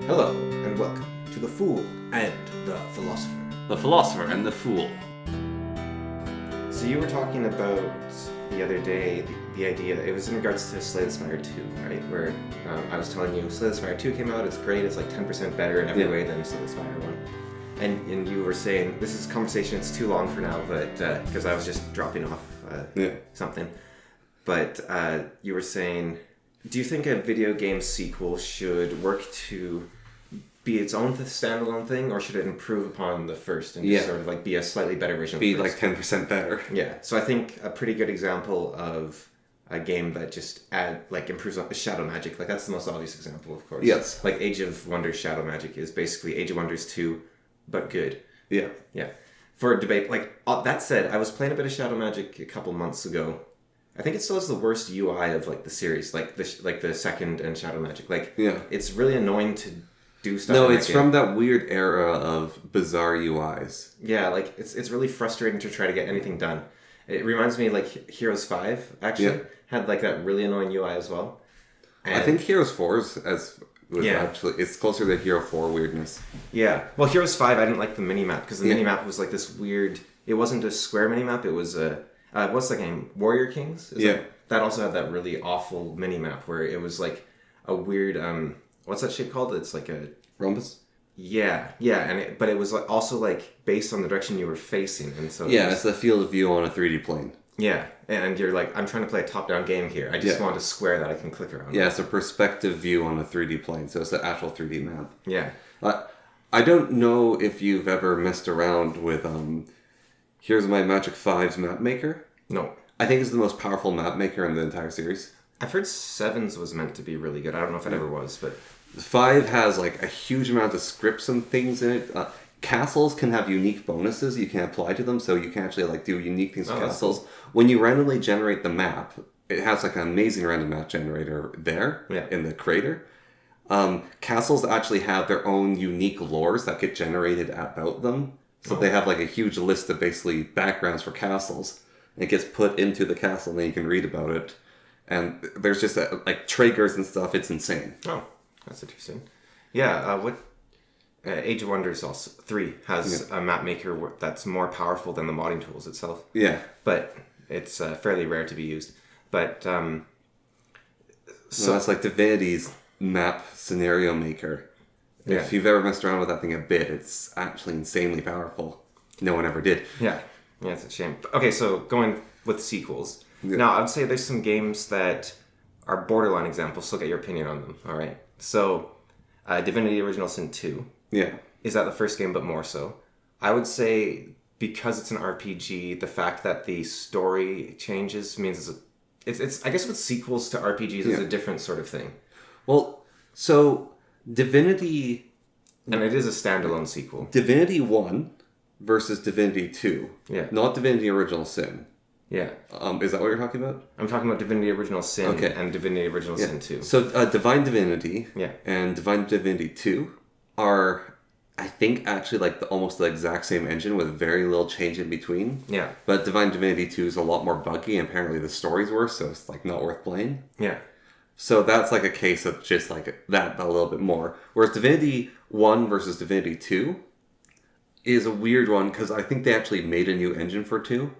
Hello, and welcome to The Fool and the Philosopher. The Philosopher and the Fool. So you were talking about the other day, the idea, it was in regards to Slay the Spire 2, right? Where I was telling you, Slay the Spire 2 came out, it's great, it's like 10% better in every way than Slay the Spire 1. And you were saying, this is a conversation, it's too long for now, but because I was just dropping off something. But you were saying, do you think a video game sequel should work to be its own standalone thing, or should it improve upon the first and just sort of like be a slightly better version Be of the first? like 10% better. Yeah, so I think a pretty good example of a game that just improves on Shadow Magic. Like, that's the most obvious example, of course. Yes. Like, Age of Wonders Shadow Magic is basically Age of Wonders 2, but good. Yeah. Yeah. For a debate, that said, I was playing a bit of Shadow Magic a couple months ago. I think it still has the worst UI of like the series, like the second and Shadow Magic. It's really annoying to do stuff. No, it's from that weird era of bizarre UIs. Yeah, like it's really frustrating to try to get anything done. It reminds me like Heroes 5 actually had like that really annoying UI as well. And I think Heroes 4 actually it's closer to Hero 4 weirdness. Yeah. Well, Heroes 5 I didn't like the mini-map because the mini-map was like this weird, it wasn't a square mini-map, it was a what's that game? Warrior Kings? That also had that really awful mini-map where it was like a weird, what's that shit called? It's like a... Rhombus? Yeah, but it was also like based on the direction you were facing. And so it's the field of view on a 3D plane. Yeah, and you're like, I'm trying to play a top-down game here. I just want a square that I can click around. Yeah, it's a perspective view on a 3D plane, so it's an actual 3D map. Yeah. I don't know if you've ever messed around with... Here's my Magic 5's map maker. No. I think it's the most powerful map maker in the entire series. I've heard 7's was meant to be really good. I don't know if it ever was, but... 5 has like a huge amount of scripts and things in it. Castles can have unique bonuses you can apply to them, so you can actually like do unique things with castles. Cool. When you randomly generate the map, it has like an amazing random map generator there in the creator. Castles actually have their own unique lores that get generated about them. So they have like a huge list of basically backgrounds for castles. And it gets put into the castle and then you can read about it. And there's just like triggers and stuff. It's insane. Oh, that's interesting. Yeah, Age of Wonders 3 has a map maker that's more powerful than the modding tools itself. Yeah. But it's fairly rare to be used. But, so that's like Divinity's map scenario maker. If you've ever messed around with that thing a bit, it's actually insanely powerful. No one ever did. Yeah, it's a shame. Okay, so going with sequels. Yeah. Now, I would say there's some games that are borderline examples, so I'll get your opinion on them, all right? So, Divinity Original Sin 2. Yeah. Is that the first game, but more so? I would say, because it's an RPG, the fact that the story changes means it's I guess with sequels to RPGs is a different sort of thing. Well, so... Divinity... And it is a standalone sequel. Divinity 1 versus Divinity 2. Yeah. Not Divinity Original Sin. Yeah. Is that what you're talking about? I'm talking about Divinity Original Sin and Divinity Original Sin 2. So Divine Divinity and Divine Divinity 2 are, I think, actually like almost the exact same engine with very little change in between. Yeah. But Divine Divinity 2 is a lot more buggy and apparently the story's worse, so it's like not worth playing. Yeah. So that's like a case of just like that, but a little bit more. Whereas Divinity 1 versus Divinity 2 is a weird one because I think they actually made a new engine for 2.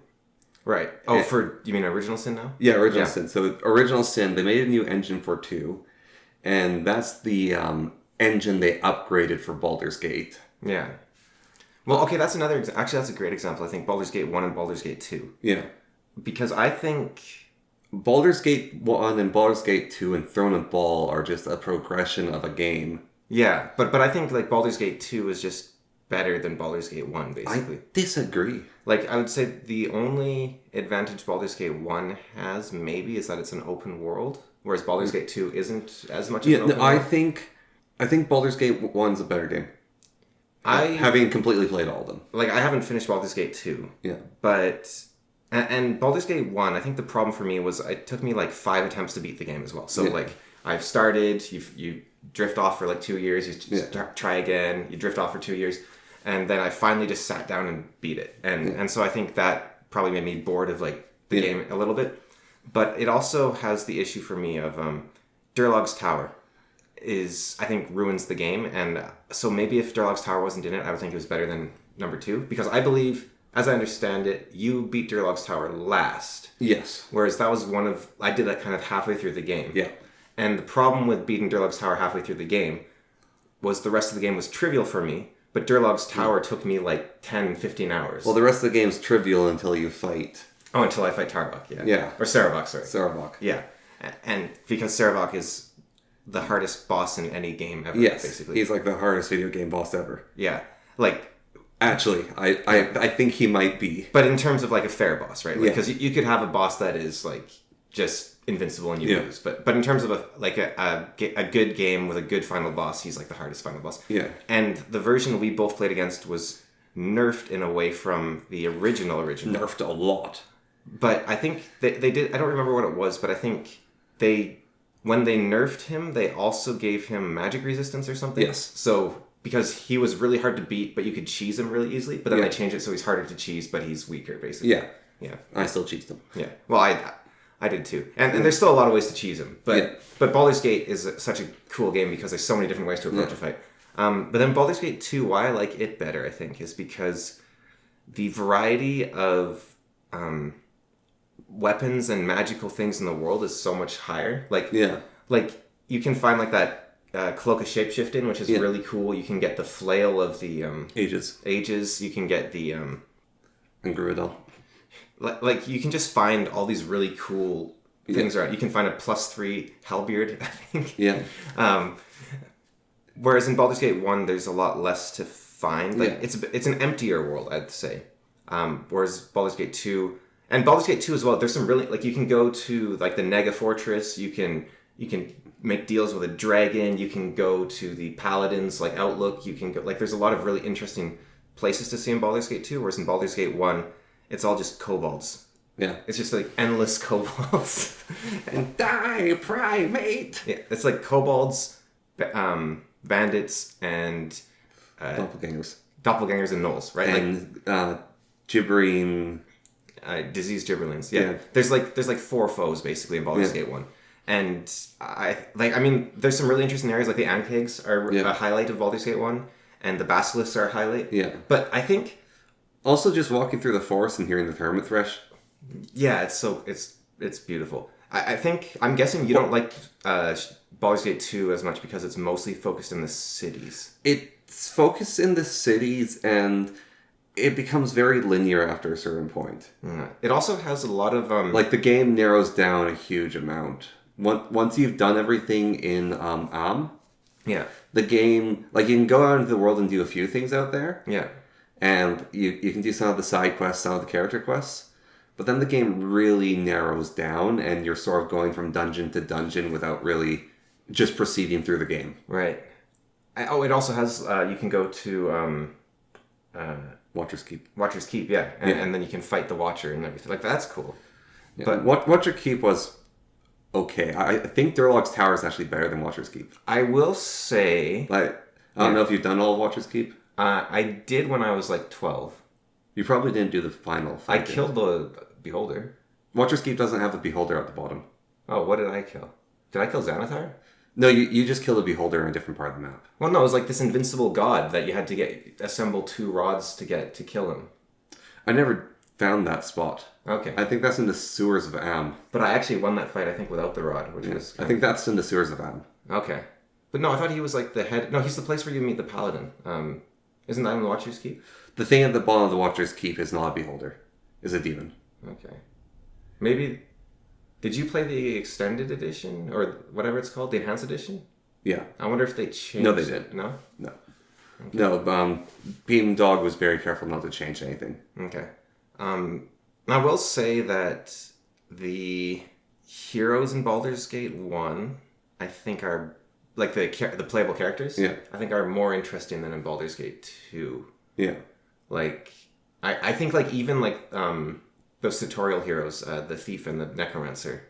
Right. Oh, you mean Original Sin now? Yeah, Original Sin. So Original Sin, they made a new engine for 2. And that's the engine they upgraded for Baldur's Gate. Yeah. Well, okay, that's another... Actually, that's a great example. I think Baldur's Gate 1 and Baldur's Gate 2. Yeah. Because I think... Baldur's Gate 1 and Baldur's Gate 2 and Throne of Ball are just a progression of a game. Yeah, but I think like Baldur's Gate 2 is just better than Baldur's Gate 1, basically. I disagree. Like, I would say the only advantage Baldur's Gate 1 has, maybe, is that it's an open world, whereas Baldur's Gate 2 isn't as much of an open world. I think Baldur's Gate 1's a better game. Having completely played all of them. Like, I haven't finished Baldur's Gate 2. Yeah. But... And Baldur's Gate 1, I think the problem for me was it took me like 5 attempts to beat the game as well. So like I've started, you drift off for like 2 years, you try again, you drift off for 2 years, and then I finally just sat down and beat it. And so I think that probably made me bored of like the game a little bit. But it also has the issue for me of Durlog's Tower. is, I think, ruins the game. And so maybe if Durlog's Tower wasn't in it, I would think it was better than number 2. Because I believe, as I understand it, you beat Durlog's Tower last. Yes. Whereas that was I did that kind of halfway through the game. Yeah. And the problem with beating Durlog's Tower halfway through the game was the rest of the game was trivial for me, but Durlog's Tower took me like 10, 15 hours. Well, the rest of the game's trivial until you fight. Oh, until I fight Tarbok, yeah. Yeah. Or Sarevok, sorry. Sarevok. Yeah. And because Sarevok is the hardest boss in any game ever, yes, basically. He's like the hardest video game boss ever. Yeah. Like... Actually, I think he might be. But in terms of like a fair boss, right? Because yeah. you could have a boss that is like just invincible and you lose. But in terms of a good game with a good final boss, he's like the hardest final boss. Yeah. And the version we both played against was nerfed in a way from the original. Nerfed a lot. But I think they did, I don't remember what it was, but I think when they nerfed him, they also gave him magic resistance or something. Yes. So... Because he was really hard to beat, but you could cheese him really easily. But then they changed it so he's harder to cheese, but he's weaker, basically. Yeah. Yeah. I still cheesed him. Yeah. Well, I did too. And there's still a lot of ways to cheese him. But Baldur's Gate is such a cool game because there's so many different ways to approach a fight. But then Baldur's Gate 2, why I like it better, I think, is because the variety of weapons and magical things in the world is so much higher. Like you can find like that Cloak of Shapeshifting, which is really cool. You can get the Flail of the... Ages. You can get the... And Gruidel. Like, you can just find all these really cool things around. You can find a +3 Hellbeard, I think. Yeah. Whereas in Baldur's Gate 1, there's a lot less to find. Like, it's an emptier world, I'd say. Whereas Baldur's Gate 2... And Baldur's Gate 2 as well, there's some really... Like, you can go to, like, the Nega Fortress. You can make deals with a dragon. You can go to the Paladins, like Outlook. You can go... Like, there's a lot of really interesting places to see in Baldur's Gate 2, whereas in Baldur's Gate 1, it's all just kobolds. Yeah. It's just, like, endless kobolds. And die, primate! Yeah, it's like kobolds, bandits, and... Doppelgangers. Doppelgangers and gnolls, right? And gibbering... diseased gibberlins. Yeah. There's like 4 foes, basically, in Baldur's Gate 1. And there's some really interesting areas, like the Ankegs are a highlight of Baldur's Gate 1, and the Basilisks are a highlight. Yeah. But I think... Also, just walking through the forest and hearing the Hermit Thresh. Yeah, it's beautiful. I'm guessing you don't like Baldur's Gate 2 as much because it's mostly focused in the cities. It's focused in the cities, and it becomes very linear after a certain point. It also has a lot of... Like, the game narrows down a huge amount. Once you've done everything in Am, the game, like, you can go out into the world and do a few things out there. Yeah. And you can do some of the side quests, some of the character quests. But then the game really narrows down, and you're sort of going from dungeon to dungeon without really just proceeding through the game. Right. It also has, you can go to... Watcher's Keep. Watcher's Keep, yeah. And then you can fight the Watcher and everything. Like, that's cool. Yeah. But Watcher's Keep was... okay. I think Durlog's Tower is actually better than Watcher's Keep. I will say... Like, I don't know if you've done all of Watcher's Keep. I did when I was like 12. You probably didn't do the final fight. I killed the Beholder. Watcher's Keep doesn't have the Beholder at the bottom. Oh, what did I kill? Did I kill Xanathar? No, you just killed the Beholder in a different part of the map. Well, no, it was like this invincible god that you had to assemble 2 rods to kill him. I never found that spot. Okay. I think that's in the sewers of Am. But I actually won that fight, I think, without the rod, which was... I think that's in the sewers of Am. Okay. But no, I thought he was like the head... No, he's the place where you meet the Paladin. Isn't that in the Watcher's Keep? The thing at the bottom of the Watcher's Keep is not a Beholder. Is a demon. Okay. Maybe... Did you play the extended edition? Or whatever it's called? The enhanced edition? Yeah. I wonder if they changed... No, they didn't. No? No. Okay. No, Beam Dog was very careful not to change anything. Okay. I will say that the heroes in Baldur's Gate 1, I think are... Like, the playable characters? Yeah. I think are more interesting than in Baldur's Gate 2. Yeah. Like, I think, like, even, like, those tutorial heroes, the Thief and the Necromancer,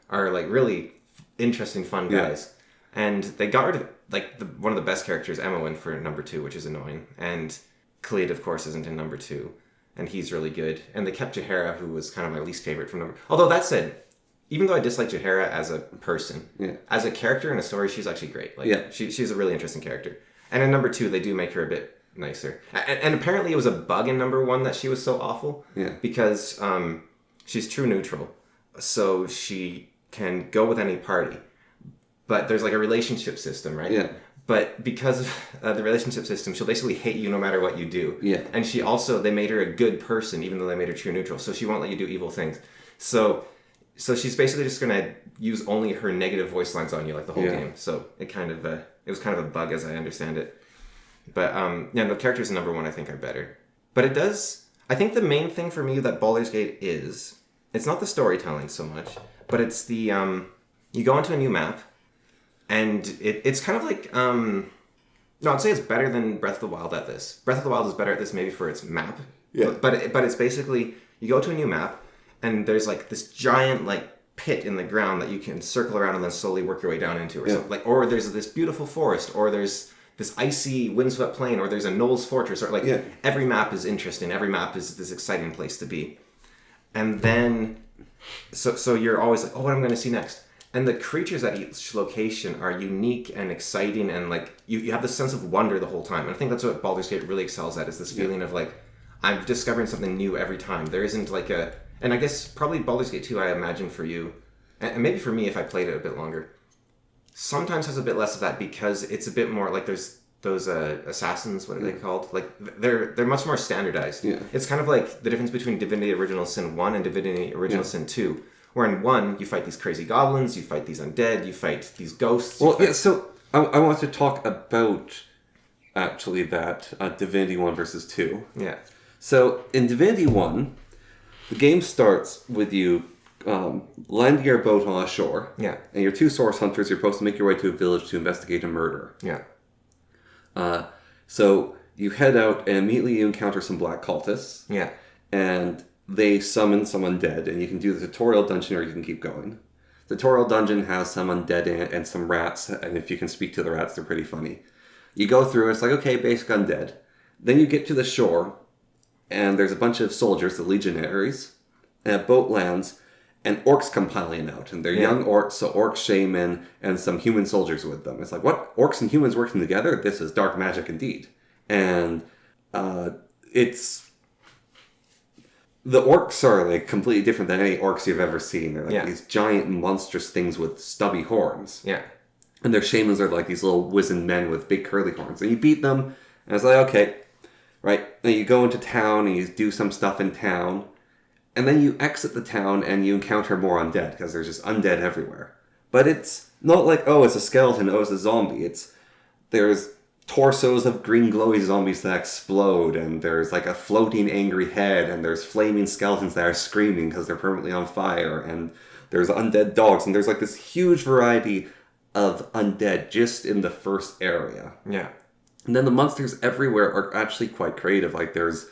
are, like, really interesting, fun guys. And they got rid of, like, one of the best characters, Emowyn, for number 2, which is annoying. And Khalid, of course, isn't in number 2. And he's really good. And they kept Jahara, who was kind of my least favorite from number... Although, that said, even though I dislike Jaheira as a person, as a character in a story, she's actually great. Like, she's a really interesting character. And in number 2, they do make her a bit nicer. And apparently it was a bug in number 1 that she was so awful. Yeah. Because she's true neutral. So she can go with any party. But there's like a relationship system, right? Yeah. But because of the relationship system, she'll basically hate you no matter what you do. Yeah. And they made her a good person, even though they made her true neutral. So she won't let you do evil things. So she's basically just going to use only her negative voice lines on you like the whole game. So it was kind of a bug as I understand it. But the characters in number 1 I think are better. But I think the main thing for me that Baldur's Gate it's not the storytelling so much, but it's the, you go into a new map, and it's kind of like, no, I'd say it's better than Breath of the Wild at this. Breath of the Wild is better at this maybe for its map. Yeah. But it's basically, you go to a new map, and there's like this giant like pit in the ground that you can circle around and then slowly work your way down into, or something. Like, or there's this beautiful forest, or there's this icy windswept plain, or there's a Knoll's fortress, or like every map is interesting. Every map is this exciting place to be. And then, so you're always like, oh, what am I going to see next? And the creatures at each location are unique and exciting, and like you have this sense of wonder the whole time. And I think that's what Baldur's Gate really excels at, is this feeling of like, I'm discovering something new every time. There isn't like and I guess probably Baldur's Gate 2, I imagine for you, and maybe for me if I played it a bit longer, sometimes has a bit less of that, because it's a bit more like there's those assassins, what are they called? Like they're much more standardized. Yeah. It's kind of like the difference between Divinity Original Sin 1 and Divinity Original Sin 2. Where in 1, you fight these crazy goblins, you fight these undead, you fight these ghosts. So I want to talk about, actually, that Divinity 1 versus 2. Yeah. So, in Divinity 1, the game starts with you landing your boat on a shore. Yeah. And your 2 source hunters, you're supposed to make your way to a village to investigate a murder. Yeah. So, you head out and immediately you encounter some black cultists. Yeah. And they summon some undead, and you can do the tutorial dungeon or you can keep going. The tutorial dungeon has some undead in it and some rats, and if you can speak to the rats, they're pretty funny. You go through, it's like, okay, basic undead. Then you get to the shore, and there's a bunch of soldiers, the legionaries, and a boat lands, and orcs come piling out, and they're young orcs, so orcs, shaman, and some human soldiers with them. It's like, what? Orcs and humans working together? This is dark magic indeed. And the orcs are like completely different than any orcs you've ever seen. They're like these giant monstrous things with stubby horns. Yeah. And their shamans are like these little wizened men with big curly horns. And you beat them, and it's like, okay, right? And you go into town, and you do some stuff in town. And then you exit the town, and you encounter more undead, because there's just undead everywhere. But it's not like, oh, it's a skeleton, oh, it's a zombie. There's torsos of green glowy zombies that explode, and there's like a floating angry head, and there's flaming skeletons that are screaming because they're permanently on fire, and there's undead dogs, and there's like this huge variety of undead just in the first area. Yeah. And then the monsters everywhere are actually quite creative. Like there's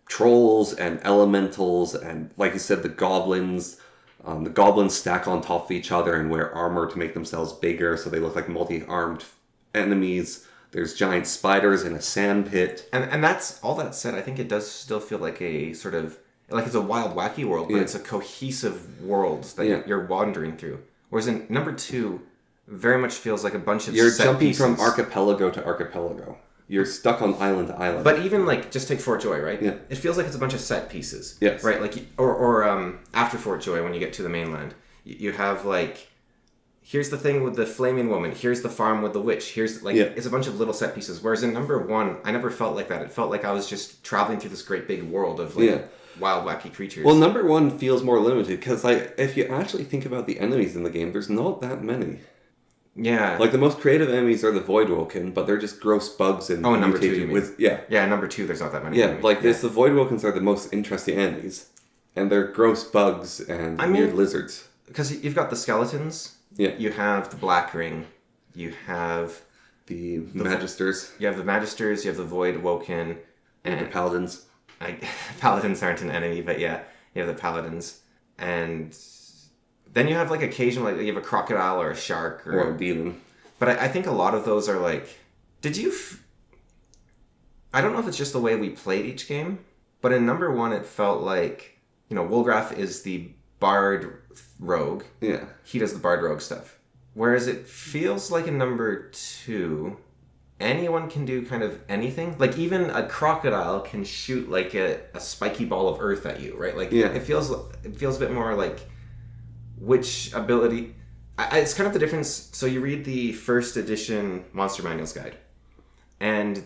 trolls and elementals, and like you said, the goblins. The goblins stack on top of each other and wear armor to make themselves bigger, so they look like multi-armed enemies. There's giant spiders in a sand pit. And that's, all that said, I think it does still feel like a sort of, like it's a wild, wacky world, but it's a cohesive world that you're wandering through. Whereas in number 2, very much feels like a bunch of You're set jumping pieces. from archipelago to archipelago. You're stuck on island to island. But even like, just take Fort Joy, right? Yeah. It feels like it's a bunch of set pieces. Yes. Right? Like, or after Fort Joy, when you get to the mainland, you have like, here's the thing with the flaming woman, here's the farm with the witch, here's like, it's a bunch of little set pieces. Whereas in number 1, I never felt like that. It felt like I was just traveling through this great big world of like wild, wacky creatures. Well, number 1 feels more limited, because like, if you actually think about the enemies in the game, there's not that many. Yeah. Like, the most creative enemies are the Voidwoken, but they're just gross bugs and number 2, you mean? Yeah, number 2, there's not that many enemies. enemies. Like this, the Voidwokens are the most interesting enemies. And they're gross bugs and weird lizards. Because you've got the skeletons, you have the Black Ring, you have the Magisters. You have the Magisters, you have the Voidwoken, and the Paladins. Paladins aren't an enemy, but you have the Paladins. And then you have like occasionally, like, you have a crocodile or a shark or a demon. But I think a lot of those are like, I don't know if it's just the way we played each game, but in number 1 it felt like, Wolgraff is the bard rogue. Yeah. He does the bard rogue stuff. Whereas it feels like in number 2, anyone can do kind of anything. Like even a crocodile can shoot like a spiky ball of earth at you, right? Like it feels a bit more like which ability. It's kind of the difference. So you read the first edition Monster Manuals guide, and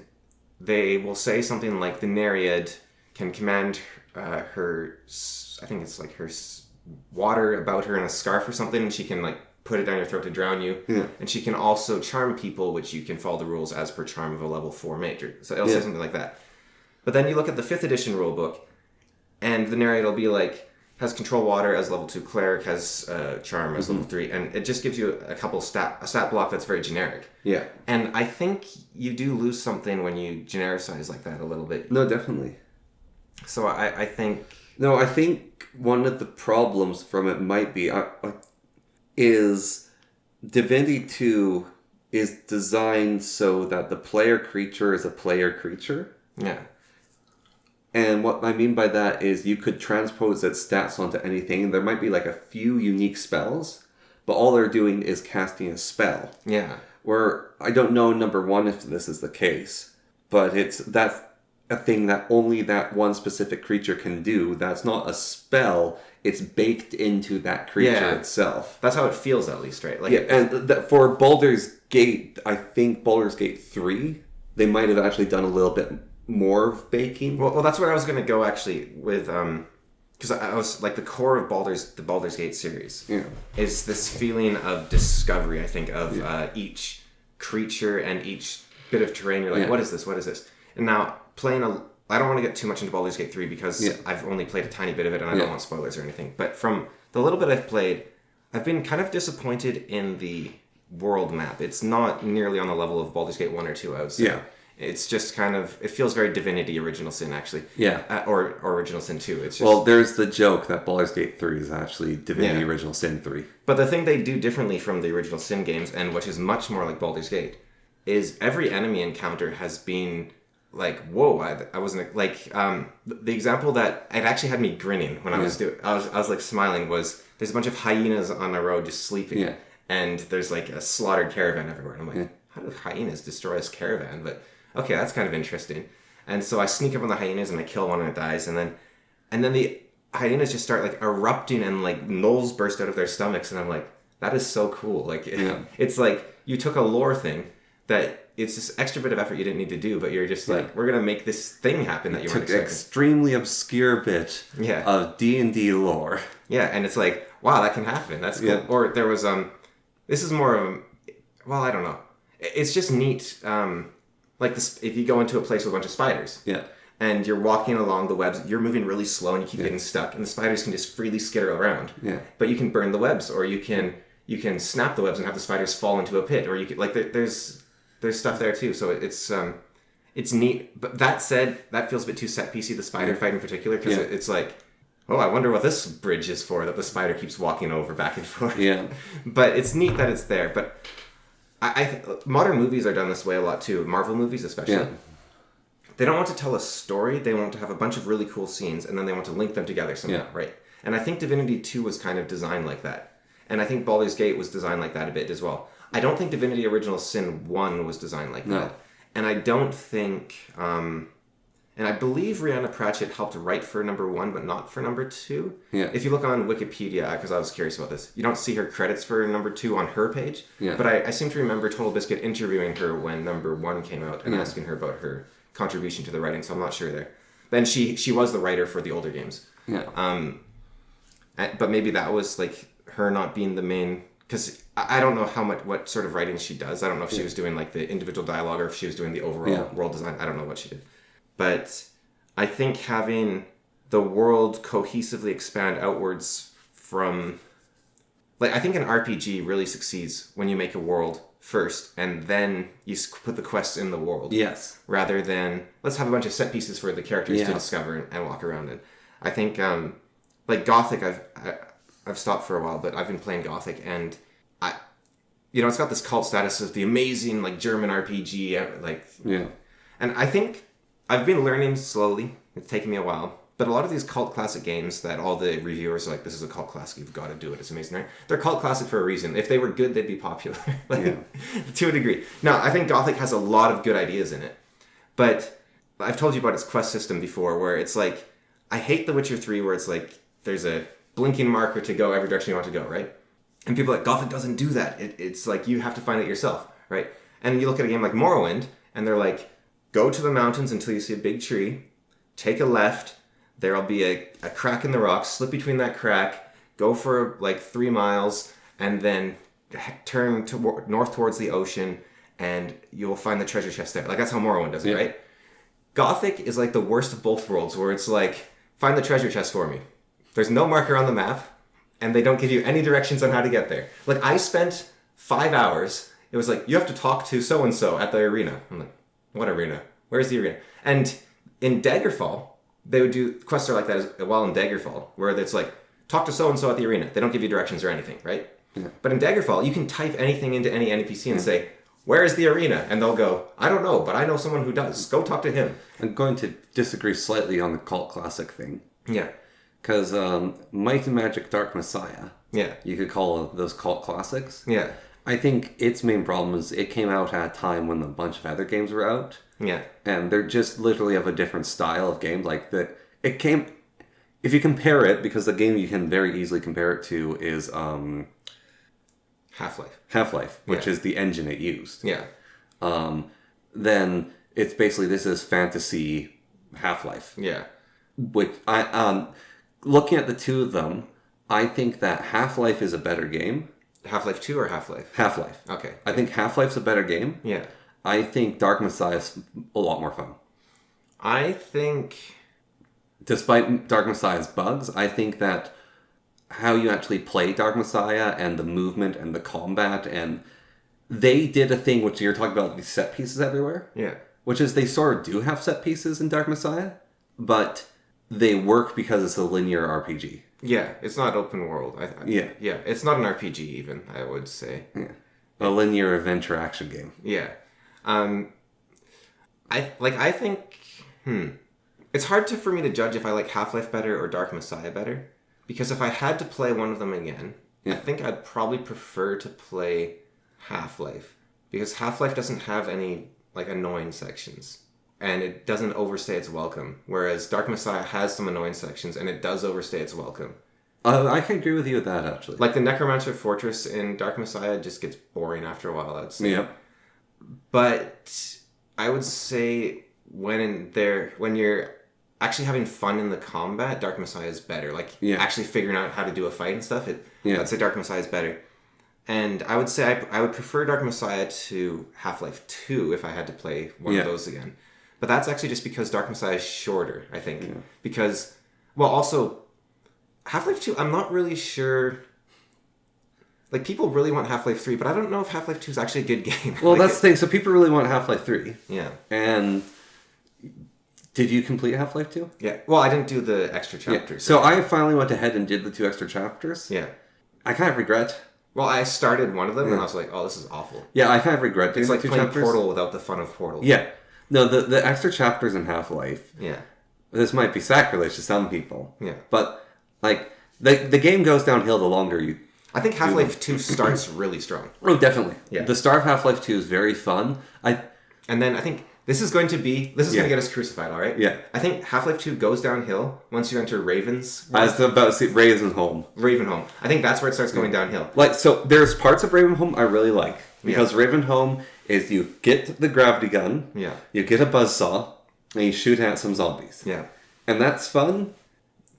they will say something like the Nereid can command her, I think it's like her water about her in a scarf or something, and she can like put it down your throat to drown you. Yeah. And she can also charm people, which you can follow the rules as per charm of a level 4 major. So it'll say something like that. But then you look at the 5th edition rulebook, and the Nereid will be like, has control water as level 2 cleric, has charm as level 3, and it just gives you a stat block that's very generic. Yeah. And I think you do lose something when you genericize like that a little bit. No, definitely. So I think... No, I think one of the problems from it might be is Divinity 2 is designed so that the player creature is a player creature. Yeah. And what I mean by that is you could transpose its stats onto anything. There might be like a few unique spells, but all they're doing is casting a spell. Yeah. Where I don't know, number 1, if this is the case, but that's a thing that only that one specific creature can do. That's not a spell. It's baked into that creature itself. That's how it feels, at least, right? Like, and for Baldur's Gate, I think Baldur's Gate 3, they might have actually done a little bit more of baking. Well, that's where I was going to go, actually, with... Because I was, like, the core of the Baldur's Gate series is this feeling of discovery, I think, of each creature and each bit of terrain. You're like, what is this? What is this? And now, I don't want to get too much into Baldur's Gate 3 because I've only played a tiny bit of it and I don't want spoilers or anything. But from the little bit I've played, I've been kind of disappointed in the world map. It's not nearly on the level of Baldur's Gate 1 or 2, I would say. Yeah. It's just kind of... It feels very Divinity Original Sin, actually. Yeah. Or Original Sin 2. It's just... Well, there's the joke that Baldur's Gate 3 is actually Divinity Original Sin 3. But the thing they do differently from the Original Sin games, and which is much more like Baldur's Gate, is every enemy encounter has been... Like, whoa, I wasn't, like, the example that it actually had me grinning when I was like smiling was, there's a bunch of hyenas on a road just sleeping, and there's like a slaughtered caravan everywhere, and I'm like, how do hyenas destroy this caravan? But, okay, that's kind of interesting. And so I sneak up on the hyenas and I kill one and it dies, and then the hyenas just start like erupting and like gnolls burst out of their stomachs, and I'm like, that is so cool. Like, it's like, you took a lore thing that it's this extra bit of effort you didn't need to do, but you're just like, we're gonna make this thing happen that you weren't expecting. Extremely obscure bit of D&D lore. Yeah, and it's like, wow, that can happen. That's cool. Yeah. Or there was this is more of well, I don't know. It's just neat. Like this, if you go into a place with a bunch of spiders, and you're walking along the webs, you're moving really slow and you keep getting stuck, and the spiders can just freely skitter around. Yeah. But you can burn the webs, or you can snap the webs and have the spiders fall into a pit, or you can like there's stuff there too, so it's neat. But that said, that feels a bit too set piecey, the spider fight in particular, because it's like, oh, I wonder what this bridge is for that the spider keeps walking over back and forth. Yeah. But it's neat that it's there. But I modern movies are done this way a lot too, Marvel movies especially. Yeah. They don't want to tell a story, they want to have a bunch of really cool scenes, and then they want to link them together somehow, right? And I think Divinity 2 was kind of designed like that. And I think Baldur's Gate was designed like that a bit as well. I don't think Divinity Original Sin 1 was designed like that. And I don't think... and I believe Rhianna Pratchett helped write for number 1, but not for number 2. Yeah. If you look on Wikipedia, because I was curious about this, you don't see her credits for number 2 on her page. Yeah. But I seem to remember Total Biscuit interviewing her when number 1 came out and asking her about her contribution to the writing, so I'm not sure there. Then she was the writer for the older games. Yeah. But maybe that was like her not being the main... Because I don't know what sort of writing she does. I don't know if she was doing like the individual dialogue or if she was doing the overall world design. I don't know what she did. But I think having the world cohesively expand outwards from... Like, I think an RPG really succeeds when you make a world first and then you put the quests in the world. Yes. Rather than, let's have a bunch of set pieces for the characters to discover and walk around in. I think, like Gothic, I've stopped for a while, but I've been playing Gothic, and it's got this cult status of the amazing, like, German RPG, like... Yeah. And I think I've been learning slowly. It's taken me a while. But a lot of these cult classic games that all the reviewers are like, this is a cult classic, you've got to do it, it's amazing, right? They're cult classic for a reason. If they were good, they'd be popular. To a degree. No, I think Gothic has a lot of good ideas in it. But I've told you about its quest system before, where it's like, I hate The Witcher 3, where it's like, there's a blinking marker to go every direction you want to go, right? And people are like, Gothic doesn't do that. It's like, you have to find it yourself, right? And you look at a game like Morrowind, and they're like, go to the mountains until you see a big tree, take a left, there'll be a crack in the rocks, slip between that crack, go for like 3 miles, and then turn north towards the ocean, and you'll find the treasure chest there. Like, that's how Morrowind does it, right? Gothic is like the worst of both worlds, where it's like, find the treasure chest for me. There's no marker on the map, and they don't give you any directions on how to get there. Like, I spent 5 hours, it was like, you have to talk to so-and-so at the arena. I'm like, what arena? Where's the arena? And in Daggerfall, they would do quests are like that as well in Daggerfall, where it's like, talk to so-and-so at the arena. They don't give you directions or anything, right? Yeah. But in Daggerfall, you can type anything into any NPC and say, where is the arena? And they'll go, I don't know, but I know someone who does. Go talk to him. I'm going to disagree slightly on the cult classic thing. Yeah. Because Might and Magic Dark Messiah, you could call those cult classics. Yeah. I think its main problem is it came out at a time when a bunch of other games were out. Yeah. And they're just literally of a different style of game. Like, if you compare it, because the game you can very easily compare it to is Half-Life, which is the engine it used. Yeah. Then it's basically, this is fantasy Half-Life. Yeah. Which, looking at the two of them, I think that Half-Life is a better game. Half-Life 2 or Half-Life? Half-Life. Okay. I think Half-Life's a better game. Yeah. I think Dark Messiah is a lot more fun. I think... Despite Dark Messiah's bugs, I think that how you actually play Dark Messiah and the movement and the combat, and they did a thing which you're talking about, these set pieces everywhere. Yeah. Which is, they sort of do have set pieces in Dark Messiah, but they work because it's a linear RPG. Yeah, it's not open world. Yeah, it's not an RPG even, I would say. Yeah. A linear adventure action game. Yeah. I think it's hard for me to judge if I like Half-Life better or Dark Messiah better, because if I had to play one of them again, I think I'd probably prefer to play Half-Life, because Half-Life doesn't have any like annoying sections. And it doesn't overstay its welcome. Whereas Dark Messiah has some annoying sections, and it does overstay its welcome. I can agree with you with that, actually. Like the Necromancer Fortress in Dark Messiah just gets boring after a while, I'd say. Yep. But I would say when you're actually having fun in the combat, Dark Messiah is better. Like actually figuring out how to do a fight and stuff, I'd say Dark Messiah is better. And I would say I would prefer Dark Messiah to Half-Life 2 if I had to play one of those again. But that's actually just because Dark Messiah is shorter, I think. Yeah. Because, well, also, Half-Life 2, I'm not really sure... Like, people really want Half-Life 3, but I don't know if Half-Life 2 is actually a good game. Well, that's the thing. So people really want Half-Life 3. Yeah. And did you complete Half-Life 2? Yeah. Well, I didn't do the extra chapters. Yeah. So I finally went ahead and did the 2 extra chapters. Yeah. I kind of regret... Well, I started one of them, and I was like, oh, this is awful. Yeah, I kind of regret doing the 2 chapters. It's like playing Portal without the fun of Portal. Yeah. No, the extra chapters in Half-Life. Yeah. This might be sacrilege to some people. Yeah. But, like, the game goes downhill the longer you... I think Half-Life 2 starts really strong. Oh, definitely. Yeah. The start of Half-Life 2 is very fun. And then I think this is going to get us crucified, all right? Yeah. I think Half-Life 2 goes downhill once you enter Raven's... I was about to say Ravenholm. Ravenholm. I think that's where it starts going downhill. Like, so there's parts of Ravenholm I really like. Because Ravenholm is you get the gravity gun, you get a buzzsaw, and you shoot at some zombies. Yeah. And that's fun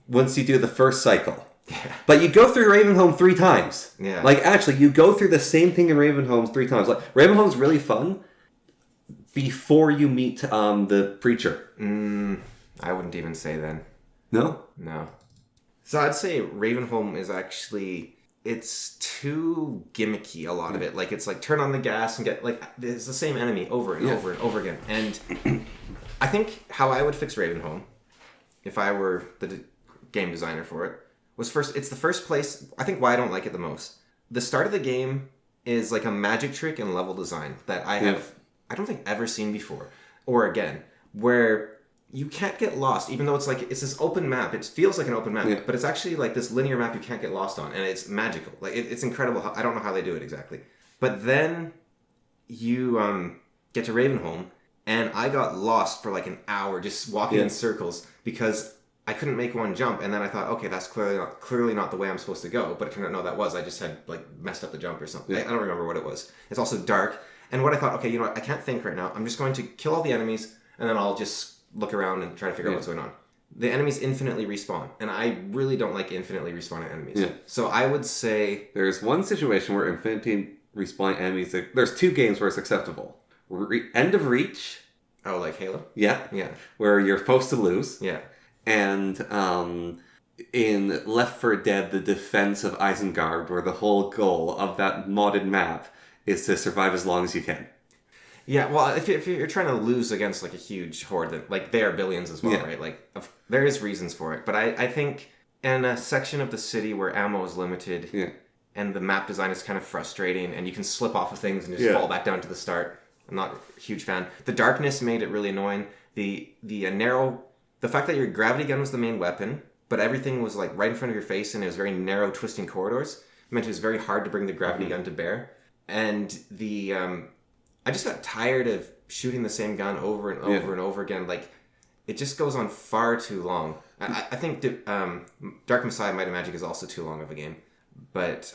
once you do the first cycle. Yeah. But you go through Ravenholm 3 times. Yeah. Like, actually, you go through the same thing in Ravenholm 3 times. Like, Ravenholm's really fun before you meet the preacher. I wouldn't even say then. No? No. So I'd say Ravenholm is actually... It's too gimmicky, a lot of it. Like, it's like, turn on the gas and get... Like, it's the same enemy over and over and over again. And I think how I would fix Ravenholm, if I were the game designer for it, was first... It's the first place... I think why I don't like it the most. The start of the game is like a magic trick in level design that I have... I don't think ever seen before. Or again. Where you can't get lost, even though it's like it's this open map. It feels like an open map, but it's actually like this linear map you can't get lost on, and it's magical. Like it's incredible. I don't know how they do it exactly, but then you get to Ravenholm, and I got lost for like an hour just walking in circles because I couldn't make one jump, and then I thought, okay, that's clearly not the way I'm supposed to go. But it turned out no, that was. I just had like messed up the jump or something. I don't remember what it was. It's also dark, and what I thought, okay, you know what? I can't think right now. I'm just going to kill all the enemies, and then I'll just look around and try to figure out what's going on. The enemies infinitely respawn, and I really don't like infinitely respawning enemies. Yeah. So I would say there's one situation where infinity respawning enemies. There's 2 games where it's acceptable. End of Reach. Oh, like Halo? Yeah. Yeah. Where you're supposed to lose. Yeah. And in Left 4 Dead, the defense of Isengard, where the whole goal of that modded map is to survive as long as you can. Yeah, well, if you're trying to lose against like a huge horde, that like they are billions as well, right? Like there is reasons for it, but I think in a section of the city where ammo is limited, and the map design is kind of frustrating, and you can slip off of things and just fall back down to the start. I'm not a huge fan. The darkness made it really annoying. The fact that your gravity gun was the main weapon, but everything was like right in front of your face, and it was very narrow, twisting corridors. It meant it was very hard to bring the gravity gun to bear, and I just got tired of shooting the same gun over and over and over again. Like, it just goes on far too long. I think Dark Messiah Might and Magic is also too long of a game. But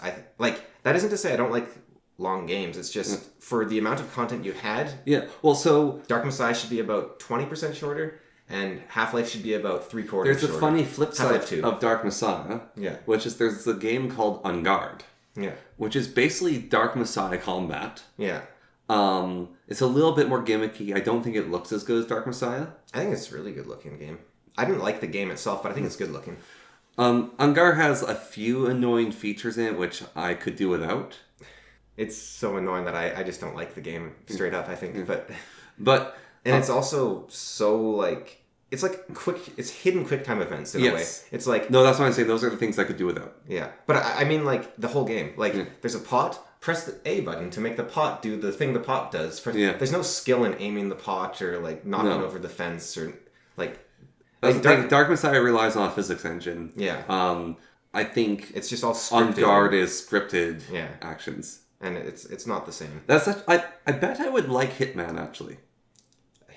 that isn't to say I don't like long games. It's just for the amount of content you had. Yeah. Well, so Dark Messiah should be about 20% shorter, and Half-Life should be about 3/4 shorter. There's a funny flip side of Dark Messiah. Yeah. Which is there's a game called On Guard. Yeah. Which is basically Dark Messiah combat. Yeah. It's a little bit more gimmicky. I don't think it looks as good as Dark Messiah. I think it's a really good looking game. I didn't like the game itself, but I think it's good looking. Ungar has a few annoying features in it, which I could do without. It's so annoying that I just don't like the game straight up, I think. But it's also so like it's like it's hidden quick time events in a way. It's like no, that's why I say those are the things I could do without. Yeah, but I mean like the whole game. Like there's a pot. Press the A button to make the pot do the thing the pot does. There's no skill in aiming the pot or like knocking over the fence or like. Dark Messiah relies on a physics engine. Yeah. I think it's just all scripted. On Guard is scripted actions, and it's not the same. I bet I would like Hitman actually.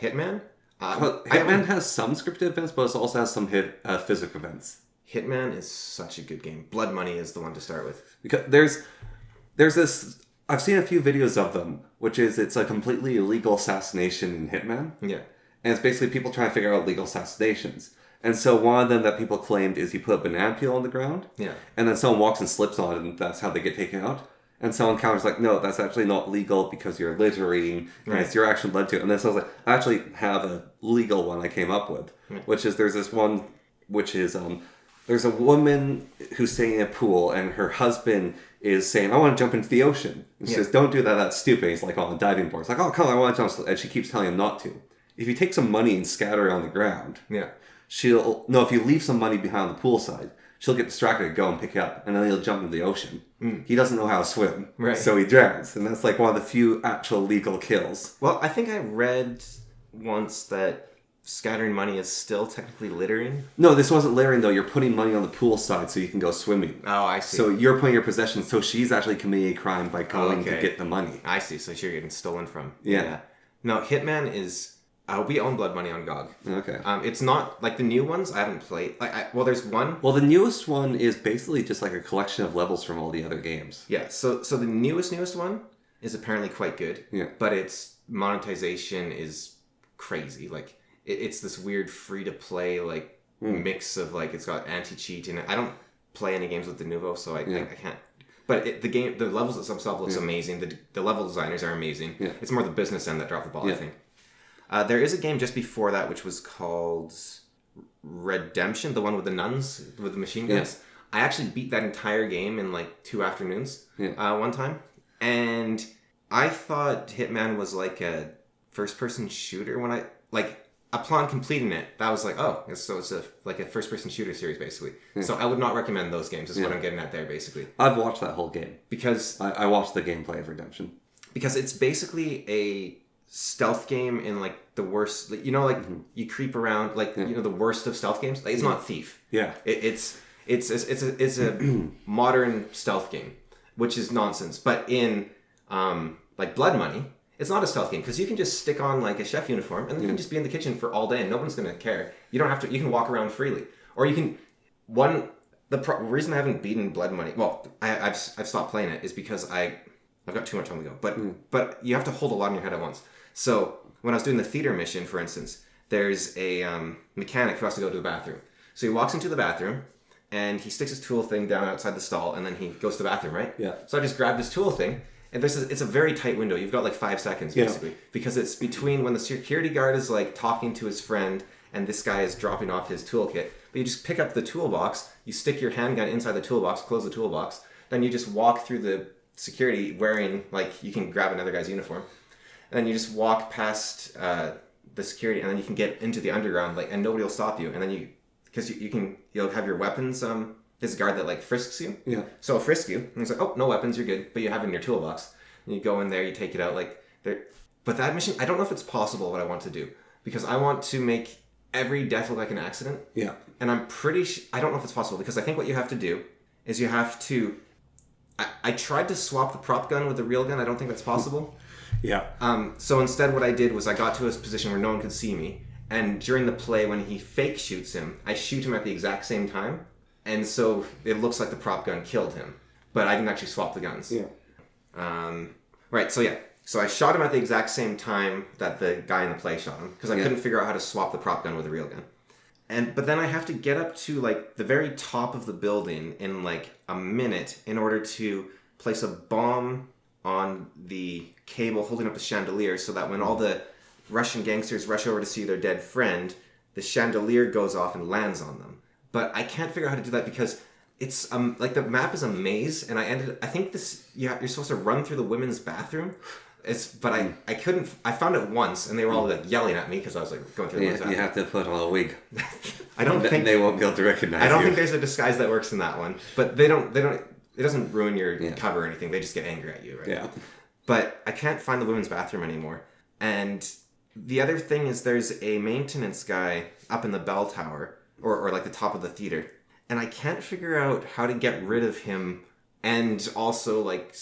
Hitman. Hitman has some scripted events, but it also has some physics events. Hitman is such a good game. Blood Money is the one to start with because there's this. I've seen a few videos of them, which is it's a completely illegal assassination in Hitman. Yeah. And it's basically people trying to figure out legal assassinations. And so one of them that people claimed is you put a banana peel on the ground. Yeah. And then someone walks and slips on it, and that's how they get taken out. And someone counters like, no, that's actually not legal because you're littering. And it's your action led to it. And then someone's like, I actually have a legal one I came up with. Which is, there's this one, which is, there's a woman who's sitting in a pool, and her husband is saying, I want to jump into the ocean. And she says, don't do that, that's stupid. He's like on a diving board. It's like, oh, come on, I want to jump. And she keeps telling him not to. If you take some money and scatter it on the ground, if you leave some money behind the poolside, she'll get distracted and go and pick it up, and then he'll jump into the ocean. He doesn't know how to swim, so he drowns, and that's like one of the few actual legal kills. Well, I think I read once that scattering money is still technically littering. No, this wasn't littering though. You're putting money on the poolside so you can go swimming. Oh, I see. So you're putting your possessions. So she's actually committing a crime by going to get the money. I see. So you're getting stolen from. Yeah. No, Hitman is. We own Blood Money on GOG. Okay. It's not like the new ones. I haven't played. There's one. Well, the newest one is basically just like a collection of levels from all the other games. Yeah. So the newest one is apparently quite good. Yeah. But its monetization is crazy. Like it's this weird free to play mix of like it's got anti cheat in it. I don't play any games with the Nouveau, so I can't. But the levels themselves looks amazing. The level designers are amazing. Yeah. It's more the business end that dropped the ball, I think. There is a game just before that which was called Redemption, the one with the nuns with the machine guns. Yeah. I actually beat that entire game in like 2 afternoons one time. And I thought Hitman was like a first-person shooter when upon completing it, that was like, oh, so it's a first-person shooter series, basically. Yeah. So I would not recommend those games, is what I'm getting at there, basically. I've watched that whole game. Because I watched the gameplay of Redemption. Because it's basically a stealth game in like the worst, like, you know, like you creep around, like you know, the worst of stealth games. Like, it's not Thief. Yeah. It's a modern stealth game, which is nonsense. But in like Blood Money, it's not a stealth game because you can just stick on like a chef uniform and then you can just be in the kitchen for all day and no one's gonna care. You don't have to. You can walk around freely, or you can. Reason I haven't beaten Blood Money, well, I've stopped playing it, is because I've got too much on the go. But you have to hold a lot in your head at once. So when I was doing the theater mission, for instance, there's a mechanic who has to go to the bathroom. So he walks into the bathroom and he sticks his tool thing down outside the stall and then he goes to the bathroom, right? Yeah. So I just grabbed his tool thing and it's a very tight window. You've got like 5 seconds basically because it's between when the security guard is like talking to his friend and this guy is dropping off his toolkit. But you just pick up the toolbox, you stick your handgun inside the toolbox, close the toolbox, then you just walk through the security wearing, like, you can grab another guy's uniform, and then you just walk past the security, and then you can get into the underground, like, and nobody will stop you, and then you'll have your weapons, this guard that, like, frisks you. Yeah. So he'll frisk you, and he's like, oh, no weapons, you're good, but you have it in your toolbox. And you go in there, you take it out, like, there. But that mission, I don't know if it's possible what I want to do, because I want to make every death look like an accident. Yeah. And I'm pretty I don't know if it's possible, because I think what you have to do is you have to... I tried to swap the prop gun with the real gun. I don't think that's possible. Yeah. So instead what I did was I got to a position where no one could see me. And during the play, when he fake shoots him, I shoot him at the exact same time. And so it looks like the prop gun killed him. But I didn't actually swap the guns. Yeah. Right, so yeah. So I shot him at the exact same time that the guy in the play shot him. Because I couldn't figure out how to swap the prop gun with the real gun. But then I have to get up to like the very top of the building in like a minute in order to place a bomb on the cable holding up the chandelier so that when all the Russian gangsters rush over to see their dead friend, the chandelier goes off and lands on them. But I can't figure out how to do that because it's like the map is a maze, and I think you're supposed to run through the women's bathroom. But I couldn't. I found it once, and they were all like yelling at me because I was like going through the women's bathroom. You have to put on a wig. I don't think they won't be able to recognize you. I don't think there's a disguise that works in that one, but they don't. It doesn't ruin your cover or anything. They just get angry at you, right? Yeah. But I can't find the women's bathroom anymore. And the other thing is there's a maintenance guy up in the bell tower, or like the top of the theater, and I can't figure out how to get rid of him and also like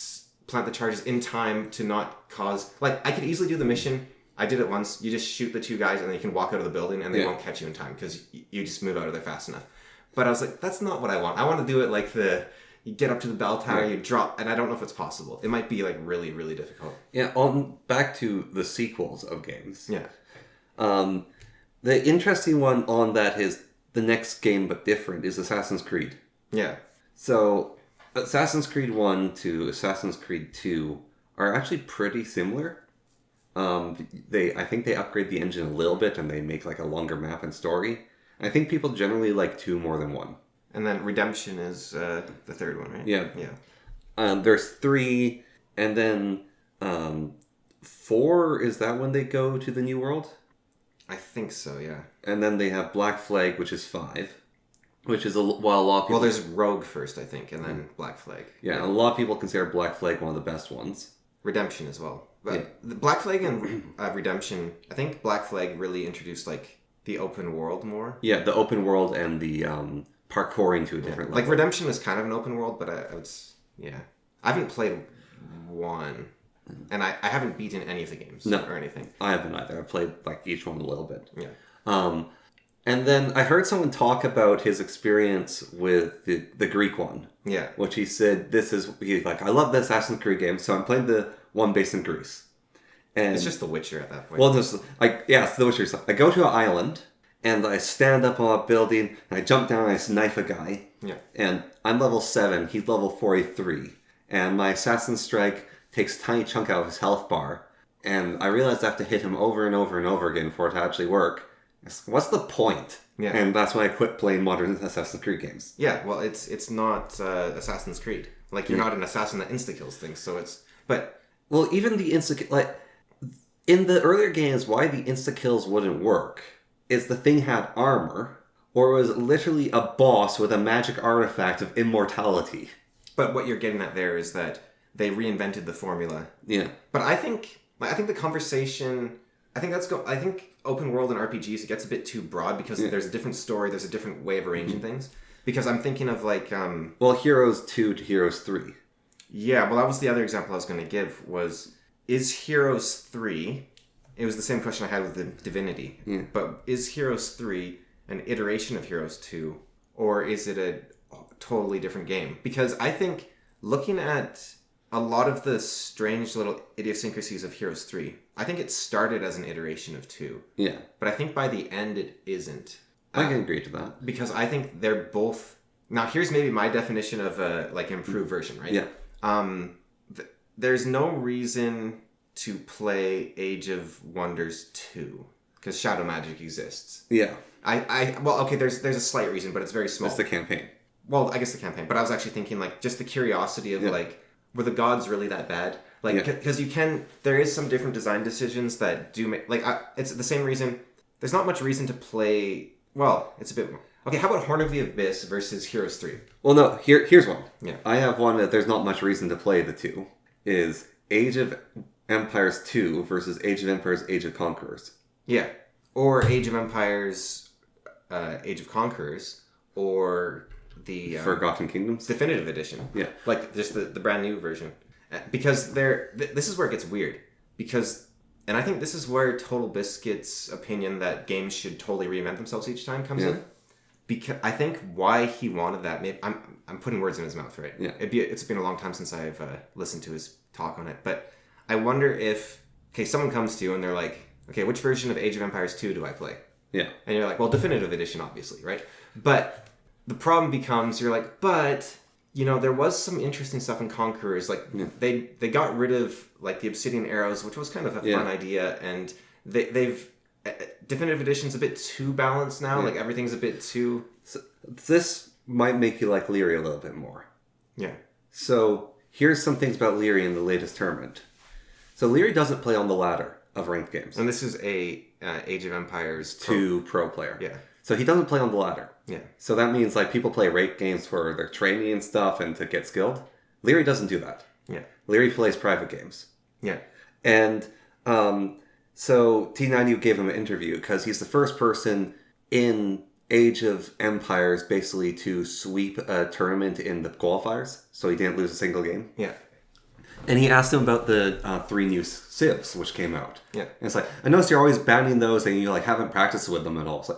plant the charges in time to not cause... Like, I could easily do the mission. I did it once. You just shoot the 2 guys and then you can walk out of the building and they won't catch you in time because you just move out of there fast enough. But I was like, that's not what I want. I want to do it like you get up to the bell tower, you drop, and I don't know if it's possible. It might be like really, really difficult. Yeah, back to the sequels of games. Yeah. The interesting one on that is the next game but different is Assassin's Creed. Yeah. So Assassin's Creed 1 to Assassin's Creed 2 are actually pretty similar. I think they upgrade the engine a little bit and they make like a longer map and story. I think people generally like 2 more than 1. And then Redemption is the third one, right? Yeah. Yeah. There's 3, and then 4, is that when they go to the New World? I think so, yeah. And then they have Black Flag, which is 5. Which is a lot of people... Well, there's Rogue first, I think, and then Black Flag. Yeah, a lot of people consider Black Flag one of the best ones. Redemption as well. But the Black Flag and Redemption, I think Black Flag really introduced, like, the open world more. Yeah, the open world and the parkouring to a different level. Like, Redemption was kind of an open world, but I haven't played 1, and I haven't beaten any of the games or anything. I haven't either. I've played, like, each one a little bit. Yeah. And then I heard someone talk about his experience with the Greek one. Yeah. Which he said, he's like, I love the Assassin's Creed game, so I'm playing the one based in Greece. And it's just The Witcher at that point. Well, it's The Witcher. I go to an island, and I stand up on a building, and I jump down, and I knife a guy. Yeah. And I'm level 7, he's level 43. And my Assassin's Strike takes a tiny chunk out of his health bar. And I realized I have to hit him over and over and over again for it to actually work. What's the point? Yeah. And that's when I quit playing modern Assassin's Creed games. Yeah, well, it's not Assassin's Creed. Like, you're not an assassin that insta-kills things, so it's... But... Well, even the like, in the earlier games, why the insta-kills wouldn't work is the thing had armor, or was literally a boss with a magic artifact of immortality. But what you're getting at there is that they reinvented the formula. Yeah. But I think I think the conversation. I think I think open world and RPGs, it gets a bit too broad because there's a different story, there's a different way of arranging things. Because I'm thinking of like well, Heroes 2 to Heroes 3. Yeah, well, that was the other example I was going to give. Is Heroes 3? It was the same question I had with the Divinity. Yeah. But is Heroes 3 an iteration of Heroes 2, or is it a totally different game? Because I think looking at a lot of the strange little idiosyncrasies of Heroes 3, I think it started as an iteration of 2. Yeah. But I think by the end it isn't. I can agree to that. Because I think they're both... Now, here's maybe my definition of a improved version, right? Yeah. There's no reason to play Age of Wonders 2 because Shadow Magic exists. Yeah. Well, okay, there's a slight reason, but it's very small. It's the campaign. Well, I guess the campaign, but I was actually thinking just the curiosity of were the gods really that bad? Because there is some different design decisions that do make it's the same reason. There's not much reason to play. Well, it's a bit more. Okay, how about Horn of the Abyss versus Heroes 3? Well, no, here's one. Yeah. I have one that there's not much reason to play the two. Is Age of Empires 2 versus Age of Empires Age of Conquerors. Yeah. Or Age of Empires Age of Conquerors, or the... Forgotten Kingdoms? Definitive Edition. Yeah. Just the brand new version. Because this is where it gets weird. Because... And I think this is where Total Biscuit's opinion that games should totally reinvent themselves each time comes in. Because I think why he wanted that, maybe I'm putting words in his mouth, right? Yeah. It's been a long time since I've listened to his talk on it, but I wonder if someone comes to you and they're like, okay, which version of Age of Empires 2 do I play? Yeah. And you're like, well, Definitive Edition, obviously, right? But the problem becomes, you're like, but there was some interesting stuff in Conquerors. They got rid of the obsidian arrows, which was kind of a fun idea, and they've Definitive Edition's a bit too balanced now. Yeah. Everything's a bit too... So this might make you like Leary a little bit more. Yeah. So here's some things about Leary in the latest tournament. So Leary doesn't play on the ladder of ranked games. And this is a Age of Empires 2 pro player. Yeah. So he doesn't play on the ladder. Yeah. So that means people play ranked games for their training and stuff and to get skilled. Leary doesn't do that. Yeah. Leary plays private games. Yeah. And so T90 gave him an interview because he's the first person in Age of Empires basically to sweep a tournament in the qualifiers. So he didn't lose a single game. Yeah. And he asked him about the 3 new civs which came out. Yeah. And it's I noticed you're always banning those and you haven't practiced with them at all. It's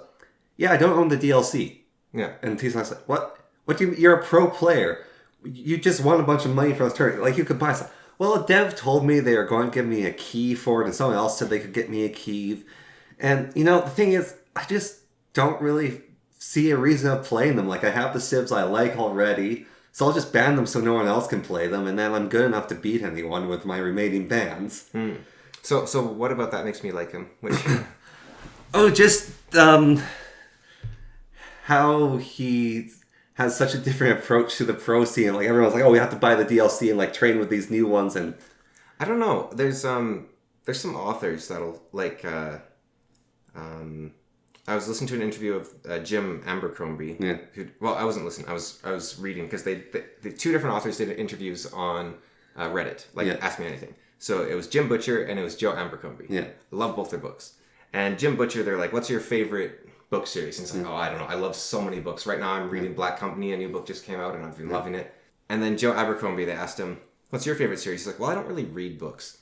yeah, I don't own the DLC. Yeah. And T90's what? What do you... You're a pro player. You just won a bunch of money from this tournament. You could buy stuff. Well, a dev told me they were going to give me a key for it, and someone else said they could get me a key. And, the thing is, I just don't really see a reason of playing them. I have the civs I like already, so I'll just ban them so no one else can play them, and then I'm good enough to beat anyone with my remaining bans. Mm. So what about that makes me like him? How he... has such a different approach to the pro scene. Everyone's we have to buy the DLC and train with these new ones. And I don't know. There's some authors that'll I was listening to an interview of Jim Abercrombie. Yeah. I wasn't listening. I was reading because the 2 different authors did interviews on Reddit. Ask Me Anything. So it was Jim Butcher and it was Joe Abercrombie. Yeah. I love both their books. And Jim Butcher, they're like, "What's your favorite book series?" And he's I don't know. I love so many books. Right now I'm reading Black Company. A new book just came out and I've been loving it. And then Joe Abercrombie, they asked him, "What's your favorite series?" He's like, "Well, I don't really read books."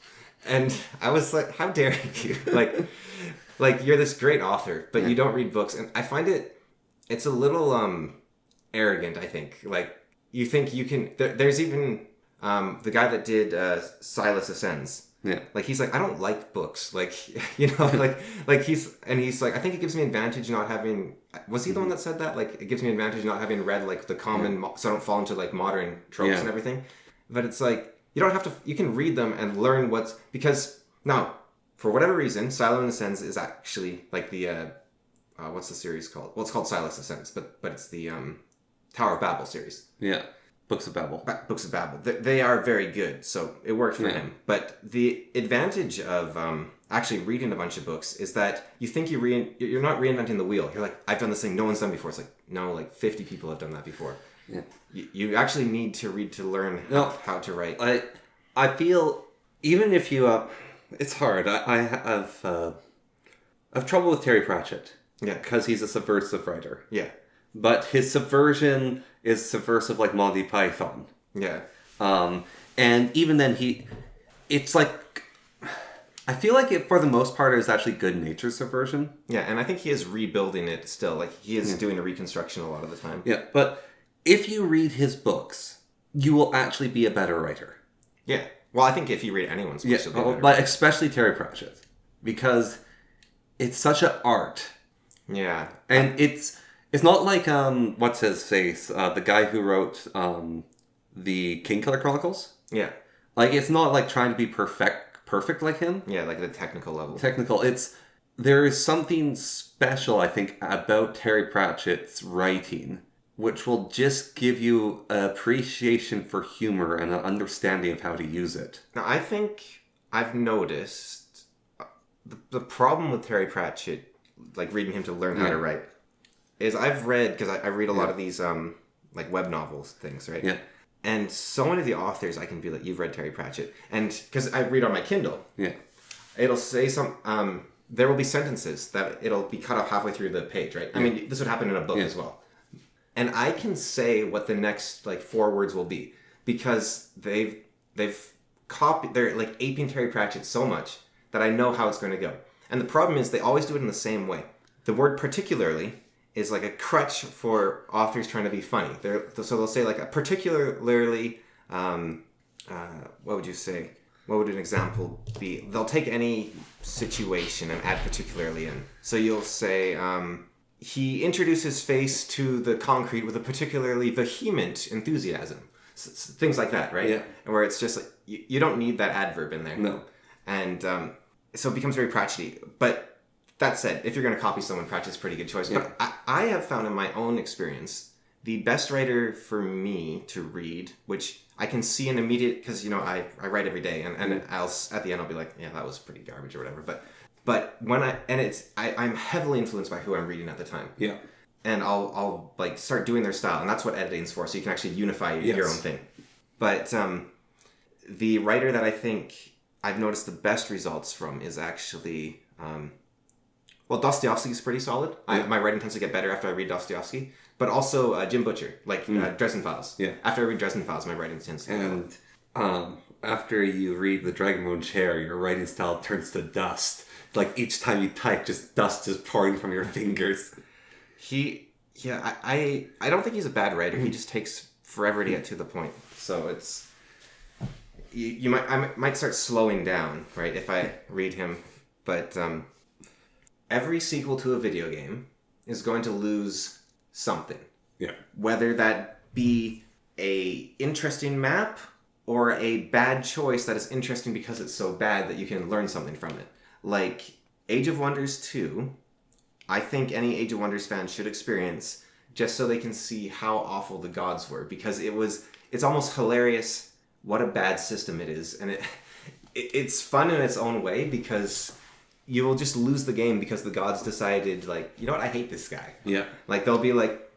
And I was like, how dare you? You're this great author, but you don't read books. And I find it's a little arrogant, I think. You think you can... There's even the guy that did Silas Ascends. Yeah. He's I don't like books. He's like, I think it gives me advantage not having... Was he the one that said that? It gives me advantage not having read, the common... So I don't fall into, modern tropes and everything. But it's you don't have to... You can read them and learn what's... Because, now, for whatever reason, Silo Ascends is actually, the... what's the series called? Well, it's called Silas Ascends, but it's the Tower of Babel series. Yeah. Books of Babel. Books of Babel. They are very good, so it worked for him. But the advantage of actually reading a bunch of books is that you think you're not reinventing the wheel. You're I've done this thing no one's done before. It's no, 50 people have done that before. Yeah. You actually need to read to learn how to write. I feel, even if you... It's hard. I have trouble with Terry Pratchett. Yeah. Because he's a subversive writer. Yeah. But his subversion is subversive like Monty Python. Yeah. And even then, it's like, I feel like it, for the most part, is actually good-natured subversion. Yeah, and I think he is rebuilding it still. Like, he is doing a reconstruction a lot of the time. Yeah, but if you read his books, you will actually be a better writer. Yeah. Well, I think if you read anyone's books, you'll be a better but writer. especially Terry Pratchett. Because it's such an art. Yeah. And it's not like, what's his face? The guy who wrote the Kingkiller Chronicles. Yeah. Like, it's not like trying to be perfect like him. Yeah, like at a technical level. There is something special, I think, about Terry Pratchett's writing, which will just give you an appreciation for humor and an understanding of how to use it. Now, I think I've noticed the problem with Terry Pratchett, like reading him to learn how to write, is I've read, because I read a lot of these like web novels things, right? Yeah. And so many of the authors, I can be like, you've read Terry Pratchett. And because I read on my Kindle, it'll say there will be sentences that it'll be cut off halfway through the page, right? I mean, this would happen in a book as well. And I can say what the next like 4 words will be because they're like aping Terry Pratchett so much that I know how it's going to go. And the problem is they always do it in the same way. The word particularly is like a crutch for authors trying to be funny. So they'll say like a particularly, what would you say? What would an example be? They'll take any situation and add particularly in. So you'll say, he introduced his face to the concrete with a particularly vehement enthusiasm. Things like that, right? Yeah. And where it's just like, you don't need that adverb in there. No. And so it becomes very Pratchett-y. But that said, if you're going to copy someone, Pratchett's a pretty good choice. Yeah. But I have found in my own experience, the best writer for me to read, which I can see an immediate, because, you know, I write every day, and I'll, at the end I'll be like, yeah, that was pretty garbage or whatever. But when I'm heavily influenced by who I'm reading at the time. Yeah. And I'll like start doing their style, and that's what editing's for, so you can actually unify your own thing. But the writer that I think I've noticed the best results from is actually, well, Dostoevsky's pretty solid. My writing tends to get better after I read Dostoevsky. But also Jim Butcher, like Dresden Files. Yeah. After I read Dresden Files, my writing tends to get better. After you read The Dragonbone Chair, your writing style turns to dust. Like each time you type, just dust is pouring from your fingers. I don't think he's a bad writer. He just takes forever to get to the point. So it's I might start slowing down, right, if I read him. But every sequel to a video game is going to lose something. Yeah. Whether that be a interesting map or a bad choice that is interesting because it's so bad that you can learn something from it. Like Age of Wonders 2, I think any Age of Wonders fan should experience just so they can see how awful the gods were, because it's almost hilarious what a bad system it is, and it's fun in its own way because you will just lose the game because the gods decided, like, you know what, I hate this guy. Yeah. Like, they'll be like,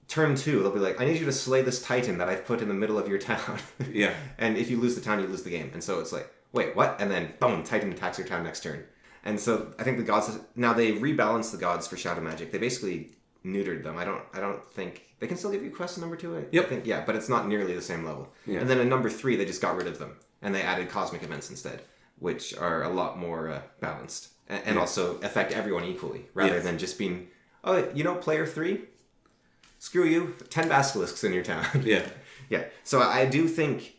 turn 2, they'll be like, I need you to slay this titan that I've put in the middle of your town. Yeah. And if you lose the town, you lose the game. And so it's like, wait, what? And then, boom, titan attacks your town next turn. And so I think the gods, now they rebalanced the gods for Shadow Magic. They basically neutered them. I don't think, they can still give you quests in number 2, I think, yeah, but it's not nearly the same level. Yeah. And then in number 3, they just got rid of them. And they added cosmic events instead, which are a lot more balanced. And also affect everyone equally, rather than just being, oh, you know, player 3? Screw you, 10 basilisks in your town. Yeah. Yeah. So I do think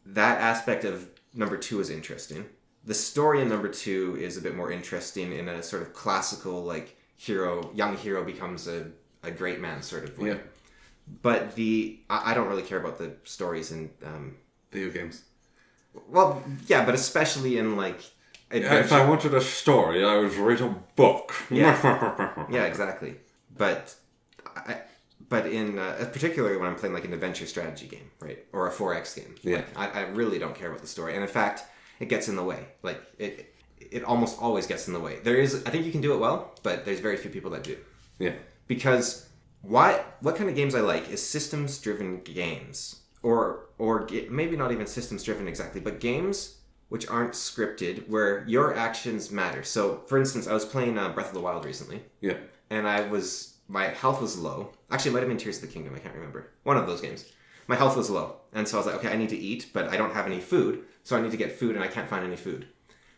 that aspect of number 2 is interesting. The story in number 2 is a bit more interesting in a sort of classical, like, young hero becomes a great man sort of way. Yeah. But I don't really care about the stories in video games. Well, yeah, but especially in, like, adventure. If I wanted a story, I would write a book. Yeah. Yeah, exactly. But in particularly when I'm playing like an adventure strategy game, right, or a 4X game, like, I really don't care about the story, and in fact, it gets in the way. Like it almost always gets in the way. I think you can do it well, but there's very few people that do. Yeah. Because what kind of games I like is systems-driven games, or maybe not even systems-driven exactly, but games which aren't scripted, where your actions matter. So, for instance, I was playing Breath of the Wild recently. Yeah. And my health was low. Actually, it might have been Tears of the Kingdom. I can't remember. One of those games. My health was low. And so I was like, okay, I need to eat, but I don't have any food. So I need to get food, and I can't find any food.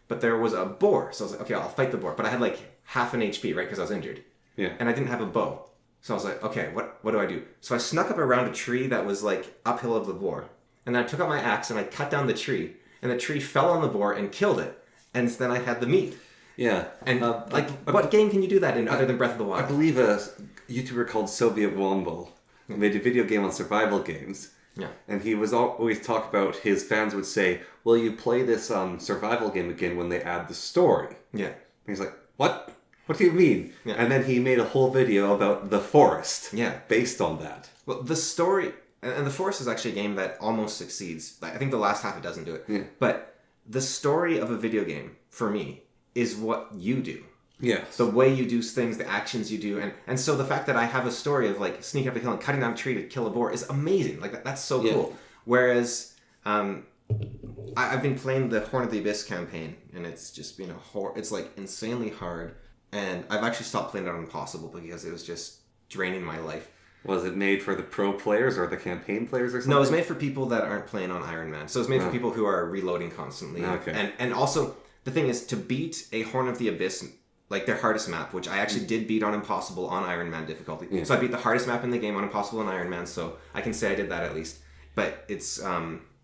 But there was a boar. So I was like, okay, I'll fight the boar. But I had like half an HP, right? Because I was injured. Yeah. And I didn't have a bow. So I was like, okay, what do I do? So I snuck up around a tree that was like uphill of the boar. And then I took out my axe and I cut down the tree. And the tree fell on the boar and killed it. And then I had the meat. Yeah. And what game can you do that in other than Breath of the Wild? I believe a YouTuber called Soviet Womble made a video game on survival games. Yeah. And he was always talk about, his fans would say, "Will you play this survival game again when they add the story?" Yeah. And he's like, "What? What do you mean?" Yeah. And then he made a whole video about the forest. Yeah. Based on that. Well, the story... And The Forest is actually a game that almost succeeds. I think the last half it doesn't do it. Yeah. But the story of a video game, for me, is what you do. Yes. The way you do things, the actions you do. And so the fact that I have a story of like sneaking up a hill and cutting down a tree to kill a boar is amazing. Like that's so cool. Whereas I've been playing the Horn of the Abyss campaign, and it's just been it's like insanely hard. And I've actually stopped playing it on Impossible because it was just draining my life. Was it made for the pro players or the campaign players or something? No, it was made for people that aren't playing on Iron Man. So it's made for people who are reloading constantly. Okay. And also, the thing is, to beat a Horn of the Abyss, like their hardest map, which I actually did beat on Impossible on Iron Man difficulty. Yeah. So I beat the hardest map in the game on Impossible and Iron Man, so I can say I did that at least. But it's,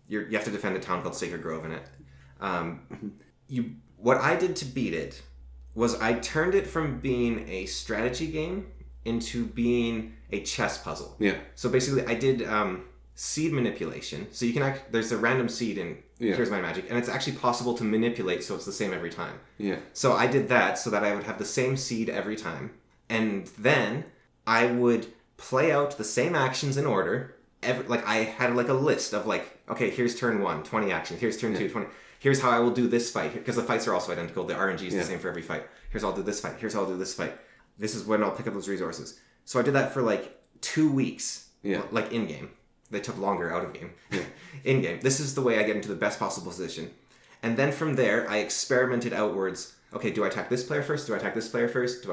you have to defend a town called Sacred Grove in it. What I did to beat it was I turned it from being a strategy game into being a chess puzzle. Yeah. So basically, I did seed manipulation. So you can there's a random seed in Here's My Magic, and it's actually possible to manipulate so it's the same every time. Yeah. So I did that so that I would have the same seed every time, and then I would play out the same actions in order. I had like a list of like, okay, here's turn 1, 20 actions. Here's turn 2, 20. Here's how I will do this fight, because the fights are also identical. The RNG is the same for every fight. Here's how I'll do this fight. Here's how I'll do this fight. This is when I'll pick up those resources. So I did that for like 2 weeks, like in-game. They took longer out of game. Yeah. In-game. This is the way I get into the best possible position. And then from there, I experimented outwards. Okay, do I attack this player first? Do I attack this player first?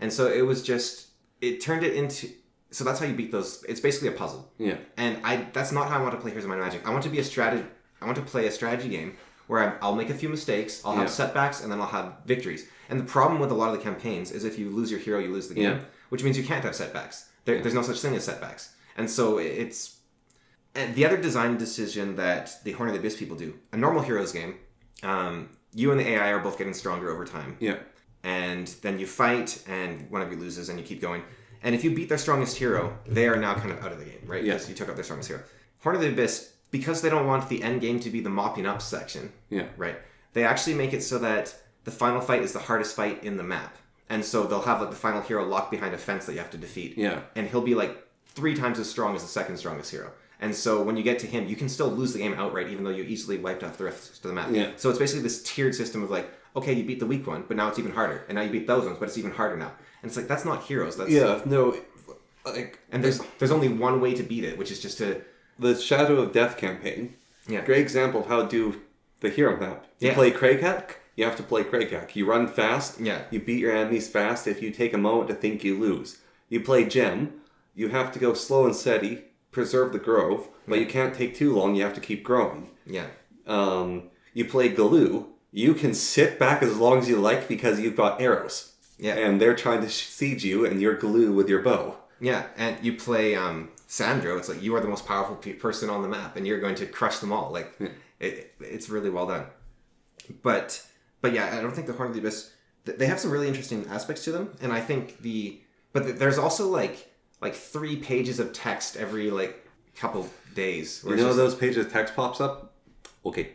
And so it was just, it turned it into, so that's how you beat those. It's basically a puzzle. Yeah. And that's not how I want to play Here's My Magic. I want to play a strategy game where I'll make a few mistakes, I'll have setbacks, and then I'll have victories. And the problem with a lot of the campaigns is if you lose your hero, you lose the game, which means you can't have setbacks. There's no such thing as setbacks. And so and the other design decision that the Horn of the Abyss people do, a normal Heroes game, you and the AI are both getting stronger over time. Yeah. And then you fight, and one of you loses, and you keep going. And if you beat their strongest hero, they are now kind of out of the game, right? Because you took out their strongest hero. Horn of the Abyss, because they don't want the end game to be the mopping up section, right? They actually make it so that the final fight is the hardest fight in the map. And so they'll have like the final hero locked behind a fence that you have to defeat. Yeah. And he'll be like 3 times as strong as the second strongest hero. And so when you get to him, you can still lose the game outright, even though you easily wiped off the rest of the map. Yeah. So it's basically this tiered system of like, okay, you beat the weak one, but now it's even harder. And now you beat those ones, but it's even harder now. And it's like, that's not Heroes. That's and there's only one way to beat it, which is just to... The Shadow of Death campaign. Yeah. Great example of how to do the hero map. You play Kragak, you have to play Kragak. You run fast. Yeah. You beat your enemies fast. If you take a moment to think, you lose. You play Gem. You have to go slow and steady, preserve the growth, but you can't take too long. You have to keep growing. Yeah. You play Galoo. You can sit back as long as you like because you've got arrows. Yeah. And they're trying to siege you, and you're Galoo with your bow. Yeah, and you play Sandro. It's like you are the most powerful person on the map, and you're going to crush them all. Like it's really well done. But yeah, I don't think the Horn of the Abyss. They have some really interesting aspects to them, and I think there's also like 3 pages of text every like couple days. You know those pages of text pops up? Okay.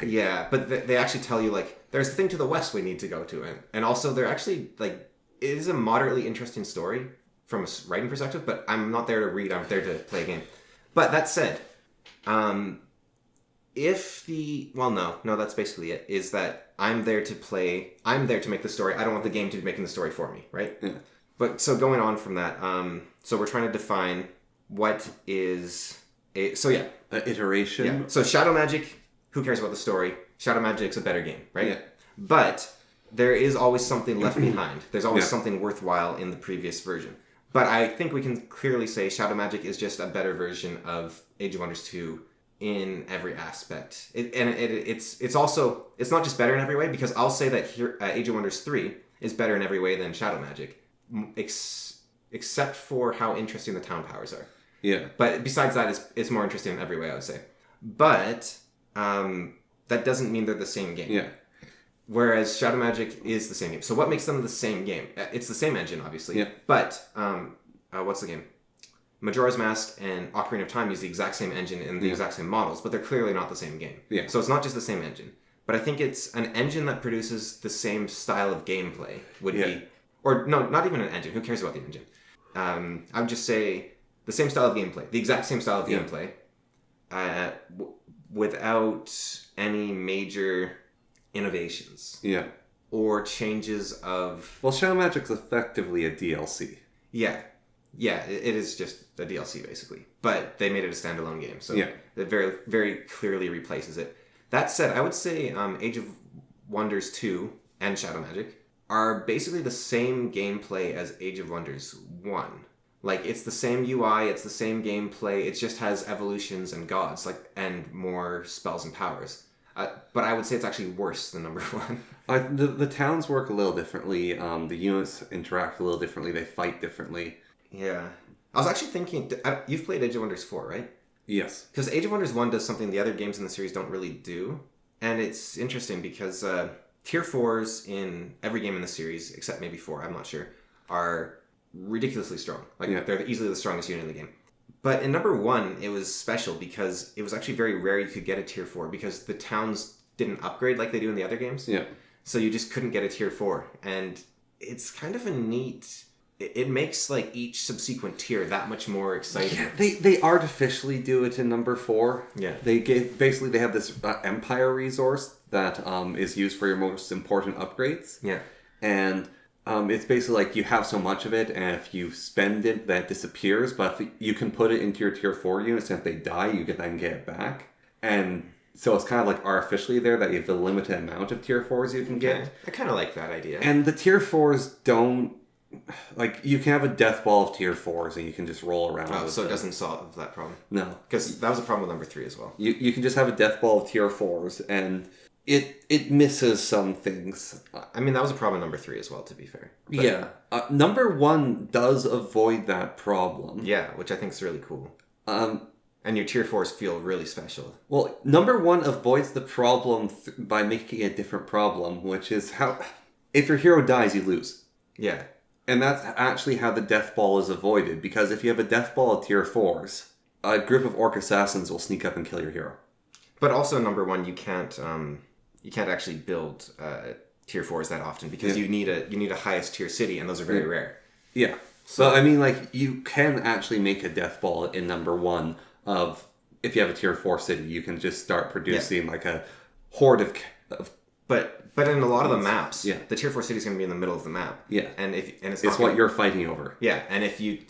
Yeah, but they actually tell you like there's a thing to the west we need to go to, and also they're actually like it is a moderately interesting story from a writing perspective, but I'm not there to read, I'm there to play a game. But that said, no, that's basically it, is that I'm there to make the story. I don't want the game to be making the story for me, right? Yeah. But so going on from that, so we're trying to define what is an iteration. Yeah. So Shadow Magic, who cares about the story? Shadow Magic's a better game, right? Yeah. But there is always something left behind. There's always Yeah. something worthwhile in the previous version. But I think we can clearly say Shadow Magic is just a better version of Age of Wonders 2 in every aspect. It's also, it's not just better in every way, because I'll say that here Age of Wonders 3 is better in every way than Shadow Magic, except for how interesting the town powers are. Yeah. But besides that, it's more interesting in every way, I would say. But that doesn't mean they're the same game. Yeah. Whereas Shadow Magic is the same game. So what makes them the same game? It's the same engine, obviously. Yeah. But what's the game? Majora's Mask and Ocarina of Time use the exact same engine and the exact same models, but they're clearly not the same game. Yeah. So it's not just the same engine. But I think it's an engine that produces the same style of gameplay would be... Or no, not even an engine. Who cares about the engine? I would just say the same style of gameplay. The exact same style of gameplay. Without any major innovations. Yeah. Or changes of... Well, Shadow Magic's effectively a DLC. Yeah. Yeah, it is just a DLC, basically. But they made it a standalone game, so it very, very clearly replaces it. That said, I would say Age of Wonders 2 and Shadow Magic are basically the same gameplay as Age of Wonders 1. Like, it's the same UI, it's the same gameplay, it just has evolutions and gods, and more spells and powers. But I would say it's actually worse than number 1. The towns work a little differently, the units interact a little differently, they fight differently. Yeah. I was actually thinking, you've played Age of Wonders 4, right? Yes. Because Age of Wonders 1 does something the other games in the series don't really do. And it's interesting because tier 4s in every game in the series, except maybe 4, I'm not sure, are ridiculously strong. They're easily the strongest unit in the game. But in number 1, it was special because it was actually very rare you could get a tier 4 because the towns didn't upgrade like they do in the other games. Yeah. So you just couldn't get a tier 4. And it's kind of a neat... It makes each subsequent tier that much more exciting. Yeah, they artificially do it in number 4. Yeah. They have this Empire resource that is used for your most important upgrades. Yeah. And it's basically like you have so much of it, and if you spend it, that disappears. But if you can put it into your tier 4 units, and if they die, you can then get it back. And so it's kind of like artificially there that you have a limited amount of tier 4s you can get. I kind of like that idea. And the tier 4s don't... you can have a death ball of tier 4s and you can just roll around. Oh, so it doesn't solve that problem? No. Because that was a problem with number 3 as well. You can just have a death ball of tier 4s and it misses some things. I mean, that was a problem with number 3 as well, to be fair. But, yeah. Number 1 does avoid that problem. Yeah, which I think is really cool. And your tier 4s feel really special. Well, number 1 avoids the problem by making a different problem, which is how... If your hero dies, you lose. Yeah. And that's actually how the death ball is avoided, because if you have a death ball of tier 4s, a group of orc assassins will sneak up and kill your hero. But also, number 1, you can't actually build tier 4s that often, because you need a highest tier city, and those are very rare. Yeah. So, I mean, you can actually make a death ball in number 1 of, if you have a tier 4 city, you can just start producing a horde of But in a lot of the maps, the tier 4 city is going to be in the middle of the map. Yeah. And it's what you're fighting over. Yeah, and if you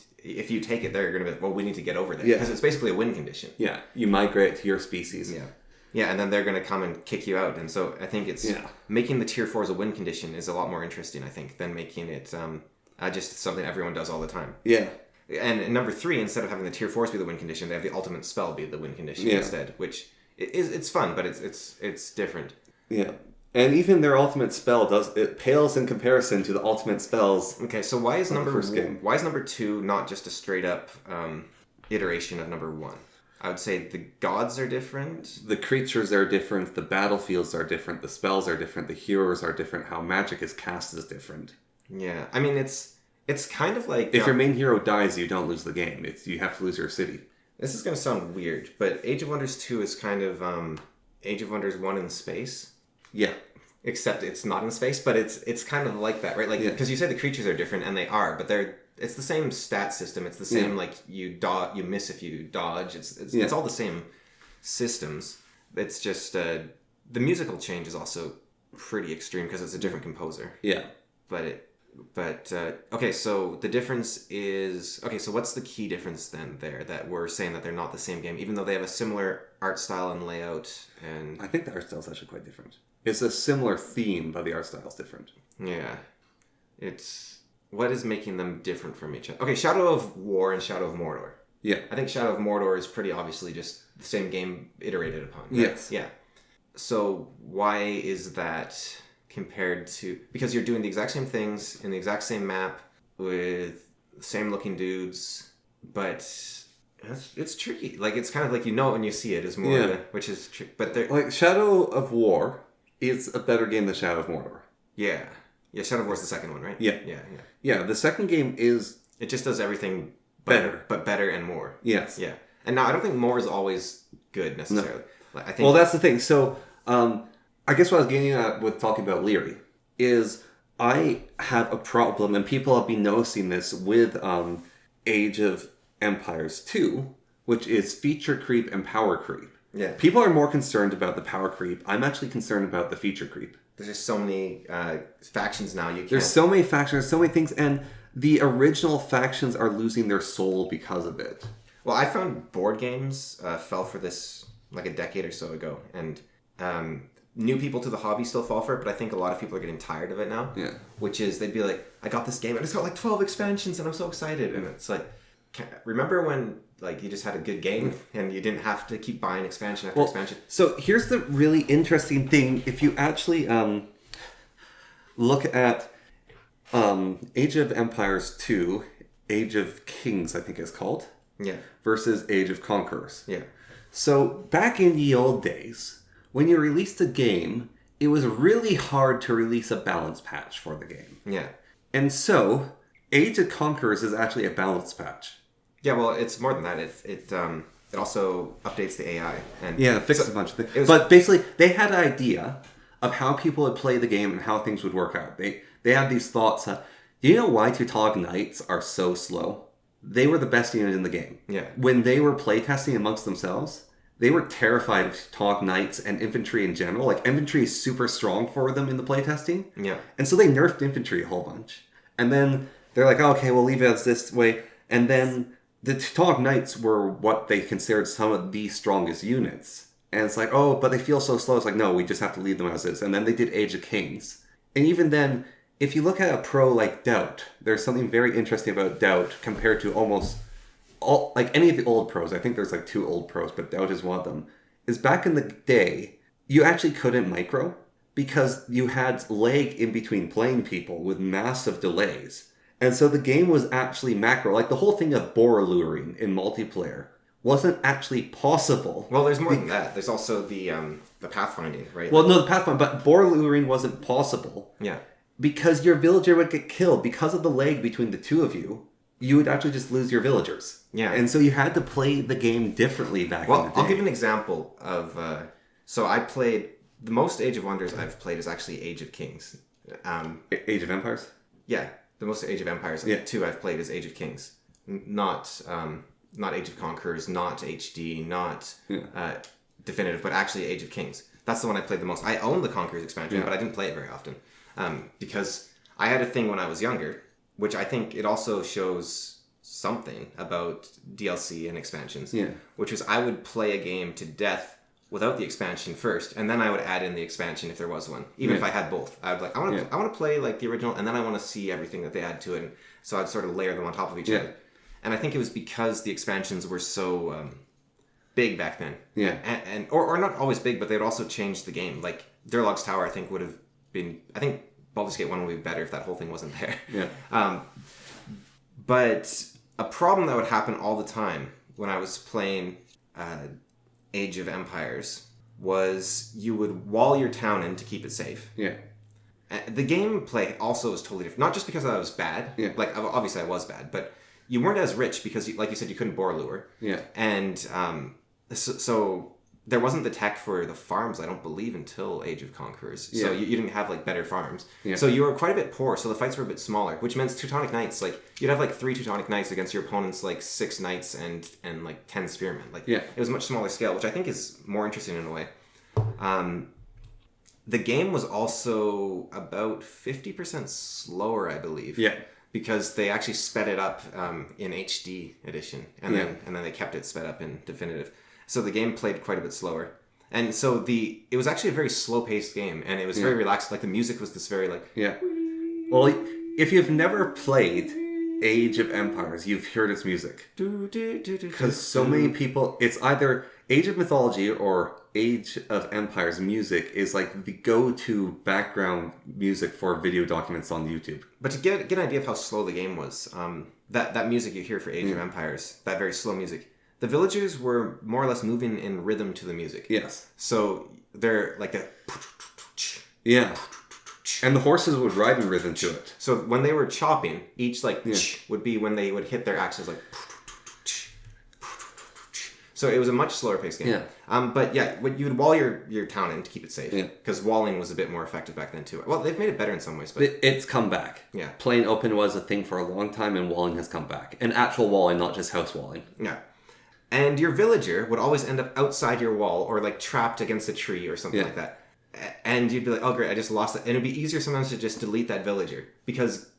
take it there, you're going to be like, well, we need to get over there. Yeah. Because it's basically a win condition. Yeah. You migrate to your species. Yeah. Yeah, and then they're going to come and kick you out. And so I think it's... Making the tier 4s a win condition is a lot more interesting, I think, than making it just something everyone does all the time. Yeah. And in number 3, instead of having the tier 4s be the win condition, they have the ultimate spell be the win condition instead, which it's fun, but it's different. Yeah. And even their ultimate spell pales in comparison to the ultimate spells. Okay, so why is number 2 not just a straight up iteration of number 1? I would say the gods are different. The creatures are different, the battlefields are different, the spells are different, the heroes are different, how magic is cast is different. Yeah, I mean it's kind of like if your main hero dies, you don't lose the game. You have to lose your city. This is going to sound weird, but Age of Wonders 2 is kind of Age of Wonders 1 in space. Yeah. Except it's not in space, but it's kind of like that, right? Because you say the creatures are different, and they are, but it's the same stat system. It's the same you miss if you dodge. It's all the same systems. It's just the musical change is also pretty extreme because it's a different composer. Yeah. Okay, so the difference is... Okay, so what's the key difference then there that we're saying that they're not the same game, even though they have a similar art style and layout, and I think the art style is actually quite different. It's a similar theme, but the art style is different. yeah, it's what is making them different from each other. Okay, Shadow of War and Shadow of Mordor. Yeah. I think Shadow of Mordor is pretty obviously just the same game iterated upon. Right? Yes. Yeah. So why is that compared to... Because you're doing the exact same things in the exact same map with the same looking dudes, but it's tricky. Like, it's kind of like, you know it when you see it is more... Yeah. Which is... But they're... Like, Shadow of War is a better game than Shadow of Mordor. Yeah. Yeah, Shadow of War is the second one, right? Yeah. Yeah. Yeah, the second game is... It just does everything better. But better and more. Yes. Yeah. And now, I don't think more is always good, necessarily. No. Like, I think... Well, that's the thing. So, I guess what I was getting at with talking about Leary is I have a problem, and people have been noticing this with Age of Empires 2, which is feature creep and power creep. Yeah. People are more concerned about the power creep. I'm actually concerned about the feature creep. There's just so many factions now. You can't... There's so many factions, so many things, and the original factions are losing their soul because of it. Well, I found board games fell for this like a decade or so ago, and new people to the hobby still fall for it, but I think a lot of people are getting tired of it now. Yeah. Which is, they'd be like, I got this game, and it's got like 12 expansions, and I'm so excited. And it's like, remember when like you just had a good game, and you didn't have to keep buying expansion after expansion? So here's the really interesting thing. If you actually look at Age of Empires 2, Age of Kings, I think it's called. Yeah. Versus Age of Conquerors. Yeah. So back in the old days, when you released a game, it was really hard to release a balance patch for the game. Yeah. And so, Age of Conquerors is actually a balance patch. Yeah, well, it's more than that. It also updates the AI. And yeah, it fixes a bunch of things. But basically, they had an idea of how people would play the game and how things would work out. They had these thoughts. Do you know why Teutonic Knights are so slow? They were the best unit in the game. Yeah. When they were playtesting amongst themselves, they were terrified of Teutonic Knights and infantry in general. Like, infantry is super strong for them in the playtesting. Yeah. And so they nerfed infantry a whole bunch. And then they're like, oh, okay, we'll leave it as this way. And then the Teutonic Knights were what they considered some of the strongest units. And it's like, oh, but they feel so slow. It's like, no, we just have to leave them as is. And then they did Age of Kings. And even then, if you look at a pro like Doubt, there's something very interesting about Doubt compared to almost all, like any of the old pros. I think there's like 2 old pros, but Doubt is one of them. Is back in the day, you actually couldn't micro because you had lag in between playing people with massive delays. And so the game was actually macro. Like, the whole thing of boar luring in multiplayer wasn't actually possible. Well, there's more than that. There's also the pathfinding, right? Well, no, the pathfinding, but boar luring wasn't possible. Yeah. Because your villager would get killed. Because of the lag between the two of you, you would actually just lose your villagers. Yeah. And so you had to play the game differently back in the day. Well, I'll give you an example of... so I played... The most Age of Wonders I've played is actually Age of Kings. Age of Empires? Yeah. The most Age of Empires 2 I've played is Age of Kings. Not Age of Conquerors, not HD, not Definitive, but actually Age of Kings. That's the one I played the most. I own the Conquerors expansion, but I didn't play it very often. Because I had a thing when I was younger, which I think it also shows something about DLC and expansions. Yeah. Which was, I would play a game to death without the expansion first, and then I would add in the expansion if there was one. Even if I had both. I would like, I want to play like the original, and then I want to see everything that they add to it. And so I'd sort of layer them on top of each other. And I think it was because the expansions were so big back then. Yeah. Or not always big, but they'd also change the game. Like, Durlog's Tower, I think, would have been... I think Baldur's Gate 1 would be better if that whole thing wasn't there. Yeah. But a problem that would happen all the time when I was playing Age of Empires was you would wall your town in to keep it safe. Yeah. The gameplay also was totally different. Not just because I was bad. Yeah. Like, obviously I was bad, but you weren't as rich because, like you said, you couldn't boar lure. Yeah. And so there wasn't the tech for the farms, I don't believe, until Age of Conquerors. Yeah. So you didn't have, like, better farms. Yeah. So you were quite a bit poor, so the fights were a bit smaller, which meant Teutonic Knights, like, you'd have, like, 3 Teutonic Knights against your opponent's, like, 6 Knights and like, 10 Spearmen. Like, it was a much smaller scale, which I think is more interesting in a way. The game was also about 50% slower, I believe. Yeah. Because they actually sped it up in HD edition, and then they kept it sped up in Definitive. So the game played quite a bit slower. And so it was actually a very slow-paced game, and it was very relaxed. Like, the music was this very, like... Yeah. Well, if you've never played Age of Empires, you've heard its music. Because so many people... It's either Age of Mythology or Age of Empires music is like the go-to background music for video documents on YouTube. But to get an idea of how slow the game was, that music you hear for Age of Empires, that very slow music... The villagers were more or less moving in rhythm to the music. Yes. So they're like a... Yeah. And the horses would ride in rhythm to it. So when they were chopping, each like would be when they would hit their axes like... So it was a much slower paced game. Yeah. But yeah, you would wall your town in to keep it safe. Because walling was a bit more effective back then too. Well, they've made it better in some ways, but... It's come back. Yeah. Plain open was a thing for a long time, and walling has come back. And actual walling, not just house walling. Yeah. And your villager would always end up outside your wall or like trapped against a tree or something like that. And you'd be like, oh great, I just lost it. And it'd be easier sometimes to just delete that villager. Because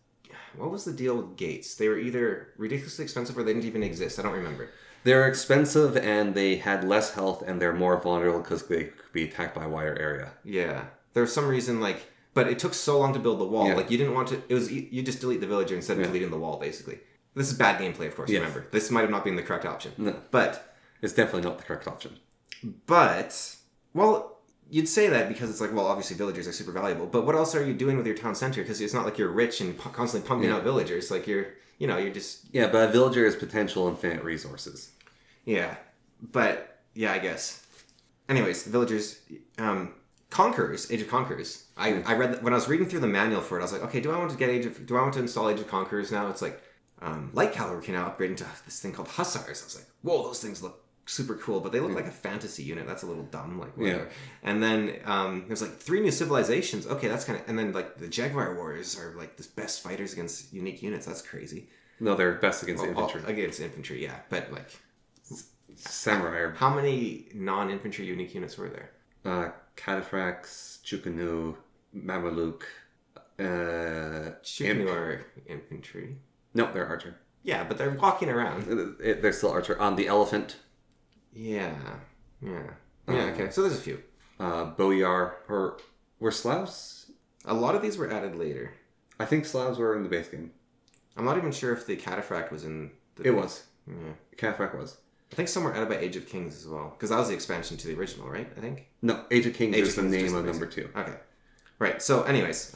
what was the deal with gates? They were either ridiculously expensive or they didn't even exist. I don't remember. They're expensive and they had less health and they're more vulnerable because they could be attacked by a wider area. Yeah. There was some reason like... But it took so long to build the wall. Yeah. Like you didn't want to... You just delete the villager instead of deleting the wall basically. This is bad gameplay, of course, remember. This might have not been the correct option. No. But... It's definitely not the correct option. But... Well, you'd say that because it's like, well, obviously villagers are super valuable. But what else are you doing with your town center? Because it's not like you're rich and constantly pumping out villagers. Like you're just... Yeah, but a villager is potential infinite resources. Yeah. But, yeah, I guess. Anyways, the villagers... Conquerors, Age of Conquerors. I read that when I was reading through the manual for it, I was like, okay, do I want to install Age of Conquerors now? It's like... light cavalry can now upgrade into this thing called hussars. I was like, whoa, those things look super cool, but they look like a fantasy unit. That's a little dumb, like whatever. Yeah. And then there's like 3 new civilizations. Okay, that's kind of... And then like the Jaguar warriors are like the best fighters against unique units. That's crazy. No, they're best against infantry. Against infantry, yeah. But like... Samurai. How many non-infantry unique units were there? Cataphracts, Chukanu, Mameluke, Chukanu are infantry. No, they're archer. Yeah, but they're walking around. They're still archer. The elephant. Yeah. Okay. So there's a few. Boyar, or were Slavs? A lot of these were added later. I think Slavs were in the base game. I'm not even sure if the Cataphract was in the It base. was. Yeah. Cataphract was. I think some were added by Age of Kings as well. Because that was the expansion to the original, right? I think? No, Age of Kings is the name just of the number 2. Okay. Right. So anyways,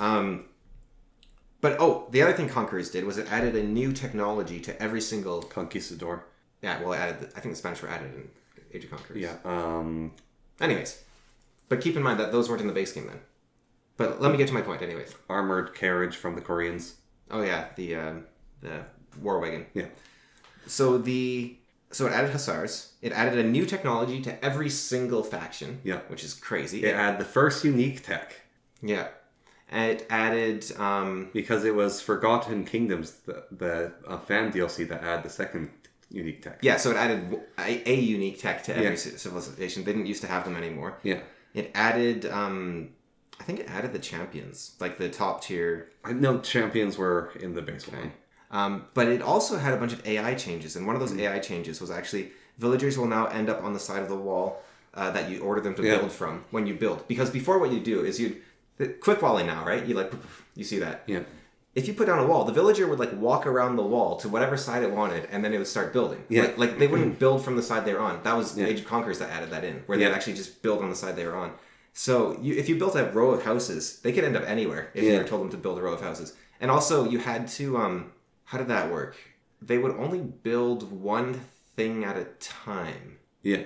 but the other thing Conquerors did was it added a new technology to every single... Conquistador. Yeah, well, I think the Spanish were added in Age of Conquerors. Yeah. Anyways. But keep in mind that those weren't in the base game then. But let me get to my point anyways. Armored carriage from the Koreans. Oh yeah, the war wagon. Yeah. So it added hussars. It added a new technology to every single faction. Yeah. Which is crazy. It added the first unique tech. Yeah. And it added... because it was Forgotten Kingdoms, the fan DLC that added the second unique tech. Yeah, so it added a unique tech to every civilization. They didn't used to have them anymore. Yeah. It added... I think it added the champions. Like the top tier... No, champions were in the base one. But it also had a bunch of AI changes. And one of those AI changes was actually... Villagers will now end up on the side of the wall that you order them to build from when you build. Because before what you do is quick walling now, right? You see that. Yeah. If you put down a wall, the villager would like walk around the wall to whatever side it wanted, and then it would start building. Yeah. Like they wouldn't build from the side they were on. That was Age of Conquerors that added that in, where they'd actually just build on the side they were on. So if you built a row of houses, they could end up anywhere if you were told them to build a row of houses. And also you had to, how did that work? They would only build one thing at a time. Yeah.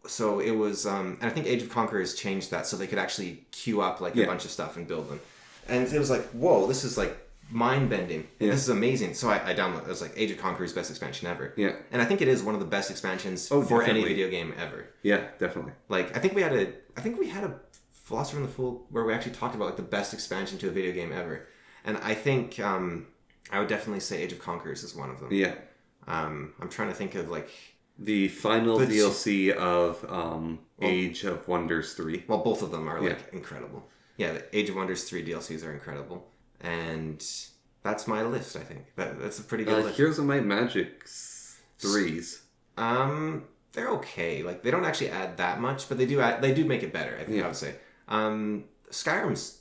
So it was, and I think Age of Conquerors changed that so they could actually queue up like a bunch of stuff and build them. And it was like, whoa, this is like mind-bending. Yeah. This is amazing. So I downloaded, it was like Age of Conquerors best expansion ever. Yeah. And I think it is one of the best expansions for any video game ever. Yeah, definitely. Like, I think we had a Philosopher and the Fool where we actually talked about like the best expansion to a video game ever. And I think I would definitely say Age of Conquerors is one of them. Yeah. I'm trying to think of like... The final DLC of Age of Wonders 3. Well, both of them are like incredible. Yeah, the Age of Wonders 3 DLCs are incredible. And that's my list, I think. That's a pretty good list. Here's my Magic 3s. they're okay. Like they don't actually add that much, but they do make it better. I think I would say. Skyrim's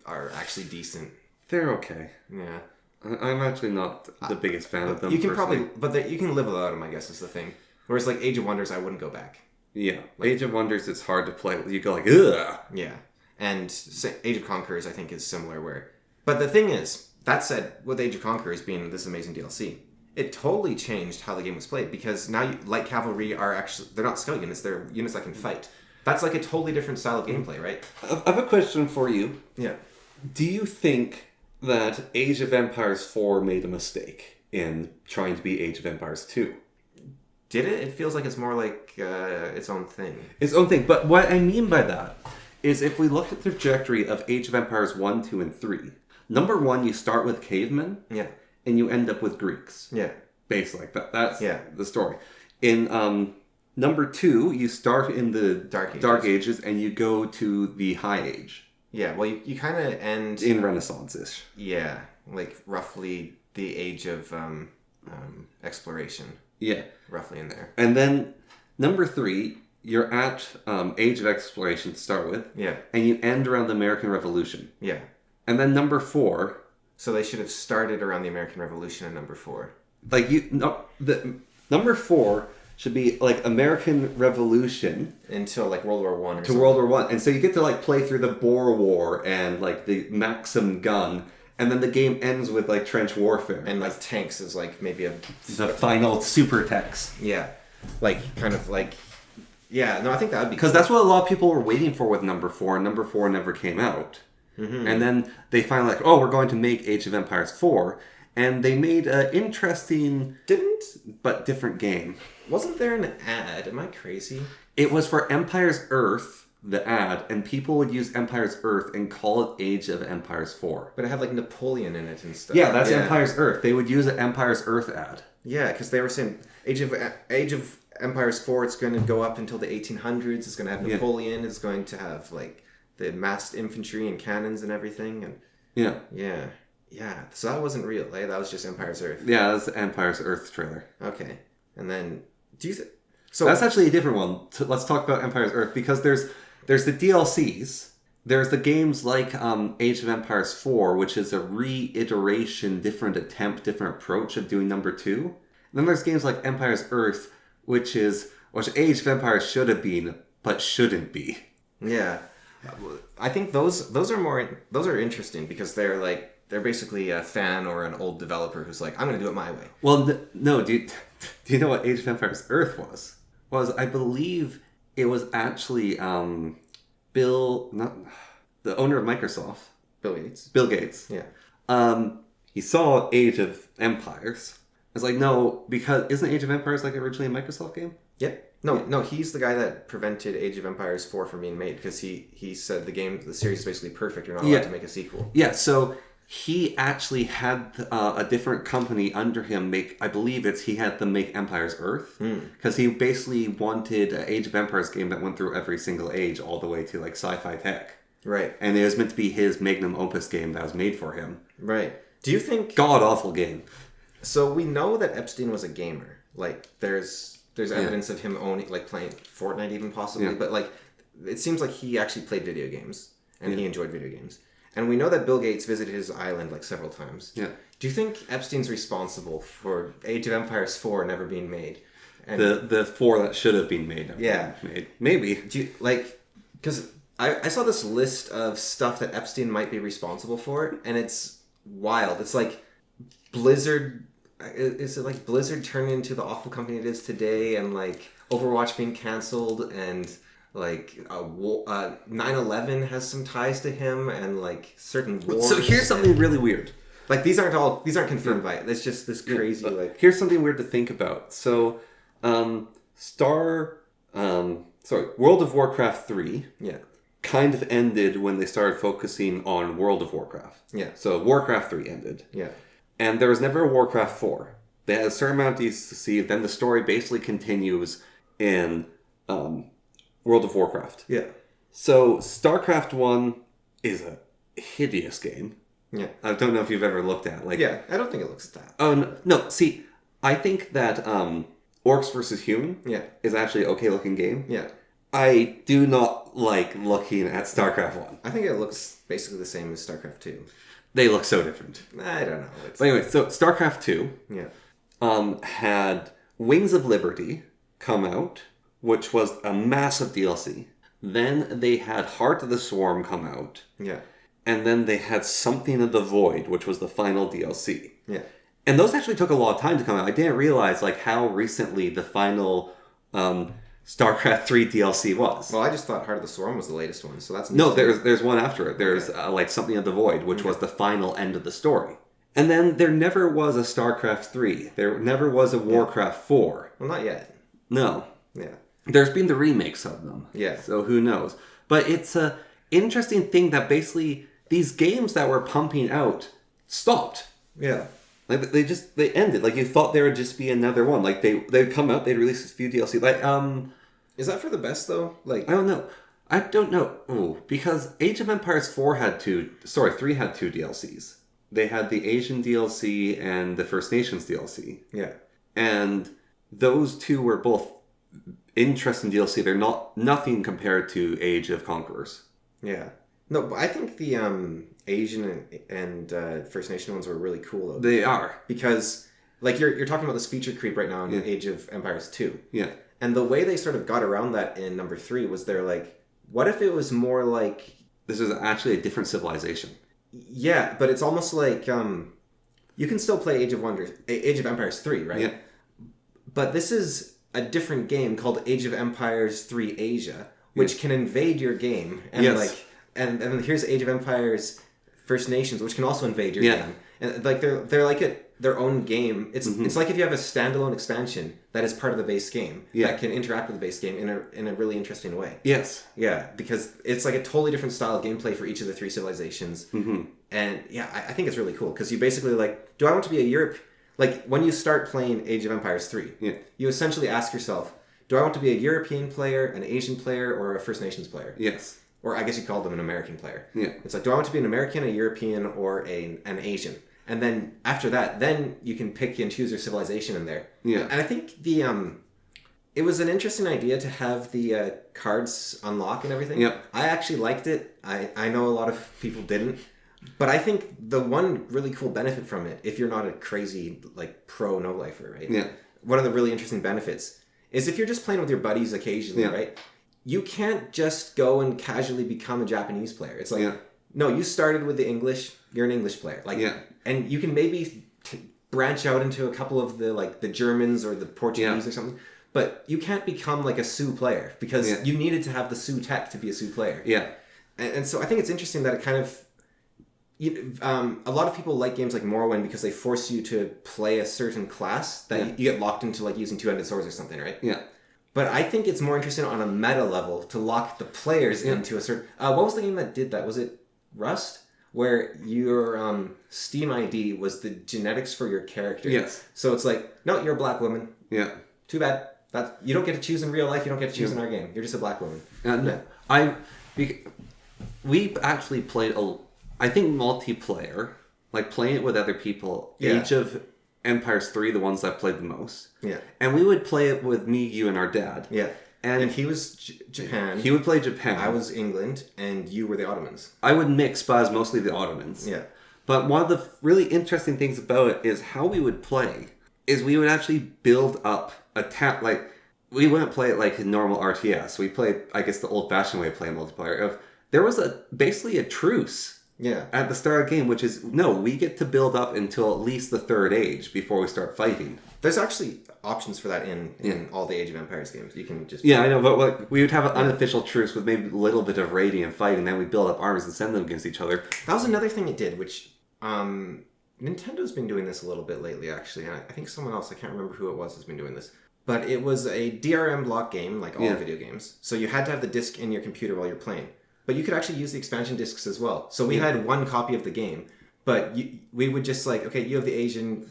are actually decent. They're okay. Yeah. I'm actually not the biggest fan of them. You can personally. you can live without them, I guess, is the thing. Whereas like Age of Wonders, I wouldn't go back. Yeah, like, Age of Wonders, it's hard to play. You go like, ugh. Yeah, and Age of Conquerors, I think, is similar. But the thing is, that said, with Age of Conquerors being this amazing DLC, it totally changed how the game was played because now light cavalry are actually they're not scout units; they're units that can fight. That's like a totally different style of gameplay, right? I have a question for you. Yeah. Do you think that Age of Empires 4 made a mistake in trying to be Age of Empires 2? Did it? It feels like it's more like its own thing. Its own thing. But what I mean by that is if we look at the trajectory of Age of Empires 1, 2, and 3, number 1, you start with cavemen. Yeah. And you end up with Greeks. Yeah. Basically. That's the story. In number 2, you start in the Dark Ages and you go to the High Age. Yeah, well, you kind of end... In Renaissance-ish. Yeah, like roughly the age of exploration. Yeah. Roughly in there. And then number 3, you're at Age of Exploration to start with. Yeah. And you end around the American Revolution. Yeah. And then number 4... So they should have started around the American Revolution in number 4. Like, number 4... should be like American Revolution until like World War One. World War One, and so you get to like play through the Boer War and like the Maxim gun, and then the game ends with like trench warfare and like tanks is like maybe the final super techs. Yeah, like kind of like no, I think that would be because that's what a lot of people were waiting for with number 4, and number 4 never came out, and then they finally like, oh, we're going to make Age of Empires 4. And they made an interesting, but different game. Wasn't there an ad? Am I crazy? It was for Empire's Earth, the ad, and people would use Empire's Earth and call it Age of Empires 4. But it had like Napoleon in it and stuff. Yeah, that's Empire's Earth. They would use an Empire's Earth ad. Yeah, because they were saying Age of Empires 4, it's going to go up until the 1800s. It's going to have Napoleon. It's going to have like the massed infantry and cannons and everything. And yeah, so that wasn't real, eh? That was just Empire's Earth. Yeah, that's the Empire's Earth trailer. Okay, and then so that's actually a different one. Let's talk about Empire's Earth because there's the DLCs. There's the games like Age of Empires 4, which is a reiteration, different attempt, different approach of doing number 2. And then there's games like Empire's Earth, which Age of Empires should have been, but shouldn't be. Yeah, I think those are interesting because they're basically a fan or an old developer who's like, I'm going to do it my way. Well, no, do you know what Age of Empires Earth was? I believe it was actually the owner of Microsoft. Bill Gates. Yeah. He saw Age of Empires. It's like, no, because isn't Age of Empires like originally a Microsoft game? Yep. No, he's the guy that prevented Age of Empires 4 from being made because he said the series is basically perfect. You're not allowed to make a sequel. Yeah, so he actually had a different company under him he had them make Empire's Earth because he basically wanted an Age of Empires game that went through every single age all the way to like sci-fi tech. Right. And it was meant to be his magnum opus game that was made for him. Right. Do you think... God-awful game. So we know that Epstein was a gamer. Like, there's evidence of him owning, like, playing Fortnite even possibly. Yeah. But, like, it seems like he actually played video games. And he enjoyed video games. And we know that Bill Gates visited his island, like, several times. Yeah. Do you think Epstein's responsible for Age of Empires 4 never being made? And the 4 that should have been made. Made. Maybe. Do you, like... Because I saw this list of stuff that Epstein might be responsible for, and it's wild. It's like Blizzard... Is it like Blizzard turned into the awful company it is today, and like Overwatch being canceled, and like 9/11 has some ties to him, and like certain wars. So here's something really weird. Like these aren't confirmed by it. It's just this crazy like. Here's something weird to think about. So, World of Warcraft 3. Yeah. Kind of ended when they started focusing on World of Warcraft. Yeah. So Warcraft 3 ended. Yeah. And there was never a Warcraft 4. They had a certain amount of DLC, then the story basically continues in World of Warcraft. Yeah. So StarCraft 1 is a hideous game. Yeah. I don't know if you've ever looked at it. Yeah, I don't think it looks that. Oh, no. See, I think that Orcs vs. Human Yeah. is actually an okay looking game. Yeah. I do not like looking at StarCraft 1. I think it looks basically the same as StarCraft 2. They look so different. I don't know. But anyway, so StarCraft 2 had Wings of Liberty come out, which was a massive DLC. Then they had Heart of the Swarm come out. Yeah. And then they had Something of the Void, which was the final DLC. Yeah. And those actually took a lot of time to come out. I didn't realize like how recently the final StarCraft 3 DLC was. Well, I just thought Heart of the Swarm was the latest one, so that's... No, there's one after it. There's like Something of the Void, which was the final end of the story. And then there never was a StarCraft 3. There never was a Warcraft 4. Well, not yet. No. Yeah. There's been the remakes of them. Yeah. So who knows? But it's a interesting thing that basically these games that were pumping out stopped. Yeah. Like they ended. Like you thought there would just be another one. Like they'd come out, they'd release a few DLC. Like is that for the best though? Like I don't know. Oh, because Age of Empires 3 had two DLCs. They had the Asian DLC and the First Nations DLC. Yeah. And those two were both interesting DLC. They're nothing compared to Age of Conquerors. Yeah. No, but I think the Asian and First Nation ones were really cool though. They are. Because like you're talking about this feature creep right now in Age of Empires 2. Yeah. And the way they sort of got around that in number 3 was they're like, what if it was more like... This is actually a different civilization. Yeah, but it's almost like you can still play Age of Empires 3, right? Yeah. But this is a different game called Age of Empires 3 Asia, which can invade your game, and and here's Age of Empires First Nations, which can also invade your game, and like they're like their own game. It's like if you have a standalone expansion that is part of the base game that can interact with the base game in a really interesting way. Yes. Yeah, because it's like a totally different style of gameplay for each of the 3 civilizations. Mm-hmm. And yeah, I think it's really cool because you basically like, do I want to be a Europe? Like when you start playing Age of Empires 3, you essentially ask yourself, do I want to be a European player, an Asian player, or a First Nations player? Yes. Or I guess you call them an American player. Yeah. It's like, do I want to be an American, a European, or an Asian? And then after that, then you can pick and choose your civilization in there. Yeah. And I think it was an interesting idea to have the cards unlock and everything. Yeah. I actually liked it. I know a lot of people didn't. But I think the one really cool benefit from it, if you're not a crazy like pro no lifer, right? Yeah. One of the really interesting benefits is if you're just playing with your buddies occasionally, right? You can't just go and casually become a Japanese player. It's like, no, you started with the English. You're an English player, like, and you can maybe branch out into a couple of the Germans or the Portuguese or something. But you can't become like a Sioux player because you needed to have the Sioux tech to be a Sioux player. Yeah, and so I think it's interesting that it kind of. A lot of people like games like Morrowind because they force you to play a certain class that you get locked into, like using two-handed swords or something, right? Yeah. But I think it's more interesting on a meta level to lock the players into a certain... what was the game that did that? Was it Rust? Where your Steam ID was the genetics for your character. Yes. So it's like, no, you're a black woman. Yeah. Too bad. You don't get to choose in real life. You don't get to choose in our game. You're just a black woman. We actually played I think multiplayer, like playing it with other people. Age of Empires 3, the ones that played the most. Yeah. And we would play it with me, you, and our dad. Yeah. And he was Japan. He would play Japan. I was England, and you were the Ottomans. I would mix, but I was mostly the Ottomans. Yeah. But one of the really interesting things about it is how we would play. Is we would actually build up a town. Like, we wouldn't play it like a normal RTS. We played, I guess, the old-fashioned way of playing multiplayer. There was basically a truce. Yeah. At the start of the game, which is, no, we get to build up until at least the third age before we start fighting. There's actually options for that in all the Age of Empires games. You can just... Yeah, I know, but we would have an unofficial truce with maybe a little bit of raiding and fighting, and then we build up armies and send them against each other. That was another thing it did, which... Nintendo's been doing this a little bit lately, actually. And I think someone else, I can't remember who it was, has been doing this. But it was a DRM block game, like all video games. So you had to have the disc in your computer while you're playing. But you could actually use the expansion discs as well. So we had one copy of the game, but we would just like, okay, you have the Asian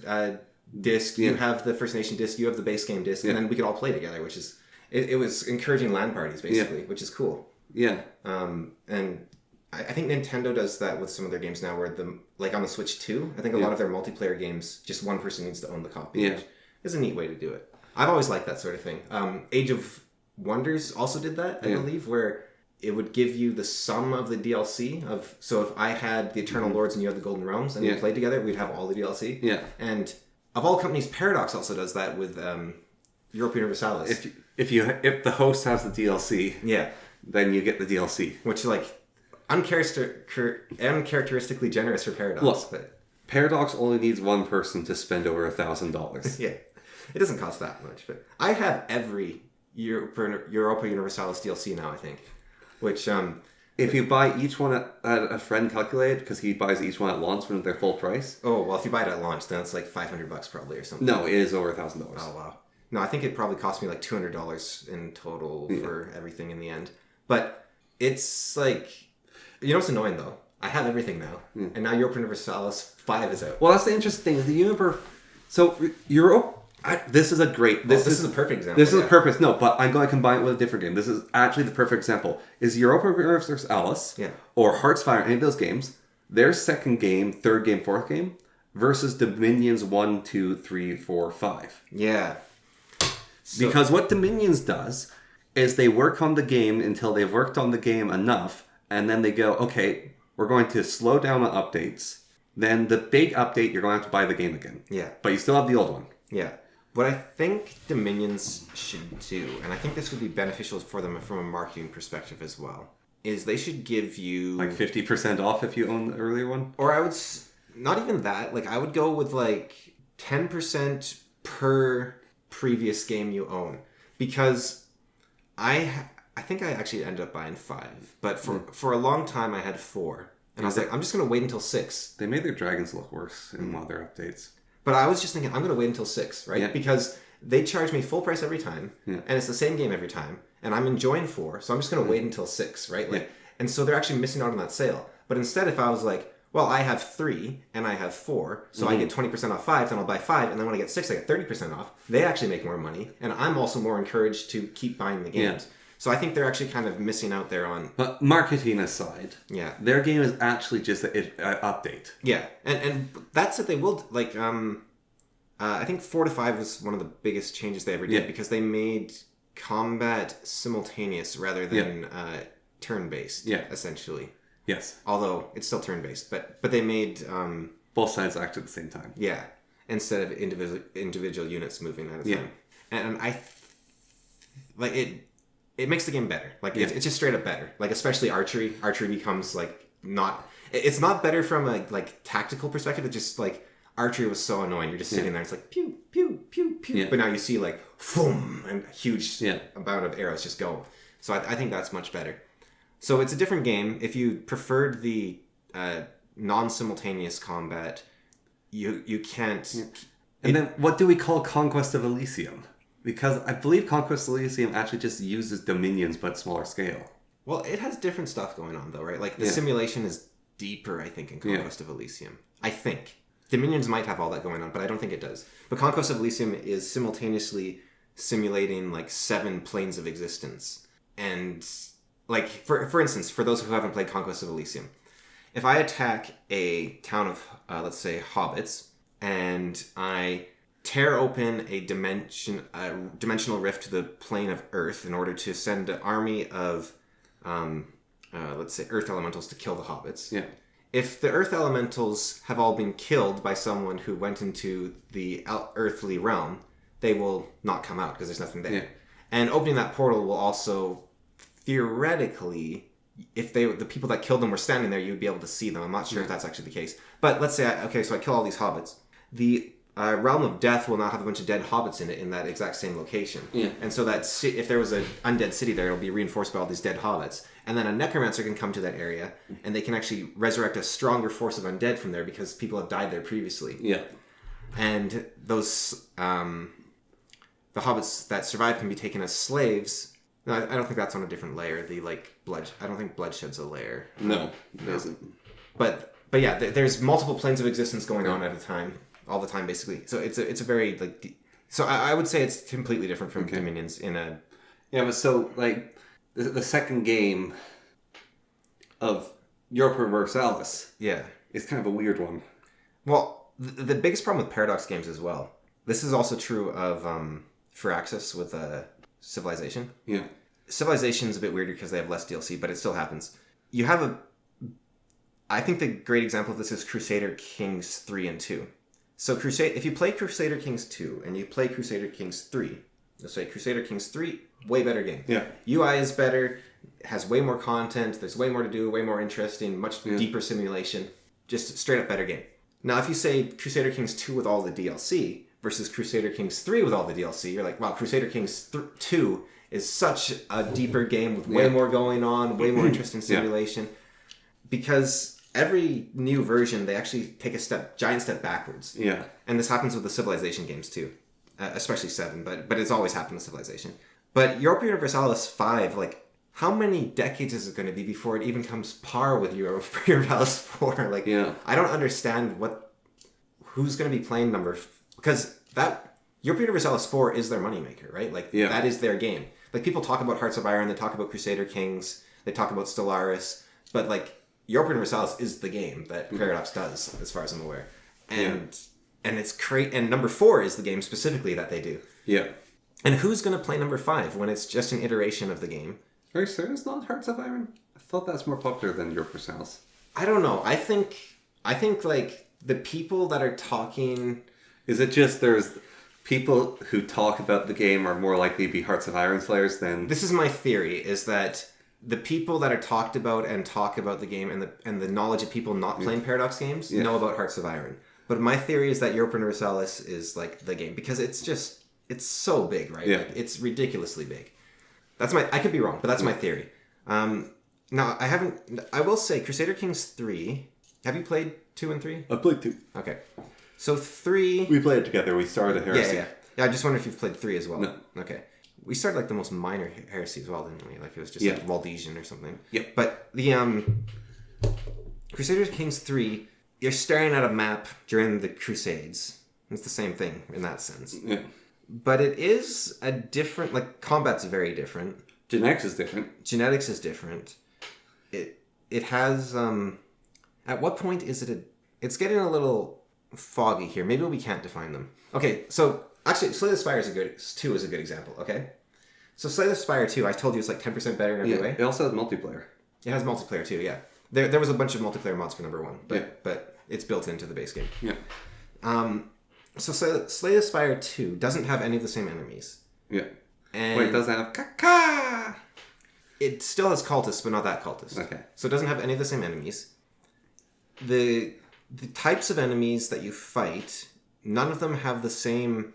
disc, you have the First Nation disc, you have the base game disc, and then we could all play together, which is, it was encouraging LAN parties, basically, which is cool. Yeah. And I think Nintendo does that with some of their games now, where like on the Switch 2, I think a lot of their multiplayer games, just one person needs to own the copy, which is a neat way to do it. I've always liked that sort of thing. Age of Wonders also did that, I believe, where it would give you the sum of the DLC of. So if I had the Eternal Lords and you had the Golden Realms and we played together, we'd have all the DLC. Yeah. And of all companies, Paradox also does that with Europa Universalis. If the host has the DLC, then you get the DLC, which uncharacteristically generous for Paradox. Look, but Paradox only needs one person to spend over $1,000. Yeah, it doesn't cost that much. But I have every Europa Universalis DLC now, I think. Which, if you buy each one at a friend calculated, because he buys each one at launch when they're full price. Oh, well, if you buy it at launch, then it's like $500 probably or something. No, it is over $1,000. Oh, wow. No, I think it probably cost me like $200 in total for everything in the end. But it's like, you know what's annoying though? I have everything now. And now Europa Universalis 5 is out. Well, that's the interesting thing. The universe. So, this is a great. This is a perfect example. This is a perfect. No, but I'm going to combine it with a different game. This is actually the perfect example. Is Europa Universalis or Heartsfire, any of those games, their second game, third game, fourth game, versus Dominion's 1, 2, 3, 4, 5. Yeah. So, because what Dominions does is they work on the game until they've worked on the game enough, and then they go, okay, we're going to slow down on updates. Then the big update, you're going to have to buy the game again. Yeah. But you still have the old one. Yeah. What I think Dominions should do, and I think this would be beneficial for them from a marketing perspective as well, is they should give you... Like 50% off if you own the earlier one? Or I would... Not even that. Like, I would go with like 10% per previous game you own. Because I think I actually ended up buying 5. But for a long time I had 4. And I was like, I'm just going to wait until 6. They made their dragons look worse in one of their updates. But I was just thinking, I'm going to wait until 6, right? Yeah. Because they charge me full price every time, and it's the same game every time, and I'm enjoying 4, so I'm just going to wait until 6, right? Like, and so they're actually missing out on that sale. But instead, if I was like, well, I have 3 and I have 4, so I get 20% off 5, then I'll buy 5, and then when I get 6, I get 30% off. They actually make more money, and I'm also more encouraged to keep buying the games. Yeah. So I think they're actually kind of missing out there on... But marketing aside, their game is actually just an update. Yeah, and that's what they will... Like, I think 4 to 5 was one of the biggest changes they ever did because they made combat simultaneous rather than turn-based, essentially. Yes. Although it's still turn-based, but they made... both sides act at the same time. Yeah, instead of individual units moving at a time. And I... Like, it makes the game better. Like, it's just straight up better. Like, especially archery. Archery becomes, like, not... It's not better from a, like, tactical perspective. It's just, like, archery was so annoying. You're just sitting there. It's like, pew, pew, pew, pew. Yeah. But now you see, like, boom, and a huge amount of arrows just go. So I think that's much better. So it's a different game. If you preferred the non-simultaneous combat, you can't... And then what do we call Conquest of Elysium? Because I believe Conquest of Elysium actually just uses Dominions, but smaller scale. Well, it has different stuff going on, though, right? Like, the simulation is deeper, I think, in Conquest of Elysium. I think. Dominions might have all that going on, but I don't think it does. But Conquest of Elysium is simultaneously simulating, like, 7 planes of existence. And, like, for instance, for those who haven't played Conquest of Elysium, if I attack a town of, let's say, hobbits, and I... tear open a dimensional rift to the plane of Earth in order to send an army of, let's say, Earth elementals to kill the hobbits. Yeah. If the Earth elementals have all been killed by someone who went into the earthly realm, they will not come out because there's nothing there. Yeah. And opening that portal will also, theoretically, if the people that killed them were standing there, you'd be able to see them. I'm not sure if that's actually the case. But let's say, so I kill all these hobbits. The Realm of Death will now have a bunch of dead hobbits in it in that exact same location. Yeah. And so that if there was an undead city there, it'll be reinforced by all these dead hobbits. And then a necromancer can come to that area, and they can actually resurrect a stronger force of undead from there because people have died there previously. Yeah. And those, the hobbits that survive can be taken as slaves. No, I don't think that's on a different layer. I don't think Bloodshed's a layer. No, it isn't. But yeah, there's multiple planes of existence going on at a time. All the time, basically. So it's a very, like... So I would say it's completely different from Dominions in a... Yeah, but so, like, the second game of Europa Universalis is kind of a weird one. Well, the biggest problem with Paradox games as well, this is also true of for access with Civilization. Yeah. Civilization's a bit weirder because they have less DLC, but it still happens. You have I think the great example of this is Crusader Kings 3 and 2. So if you play Crusader Kings 2 and you play Crusader Kings 3, let's say Crusader Kings 3, way better game. Yeah. UI is better, has way more content, there's way more to do, way more interesting, much deeper simulation. Just straight up better game. Now, if you say Crusader Kings 2 with all the DLC versus Crusader Kings 3 with all the DLC, you're like, wow, Crusader Kings 2 is such a deeper game with way more going on, way more interesting simulation. Because every new version, they actually take a giant step backwards. Yeah. And this happens with the Civilization games too. Especially 7, but it's always happened with Civilization. But Europa Universalis 5, like, how many decades is it going to be before it even comes par with Europa Universalis 4? Like, I don't understand who's going to be playing because that Europa Universalis 4 is their moneymaker, right? Like, that is their game. Like, people talk about Hearts of Iron, they talk about Crusader Kings, they talk about Stellaris, but, like, Europa Universalis is the game that Paradox does, as far as I'm aware. And it's and number 4 is the game specifically that they do. Yeah. And who's going to play number 5 when it's just an iteration of the game? Are you certain it's not Hearts of Iron? I thought that's more popular than Europa Universalis. I don't know. I think like the people that are talking... Is it just there's people who talk about the game are more likely to be Hearts of Iron players than... This is my theory, is that the people that are talked about and talk about the game and the knowledge of people not playing Paradox games know about Hearts of Iron. But my theory is that Europa Universalis is like the game because it's so big, right? Yeah. Like, it's ridiculously big. I could be wrong, but that's my theory. Now, I will say Crusader Kings 3, have you played 2 and 3? I played 2. Okay. So 3... We played it together. We started a heresy. Yeah, I just wonder if you've played 3 as well. No. Okay. We started like the most minor heresy as well, didn't we? Like it was just like Waldesian or something. Yeah. But the Crusader Kings 3, you're staring at a map during the Crusades. It's the same thing in that sense. Yeah. But it is a different... Like, combat's very different. Genetics is different. It has... At what point is it It's getting a little foggy here. Maybe we can't define them. Okay, so... Actually, Slay the Spire 2 is a good example, okay? So Slay the Spire 2, I told you it's like 10% better in every way. It also has multiplayer. It has multiplayer too, yeah. There was a bunch of multiplayer mods for number 1, but it's built into the base game. Yeah. So Slay the Spire 2 doesn't have any of the same enemies. Yeah. And Wait, it doesn't have caca? It still has cultists, but not that cultist. Okay. So it doesn't have any of the same enemies. The types of enemies that you fight, none of them have the same...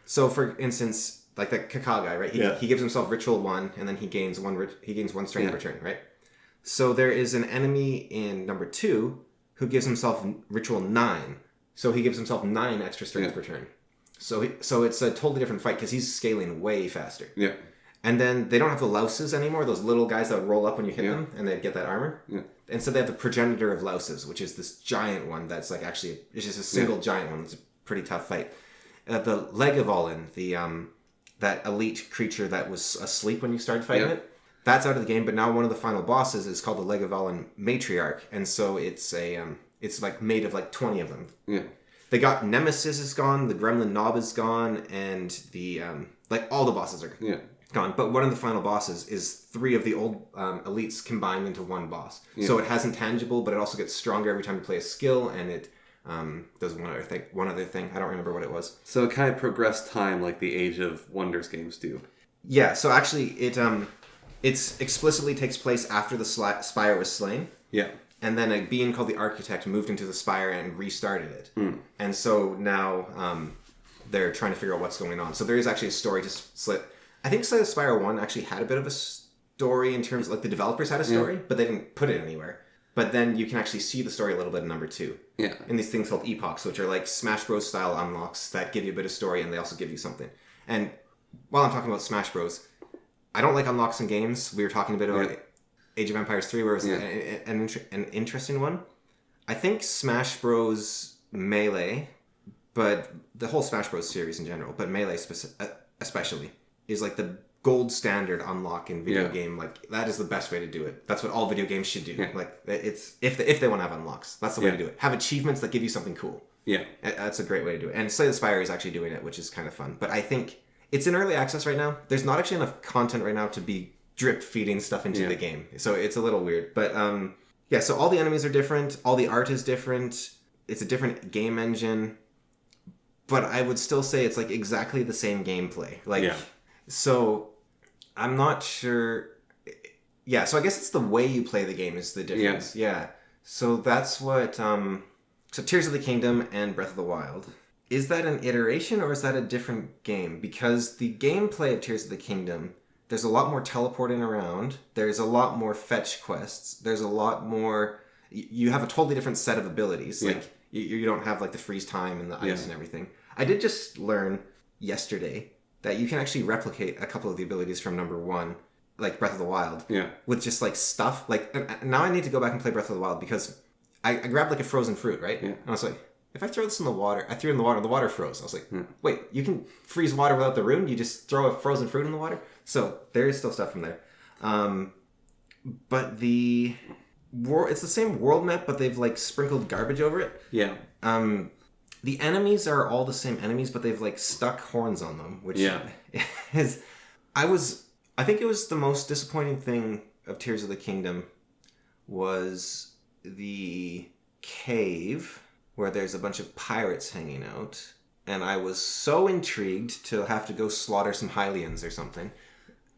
So, for instance, like the Kaka guy, right? He gives himself Ritual 1, and then he gains one strength per turn, right? So there is an enemy in number 2 who gives himself Ritual 9. So he gives himself 9 extra strength per turn. So it's a totally different fight because he's scaling way faster. Yeah. And then they don't have the louses anymore, those little guys that would roll up when you hit them, and they get that armor. Yeah. Instead, they have the Progenitor of Louses, which is this giant one that's like actually... It's just a single giant one. It's a pretty tough fight. The Legavolin, that elite creature that was asleep when you started fighting it, that's out of the game. But now one of the final bosses is called the Legavolin Matriarch, and so it's it's like made of like 20 of them. Yeah. They got Nemesis is gone, the Gremlin Knob is gone, and the like all the bosses are gone. But one of the final bosses is 3 of the old elites combined into one boss. Yeah. So it has intangible, but it also gets stronger every time you play a skill, and it there's one other thing. I don't remember what it was. So it kind of progressed time like the Age of Wonders games do. Yeah, so actually it's explicitly takes place after the Spire was slain. Yeah. And then a being called the Architect moved into the Spire and restarted it. Mm. And so now they're trying to figure out what's going on. So there is actually a story to Slay. I think Slay the Spire 1 actually had a bit of a story in terms of, like, the developers had a story, but they didn't put it anywhere. But then you can actually see the story a little bit in number 2. Yeah. And these things called epochs, which are like Smash Bros. Style unlocks that give you a bit of story and they also give you something. And while I'm talking about Smash Bros., I don't like unlocks in games. We were talking a bit about Age of Empires 3, where it was an interesting one. I think Smash Bros. Melee, but the whole Smash Bros. Series in general, but Melee especially, is like the gold standard unlock in video game. Like, that is the best way to do it. That's what all video games should do. Like, it's if they want to have unlocks, that's the way to do it. Have achievements that give you something cool. Yeah. That's a great way to do it. And Slay the Spire is actually doing it, which is kind of fun. But I think it's in early access right now. There's not actually enough content right now to be drip feeding stuff into the game. So it's a little weird. But yeah, so all the enemies are different. All the art is different. It's a different game engine. But I would still say it's like exactly the same gameplay. Like, so I'm not sure. Yeah, so I guess it's the way you play the game is the difference. Yeah. So that's what... So Tears of the Kingdom and Breath of the Wild. Is that an iteration or is that a different game? Because the gameplay of Tears of the Kingdom, there's a lot more teleporting around. There's a lot more fetch quests. There's a lot more... You have a totally different set of abilities. Yeah. Like, you don't have like the freeze time and the ice and everything. I did just learn yesterday that you can actually replicate a couple of the abilities from number 1, like Breath of the Wild, with just like stuff. Like, now I need to go back and play Breath of the Wild because I grabbed like a frozen fruit, right? Yeah. And I was like, if I throw this in the water, I threw it in the water froze. I was like, wait, you can freeze water without the rune? You just throw a frozen fruit in the water? So there is still stuff from there. But it's the same world map, but they've like sprinkled garbage over it. Yeah. The enemies are all the same enemies, but they've like stuck horns on them, which is... I think it was the most disappointing thing of Tears of the Kingdom was the cave where there's a bunch of pirates hanging out, and I was so intrigued to have to go slaughter some Hylians or something.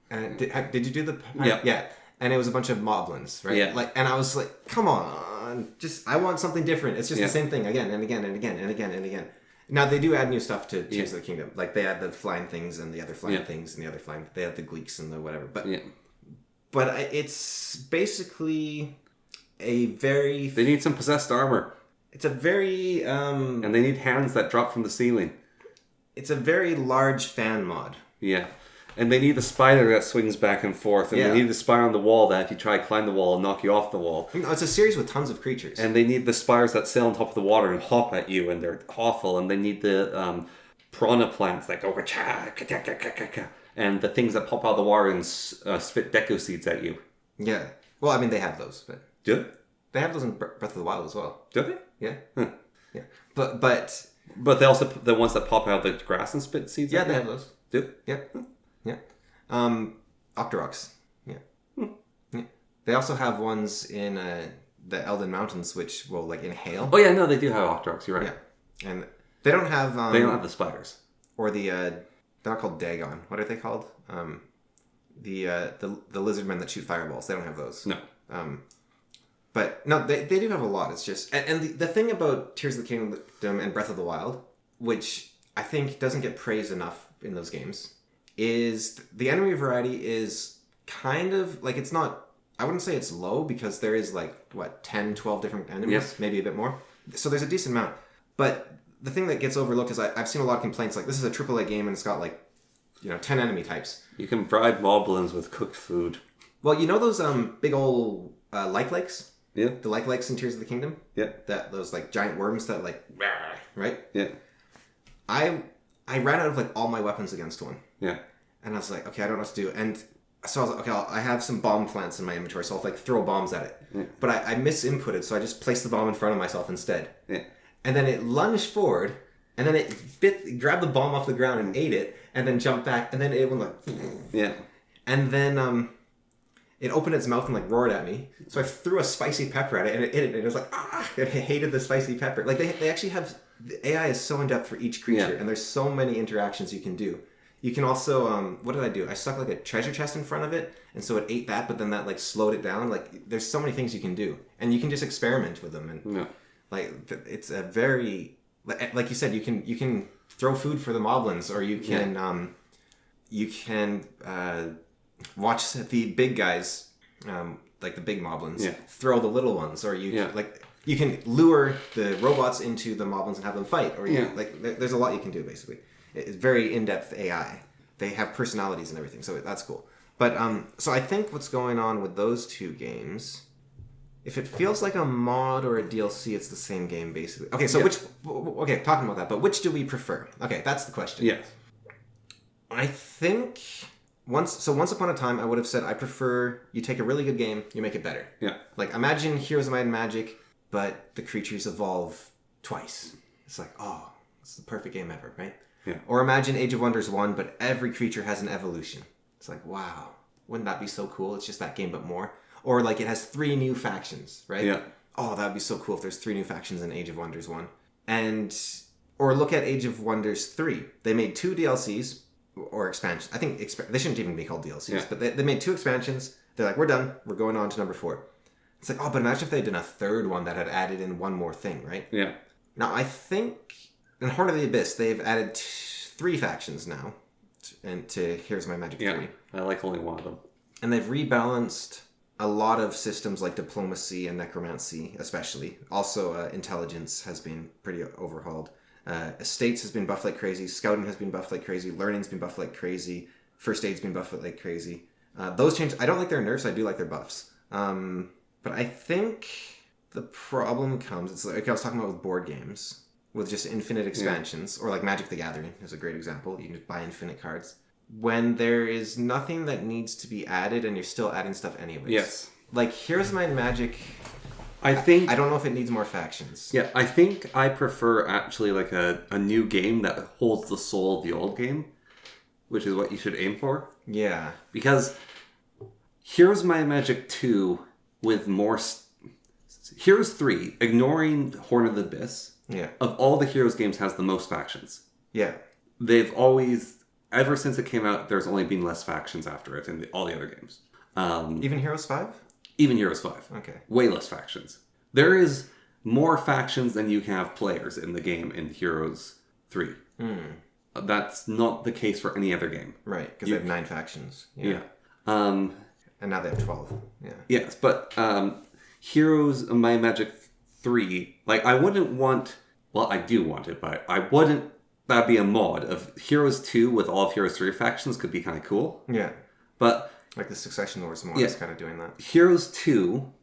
And did you do the... Yeah. And it was a bunch of moblins, right? Yeah. Like, and I was like, come on, I want something different. It's just the same thing again and again and again and again and again. Now, they do add new stuff to Tears of the Kingdom. Like, they add the flying things and the other flying things and the other flying... They have the gleeks and the whatever. But it's basically a very... They need some possessed armor. It's a very... and they need hands that drop from the ceiling. It's a very large fan mod. Yeah. And they need the spider that swings back and forth. And they need the spire on the wall that if you try to climb the wall, it'll knock you off the wall. No, it's a series with tons of creatures. And they need the spires that sail on top of the water and hop at you, and they're awful. And they need the piranha plants that go... And the things that pop out of the water and spit deco seeds at you. Yeah. Well, I mean, they have those. But do they? They have those in Breath of the Wild as well. Do they? Yeah. Yeah. But they also... The ones that pop out of the grass and spit seeds at you? Yeah, they have those. Do they? Yeah. Yeah. Octoroks. Yeah. Yeah. They also have ones in the Elden Mountains, which will like inhale. Oh yeah, no, they do have Octoroks. You're right. Yeah. And they don't have. They don't have the spiders. Or the they're not called Dagon. What are they called? The lizard men that shoot fireballs. They don't have those. No. But no, they do have a lot. It's just and the thing about Tears of the Kingdom and Breath of the Wild, which I think doesn't get praised enough in those games, is the enemy variety is kind of like, it's not, I wouldn't say it's low because there is like 10, 12 different enemies, maybe a bit more. So there's a decent amount. But the thing that gets overlooked is I've seen a lot of complaints like, this is a AAA game and it's got like 10 enemy types. You can bribe moblins with cooked food. Well, you know those big old like lakes? Yeah. The like lakes in Tears of the Kingdom? Yeah. Those like giant worms that like, right? Yeah. I ran out of like all my weapons against one. Yeah. And I was like, okay, I don't know what to do. And so I was like, okay, I have some bomb plants in my inventory, so I'll like throw bombs at it. Yeah. But I misinputted, so I just placed the bomb in front of myself instead. Yeah. And then it lunged forward, and then it grabbed the bomb off the ground and ate it, and then jumped back, and then it went like... Yeah. And then it opened its mouth and like roared at me. So I threw a spicy pepper at it, and it ate it, and it was like, ah! It hated the spicy pepper. Like, they actually have... The AI is so in-depth for each creature, and there's so many interactions you can do. You can also, what did I do? I stuck like a treasure chest in front of it, and so it ate that, but then that like slowed it down. Like, there's so many things you can do, and you can just experiment with them. And like, it's a very, like you said, you can throw food for the moblins, or you can watch the big guys, like the big moblins, throw the little ones, or you can lure the robots into the moblins and have them fight, or there's a lot you can do basically. It's very in-depth AI. They have personalities and everything, so that's cool. But so I think what's going on with those two games, if it feels like a mod or a DLC, it's the same game basically. Okay, so talking about that, but which do we prefer? Okay, that's the question. Yes. I think once upon a time I would have said I prefer you take a really good game, you make it better. Yeah. Like, imagine Heroes of Might and Magic, but the creatures evolve twice. It's like, oh, it's the perfect game ever, right? Yeah. Or imagine Age of Wonders 1, but every creature has an evolution. It's like, wow, wouldn't that be so cool? It's just that game, but more. Or like it has 3 new factions, right? Yeah. Oh, that would be so cool if there's 3 new factions in Age of Wonders 1. Or look at Age of Wonders 3. They made 2 DLCs or expansions. I think they shouldn't even be called DLCs, but they made 2 expansions. They're like, we're done. We're going on to number 4. It's like, oh, but imagine if they'd done a 3rd one that had added in one more thing, right? Yeah. Now, I think in Horn of the Abyss, they've added 3 factions now to Heroes of Might and Magic 3. Yeah, I like only one of them. And they've rebalanced a lot of systems like diplomacy and necromancy, especially. Also, intelligence has been pretty overhauled. Estates has been buffed like crazy. Scouting has been buffed like crazy. Learning's been buffed like crazy. First aid's been buffed like crazy. Those changes, I don't like their nerfs. I do like their buffs. But I think the problem comes, it's like I was talking about with board games, with just infinite expansions, or like Magic the Gathering is a great example. You can just buy infinite cards. When there is nothing that needs to be added and you're still adding stuff anyways. Yes. Like, Heroes of Might and Magic, I think... I don't know if it needs more factions. Yeah, I think I prefer actually like a new game that holds the soul of the old game, which is what you should aim for. Yeah. Because Heroes of Might and Magic 2 with more... Heroes 3, ignoring Horn of the Abyss, of all the Heroes games has the most factions. Yeah. They've always... Ever since it came out, there's only been less factions after it in all the other games. Even Heroes 5? Even Heroes 5. Okay. Way less factions. There is more factions than you can have players in the game in Heroes 3. That's not the case for any other game. Right, because they have 9 factions. Yeah. And now they have 12. Yeah. Yes, but Heroes of Might and Magic 3, like, I wouldn't want... Well, I do want it, but I wouldn't... That'd be a mod of Heroes 2 with all of Heroes 3 factions could be kind of cool. Yeah. But... Like the Succession Wars mod is kind of doing that. Heroes 2...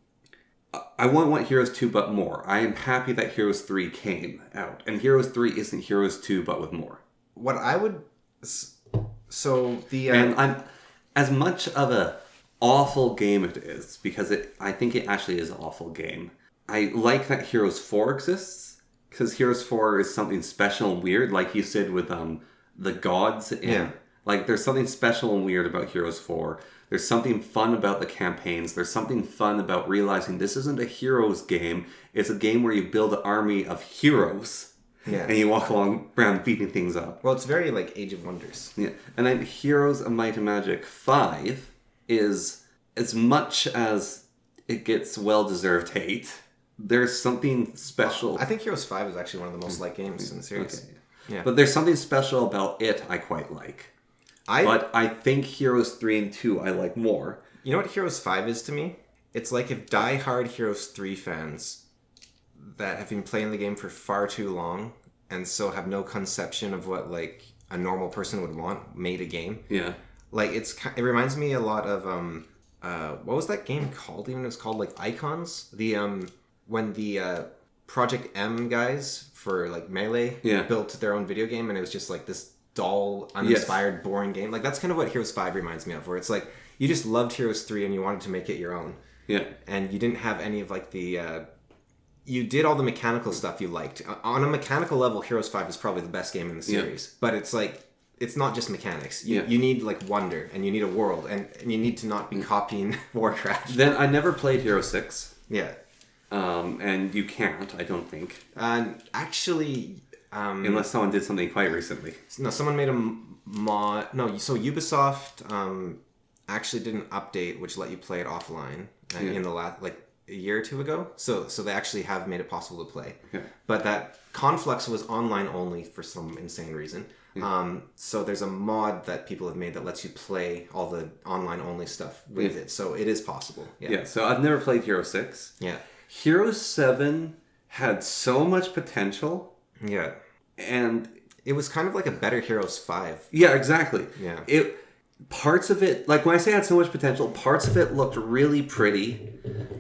I want Heroes 2 but more. I am happy that Heroes 3 came out. And Heroes 3 isn't Heroes 2 but with more. What I would... So, the... And I'm... As much of a awful game it is, because I think it actually is an awful game, I like that Heroes 4 exists. Because Heroes 4 is something special and weird, like you said with the gods. Like, there's something special and weird about Heroes 4. There's something fun about the campaigns. There's something fun about realizing this isn't a heroes game. It's a game where you build an army of heroes. Yeah. And you walk along around beating things up. Well, it's very like Age of Wonders. Yeah. And then Heroes of Might and Magic 5 is, as much as it gets well-deserved hate, there's something special. Well, I think Heroes 5 is actually one of the most liked games in the series. Okay. Yeah. But there's something special about it I quite like. But I think Heroes 3 and 2 I like more. You know what Heroes 5 is to me? It's like if die-hard Heroes 3 fans that have been playing the game for far too long and so have no conception of what like a normal person would want made a game. Yeah. Like it reminds me a lot of what was that game called? Even it was called like Icons. The when the Project M guys for like Melee built their own video game and it was just like this dull, uninspired, boring game. Like that's kind of what Heroes 5 reminds me of, where it's like you just loved Heroes 3 and you wanted to make it your own. Yeah. And you didn't have any of like the you did all the mechanical stuff you liked. On a mechanical level, Heroes 5 is probably the best game in the series. Yeah. But it's like it's not just mechanics. You need like wonder and you need a world and you need to not be copying Warcraft. Then I never played Hero 6. Yeah. And you can't, I don't think. Actually... unless someone did something quite recently. No, someone made a mod... No, so Ubisoft actually did an update which let you play it offline in the last... like a year or two ago. So they actually have made it possible to play. Okay. But that Conflux was online only for some insane reason. Yeah. So there's a mod that people have made that lets you play all the online only stuff with it. So it is possible. Yeah, so I've never played Hero 6. Yeah. Hero 7 had so much potential. Yeah. And it was kind of like a better Heroes 5. Yeah, exactly. Yeah. Parts of it, like when I say it had so much potential, parts of it looked really pretty.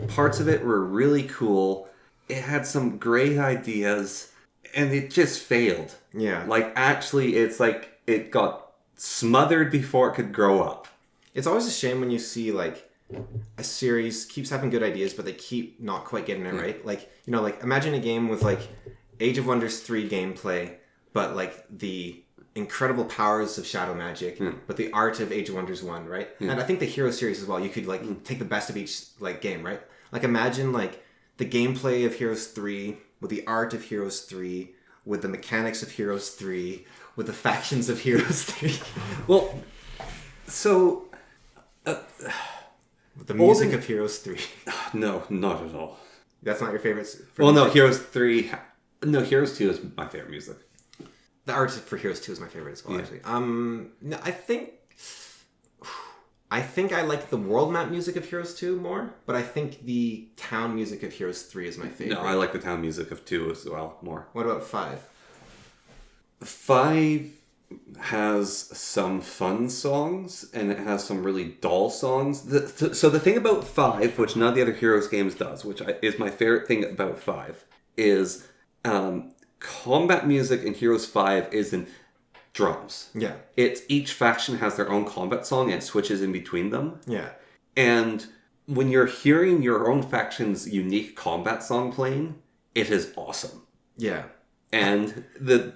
Parts of it were really cool. It had some great ideas. And it just failed. Yeah. Like, actually, it's like it got smothered before it could grow up. It's always a shame when you see, like, a series keeps having good ideas, but they keep not quite getting it right. Like, you know, like, imagine a game with, like, Age of Wonders 3 gameplay, but like the incredible powers of shadow magic, but the art of Age of Wonders 1, right? And I think the Hero series as well, you could like take the best of each like game, right? Like imagine like the gameplay of Heroes 3 with the art of Heroes 3 with the mechanics of Heroes 3 with the factions of Heroes 3. Well, so with the music of Heroes 3. No, not at all. That's not your favorite? Well, no, Heroes 3... No, Heroes 2 is my favorite music. The art for Heroes 2 is my favorite as well, actually. No, I think I like the world map music of Heroes 2 more, but I think the town music of Heroes 3 is my favorite. No, I like the town music of 2 as well more. What about 5? 5 has some fun songs, and it has some really dull songs. So the thing about 5, which none of the other Heroes games does, which is my favorite thing about 5, is combat music in Heroes 5 isn't drums. Yeah. It's each faction has their own combat song and it switches in between them. Yeah. And when you're hearing your own faction's unique combat song playing, it is awesome. Yeah. And the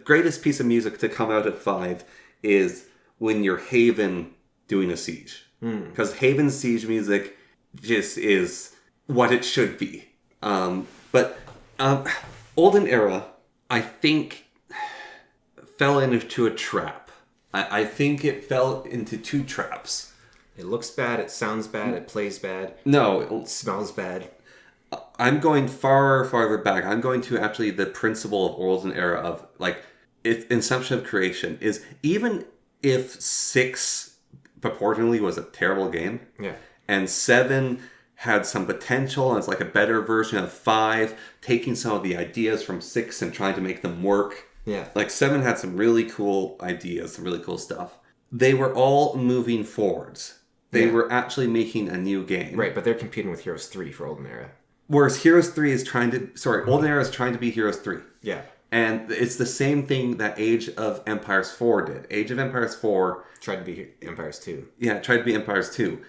greatest piece of music to come out of 5 is when you're Haven doing a siege. Because Haven's siege music just is what it should be. But Olden Era, I think, fell into a trap. I think it fell into 2 traps. It looks bad, it sounds bad, it plays bad. No. It smells bad. I'm going farther back. I'm going to actually the principle of Olden Era of, like, its inception of creation is even if 6 purportedly was a terrible game, and 7 had some potential and it's like a better version of 5, taking some of the ideas from 6 and trying to make them work. Yeah. Like 7 had some really cool ideas, some really cool stuff. They were all moving forwards. They were actually making a new game. Right, but they're competing with Heroes 3 for Olden Era. Whereas Heroes 3 is Olden Era is trying to be Heroes 3. Yeah. And it's the same thing that Age of Empires 4 did. Age of Empires 4... tried to be Empires 2. Yeah, it tried to be Empires 2.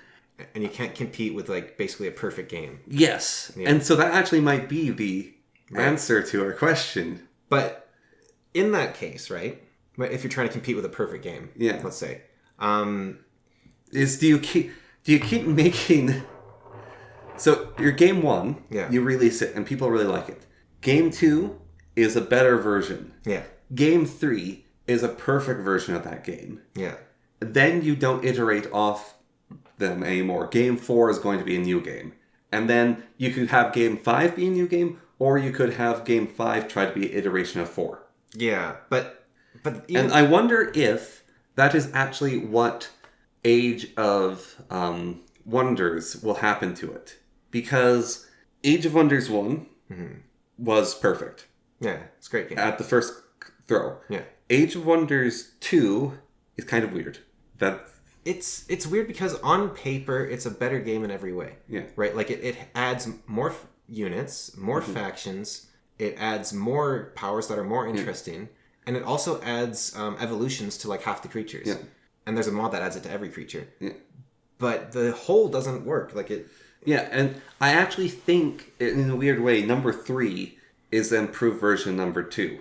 And you can't compete with, like, basically a perfect game. Yes. Yeah. And so that actually might be the answer to our question. But in that case, right, if you're trying to compete with a perfect game, let's say, do you keep making... So your game 1, you release it and people really like it. Game 2 is a better version. Yeah. Game 3 is a perfect version of that game. Yeah. Then you don't iterate off them anymore. Game 4 is going to be a new game. And then you could have Game 5 be a new game, or you could have Game 5 try to be an iteration of 4. Yeah, but and I wonder if that is actually what Age of Wonders will happen to it. Because Age of Wonders 1 was perfect. Yeah, it's a great game. At the first throw. Yeah. Age of Wonders 2 is kind of weird. It's weird because on paper, it's a better game in every way. Yeah. Right? Like, it adds more units, more factions. It adds more powers that are more interesting. And it also adds evolutions to, like, half the creatures. Yeah. And there's a mod that adds it to every creature. Yeah. But the whole doesn't work. Like, it... Yeah, and I actually think, in a weird way, number 3 is the improved version of number 2.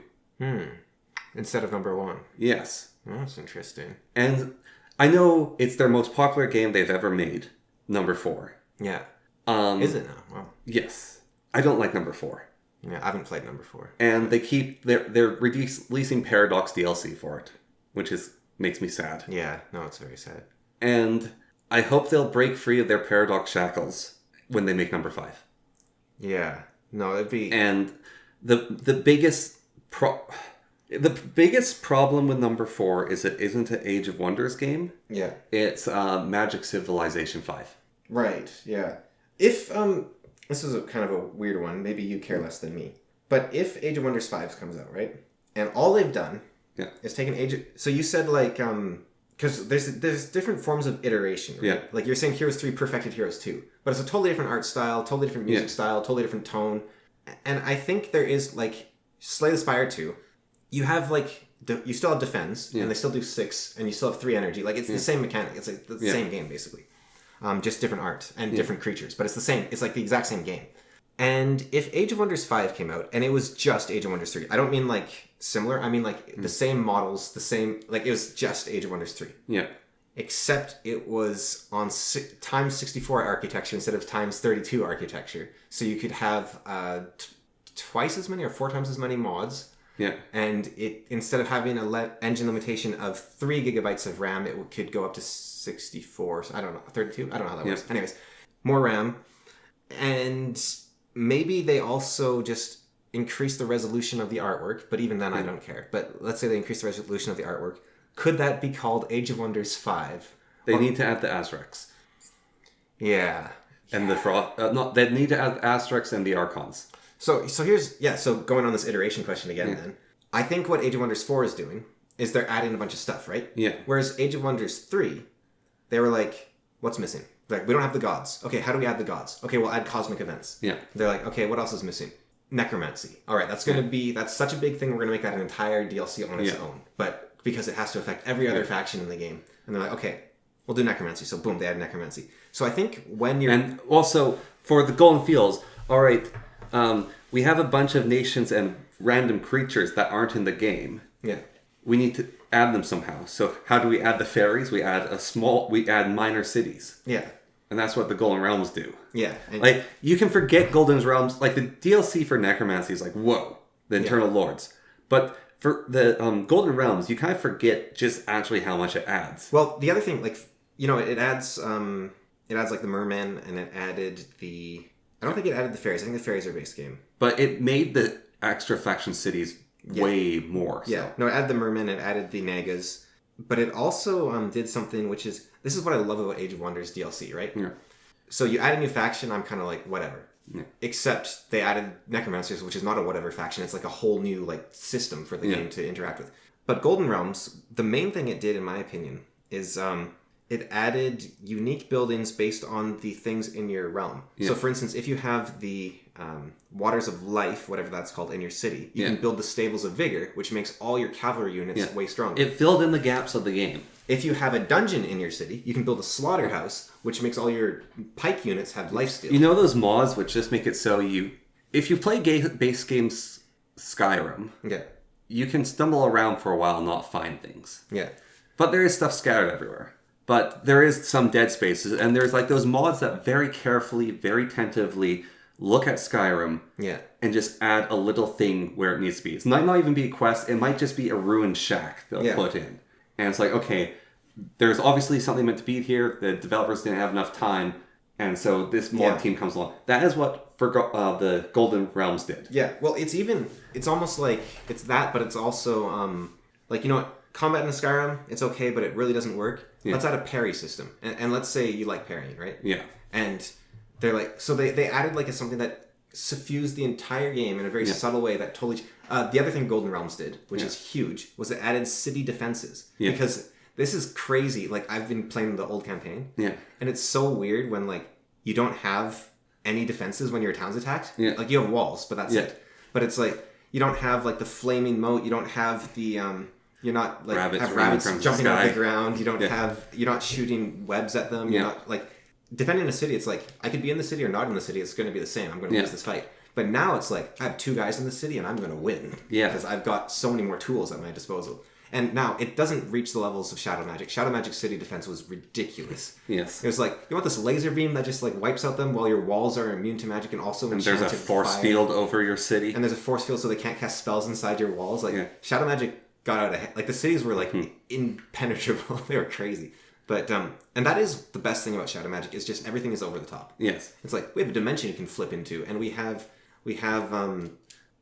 Instead of number 1. Yes. Oh, that's interesting. And I know it's their most popular game they've ever made, number 4. Yeah. Is it now? Wow. Yes. I don't like number 4. Yeah, I haven't played number 4. And they're releasing Paradox DLC for it, which makes me sad. Yeah, no, it's very sad. And I hope they'll break free of their Paradox shackles when they make number 5. Yeah. No, it'd be... And the biggest problem with number 4 is it isn't an Age of Wonders game. Yeah. It's Magic Civilization 5. Right, yeah. If, this is a kind of a weird one, maybe you care less than me, but if Age of Wonders 5 comes out, right? And all they've done is taken So you said, like, because there's different forms of iteration, right? Yeah. Like, you're saying Heroes 3 perfected Heroes 2, but it's a totally different art style, totally different music style, totally different tone. And I think there is, like, Slay the Spire 2, you have, like, you still have defense, and they still do 6, and you still have 3 energy. Like, it's the same mechanic. It's like the same game, basically. Just different art and different creatures. But it's the same. It's like the exact same game. And if Age of Wonders 5 came out, and it was just Age of Wonders 3, I don't mean like similar, I mean like the same models, the same, like it was just Age of Wonders 3. Yeah. Except it was on times 64 architecture instead of times 32 architecture. So you could have twice as many or 4 times as many mods. Yeah. And it instead of having an engine limitation of 3 gigabytes of RAM, it could go up to 64. I don't know, 32? I don't know how that works. Anyways, more RAM. And maybe they also just increase the resolution of the artwork, but even then I don't care. But let's say they increase the resolution of the artwork. Could that be called Age of Wonders 5? They need to add the Aztecs. Yeah. And the they need to add the Aztecs and the Archons. So so going on this iteration question again then. I think what Age of Wonders 4 is doing is they're adding a bunch of stuff, right? Yeah. Whereas Age of Wonders 3, they were like, what's missing? They're like, we don't have the gods. Okay, how do we add the gods? Okay, we'll add cosmic events. Yeah. They're like, okay, what else is missing? Necromancy. All right, that's such a big thing, we're going to make that an entire DLC on its own. But because it has to affect every other faction in the game. And they're like, okay, we'll do necromancy. So boom, they add necromancy. So I think when you're... And also, for the Golden Fields, all right, we have a bunch of nations and random creatures that aren't in the game. Yeah. We need to add them somehow. So how do we add the fairies? We add minor cities. Yeah. And that's what the Golden Realms do. Yeah. And like, you can forget Golden Realms. Like, the DLC for Necromancy is like, whoa, the Internal Lords. But for the Golden Realms, you kind of forget just actually how much it adds. Well, the other thing, like, it adds like the mermen, and it added the... I don't think it added the fairies. I think the fairies are base game. But it made the extra faction cities way more. So. Yeah. No, it added the mermen, it added the nagas. But it also did something which is... This is what I love about Age of Wonders DLC, right? Yeah. So you add a new faction, I'm kind of like, whatever. Yeah. Except they added Necromancers, which is not a whatever faction. It's like a whole new like system for the game to interact with. But Golden Realms, the main thing it did, in my opinion, is it added unique buildings based on the things in your realm. Yeah. So, for instance, if you have the Waters of Life, whatever that's called, in your city, you can build the Stables of Vigor, which makes all your cavalry units way stronger. It filled in the gaps of the game. If you have a dungeon in your city, you can build a slaughterhouse, which makes all your pike units have lifesteal. You know those mods which just make it so if you play base games Skyrim, you can stumble around for a while and not find things. Yeah. But there is stuff scattered everywhere. But there is some dead spaces, and there's like those mods that very carefully, very tentatively look at Skyrim and just add a little thing where it needs to be. It might not even be a quest, it might just be a ruined shack they'll put in. And it's like, okay, there's obviously something meant to be here. The developers didn't have enough time. And so this mod team comes along. That is what the Golden Realms did. Yeah, well, it's almost like it's that, but it's also, like, combat in Skyrim, it's okay, but it really doesn't work. Yeah. Let's add a parry system. And let's say you like parrying, right? Yeah. And they're like, so they added like something that suffused the entire game in a very subtle way that totally... the other thing Golden Realms did, which is huge, was it added city defenses. Yeah. Because this is crazy. Like, I've been playing the old campaign. Yeah. And it's so weird when, like, you don't have any defenses when your town's attacked. Yeah. Like, you have walls, but that's it. But it's like, you don't have, like, the flaming moat. You don't have the... You're not, like, rabbits jumping out of the ground. You don't have... You're not shooting webs at them. You're not, like... Defending a city, it's like, I could be in the city or not in the city. It's going to be the same. I'm going to lose this fight. But now it's like, I have 2 guys in the city and I'm going to win. Yeah. Because I've got so many more tools at my disposal. And now, it doesn't reach the levels of Shadow Magic. Shadow Magic city defense was ridiculous. Yes. It was like, you want this laser beam that just, like, wipes out them while your walls are immune to magic and also enchanted. And there's a force field over your city. And there's a force field so they can't cast spells inside your walls. Like, Shadow Magic got out of hand. Like, the cities were, like, impenetrable. They were crazy. But, and that is the best thing about Shadow Magic, is just everything is over the top. Yes. It's like, we have a dimension you can flip into, and we have...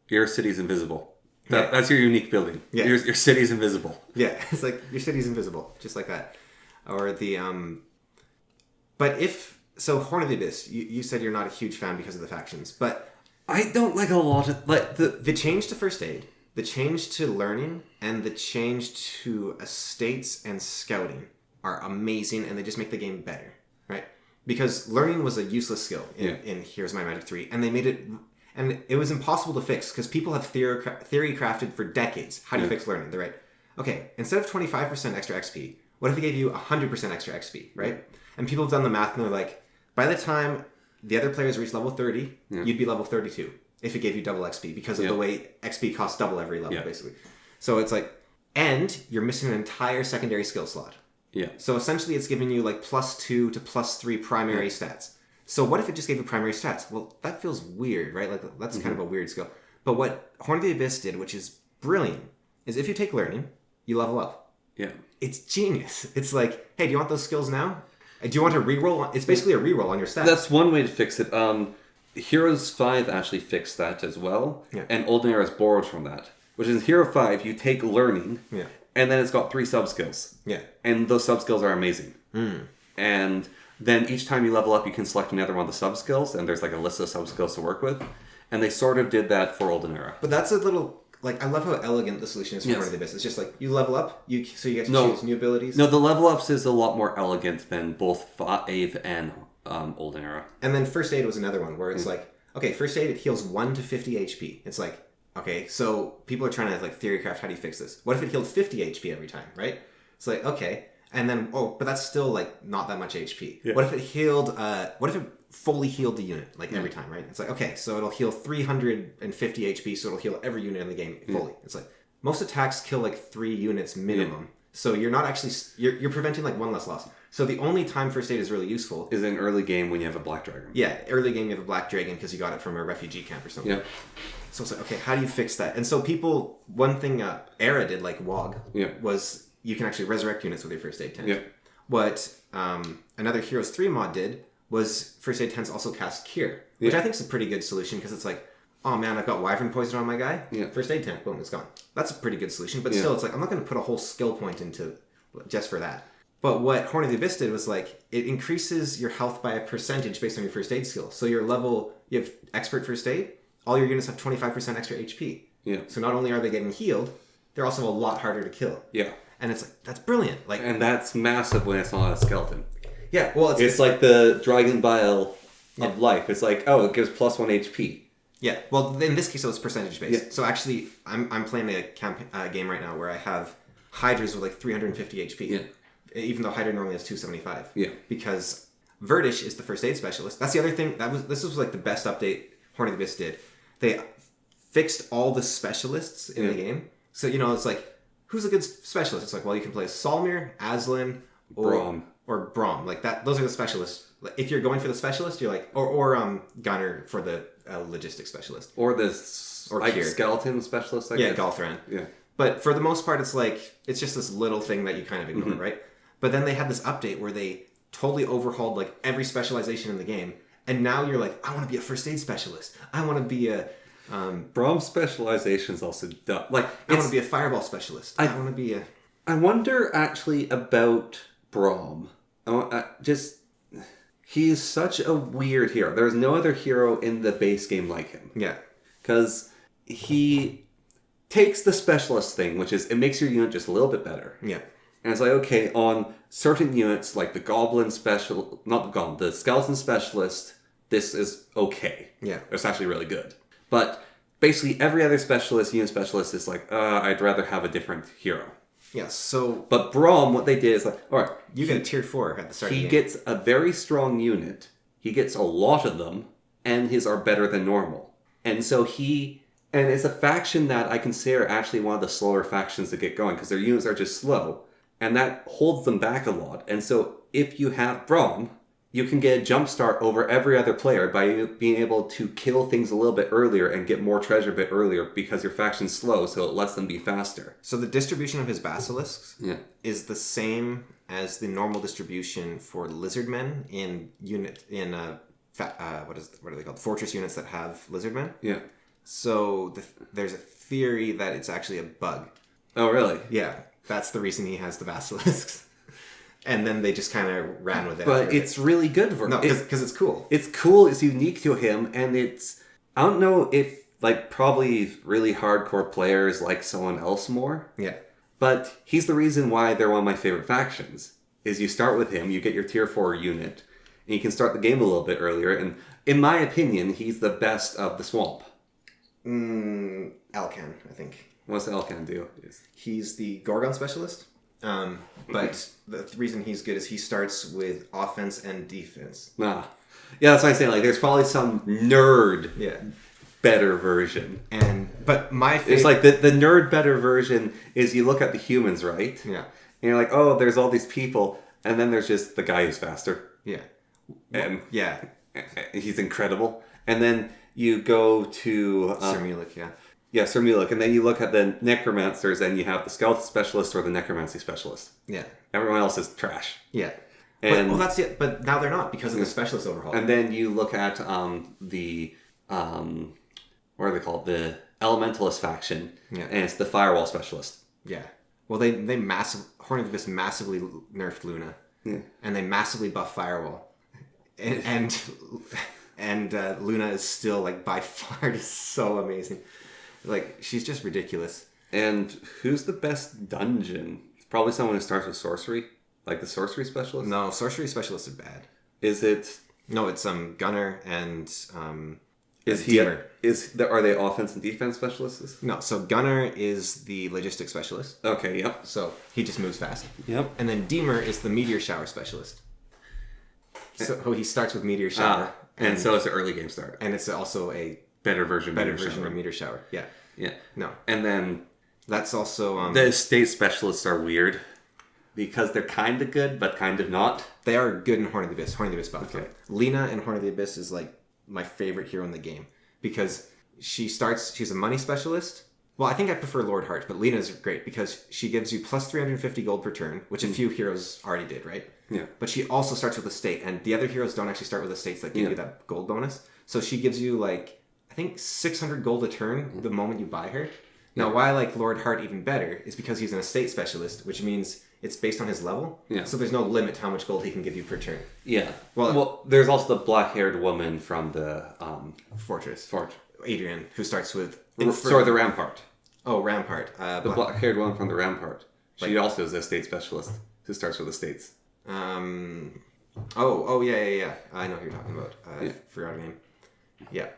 Your city's invisible. That's your unique building. Yeah. Your city's invisible. Yeah, it's like, your city's invisible, just like that. Or the, but if... So, Horn of the Abyss, you said you're not a huge fan because of the factions, but... I don't like a lot of... Like, the change to First Aid, the change to Learning, and the change to Estates and Scouting are amazing, and they just make the game better, right? Because Learning was a useless skill in Here's My Magic 3, and they made it... And it was impossible to fix, because people have theory crafted for decades. How do you fix Learning? They're right. Okay, instead of 25% extra XP, what if we gave you 100% extra XP, right? And people have done the math, and they're like, by the time the other players reach level 30, you'd be level 32 if it gave you double XP because of the way XP costs double every level, basically. So it's like, and you're missing an entire secondary skill slot. Yeah. So essentially it's giving you like +2 to +3 primary stats. So what if it just gave you primary stats? Well, that feels weird, right? Like that's kind of a weird skill. But what Horn of the Abyss did, which is brilliant, is if you take learning, you level up. Yeah. It's genius. It's like, hey, do you want those skills now? Do you want to reroll? It's basically a reroll on your stats. That's one way to fix it. Heroes 5 actually fixed that as well. Yeah. And Olden Era is borrowed from that. Which is Hero 5, you take learning, and then it's got 3 sub-skills. Yeah. And those sub-skills are amazing. And then each time you level up, you can select another one of the sub-skills, and there's like a list of sub-skills to work with. And they sort of did that for Olden Era. But that's a little... Like, I love how elegant the solution is for Horn of the Abyss. It's just like, you level up, so you get to choose new abilities. No, the level ups is a lot more elegant than both 5 and Olden Era. And then First Aid was another one where it's like, okay, First Aid, it heals 1 to 50 HP. It's like, okay, so people are trying to like theorycraft, how do you fix this? What if it healed 50 HP every time, right? It's like, okay. And then, but that's still like not that much HP. Yeah. What if it healed, what if it fully healed the unit, like every time, right? It's like, okay, so it'll heal 350 HP, so it'll heal every unit in the game fully. It's like, most attacks kill like 3 units minimum. So you're not actually, you're preventing like 1 less loss. So the only time First Aid is really useful is in early game when you have a Black Dragon. Yeah, early game you have a Black Dragon because you got it from a refugee camp or something. Yeah. So it's like, okay, how do you fix that? And so people, one thing Era did, like WoG, was you can actually resurrect units with your First Aid 10. Yeah. What another Heroes 3 mod did was First Aid 10s also cast Cure, which I think is a pretty good solution because it's like, oh man, I've got Wyvern Poison on my guy. Yeah. First Aid 10, boom, it's gone. That's a pretty good solution, but still, it's like, I'm not going to put a whole skill point into just for that. But what Horn of the Abyss did was like, it increases your health by a percentage based on your First Aid skill. So your level, you have Expert First Aid, all your units have 25% extra HP. Yeah. So not only are they getting healed, they're also a lot harder to kill. Yeah. And it's like, that's brilliant. Like, and that's massive when it's not a skeleton. Yeah, well, it's like the Dragon Bile of life. It's like, oh, it gives +1 HP. Yeah, well, in this case, it was percentage based. Yeah. So actually, I'm playing a game right now where I have Hydras with like 350 HP. Yeah. Even though Hydra normally has 275. Yeah. Because Verdish is the First Aid specialist. That's the other thing. This was like the best update Horn of the Abyss did. They fixed all the specialists in the game. So, it's like, who's a good specialist? It's like, well, you can play Solmir, Aslan, or Braum. Like that. Those are the specialists. If you're going for the specialist, you're like, or Gunner for the logistics specialist. Or the skeleton specialist, I guess. Galthran. Yeah. But for the most part, it's like, it's just this little thing that you kind of ignore, right? But then they had this update where they totally overhauled like every specialization in the game. And now you're like, I want to be a First Aid specialist. I want to be a... Braum specialization is also dumb. Like, I want to be a fireball specialist. I want to be a... I wonder actually about Braum. He's such a weird hero. There's no other hero in the base game like him. Yeah. Because he takes the specialist thing, which is it makes your unit just a little bit better. Yeah. And it's like, okay, on certain units, like the the skeleton specialist, this is okay. Yeah. It's actually really good. But basically every other unit specialist is like, I'd rather have a different hero. Yeah, so... But Braum, what they did is like, alright. You get a tier 4 at the start of the game. He gets a very strong unit, he gets a lot of them, and his are better than normal. And so and it's a faction that I consider actually one of the slower factions to get going, because their units are just slow. And that holds them back a lot. And so if you have Braum, you can get a jump start over every other player by being able to kill things a little bit earlier and get more treasure a bit earlier because your faction's slow, so it lets them be faster. So the distribution of his basilisks is the same as the normal distribution for lizardmen in what are they called? Fortress units that have lizardmen. Yeah. So there's a theory that it's actually a bug. Oh, really? Yeah. That's the reason he has the basilisks. And then they just kind of ran with it. But it's really good for him. No, because it's cool. It's cool, it's unique to him, and it's... I don't know if, probably really hardcore players like someone else more. Yeah. But he's the reason why they're one of my favorite factions. Is you start with him, you get your tier 4 unit, and you can start the game a little bit earlier, and in my opinion, he's the best of the swamp. Alcan, I think. What's Alcan do? He's the Gorgon specialist. But the reason he's good is he starts with offense and defense. Yeah, that's what I'm saying. Like, there's probably some nerd better version. But my favorite... It's like the nerd better version is you look at the humans, right? Yeah. And you're like, oh, there's all these people, and then there's just the guy who's faster. Yeah. And he's incredible. And then you go to... Sir Mulek, Yeah, Sir Mulek. And then you look at the necromancers, and you have the skeleton specialist or the necromancy specialist. Yeah. Everyone else is trash. Yeah. And, that's it. But now they're not because of the specialist overhaul. And then you look at the... what are they called? The Elementalist faction. Yeah. And it's the Firewall specialist. Yeah. Well, Horn of the Abyss massively nerfed Luna. Yeah. And they massively buffed Firewall. And Luna is still, like, by far just so amazing. Like, she's just ridiculous. And who's the best dungeon? It's probably someone who starts with sorcery. Like the sorcery specialist? No, sorcery specialists are bad. Is it... No, it's Gunner and... Are they offense and defense specialists? No, so Gunner is the logistics specialist. Okay, yep. So he just moves fast. Yep. And then Deemer is the meteor shower specialist. So he starts with meteor shower. And so it's an early game start. And it's also a better version of meteor shower. Yeah. Yeah. No. And then that's also the estate specialists are weird because they're kind of good but kind of not. They are good in Horn of the Abyss. Horn of the Abyss buff. Okay. Lena in Horn of the Abyss is like my favorite hero in the game because she's a money specialist. Well, I think I prefer Lord Heart, but Lena is great because she gives you plus 350 gold per turn, which a few heroes already did, right? Yeah. But she also starts with estate, and the other heroes don't actually start with estates that give you that gold bonus. So she gives you, like, I think 600 gold a turn the moment you buy her. Now, why I like Lord Heart even better is because he's an estate specialist, which means it's based on his level. Yeah. So there's no limit to how much gold he can give you per turn. Yeah. Well, there's also the black-haired woman from the Fortress. Adrian, who starts with... the Rampart. Oh, Rampart. The black-haired one from the Rampart. She also is a estate specialist who starts with estates. Yeah. I know who you're talking about. I forgot her name. Yeah,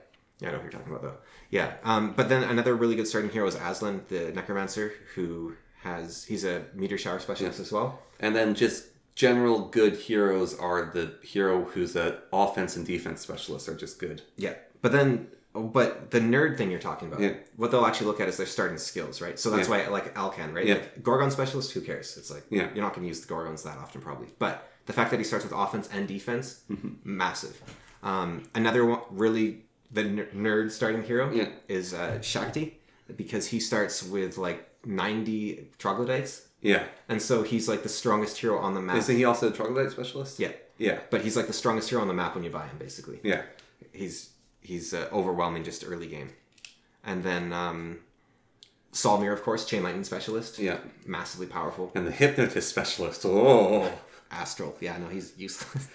I know who you're talking about, though. Yeah, but then another really good starting hero is Aslan, the Necromancer, he's a meteor shower specialist as well. And then just general good heroes are the hero who's an offense and defense specialist are just good. Yeah, but the nerd thing you're talking about, what they'll actually look at is their starting skills, right? So that's why I like Alcan, right? Yeah. Like Gorgon specialist, who cares? It's like, you're not going to use the Gorgons that often probably. But the fact that he starts with offense and defense, massive. Another one, really, the nerd starting hero is Shakti, because he starts with like 90 troglodytes. Yeah. And so he's like the strongest hero on the map. Isn't he also a troglodyte specialist? Yeah. Yeah. But he's like the strongest hero on the map when you buy him, basically. Yeah. He's overwhelming just early game. And then Solmir, of course, Chain Lightning Specialist. Yeah. Massively powerful. And the Hypnotist Specialist. Oh. Astral. Yeah, no, he's useless.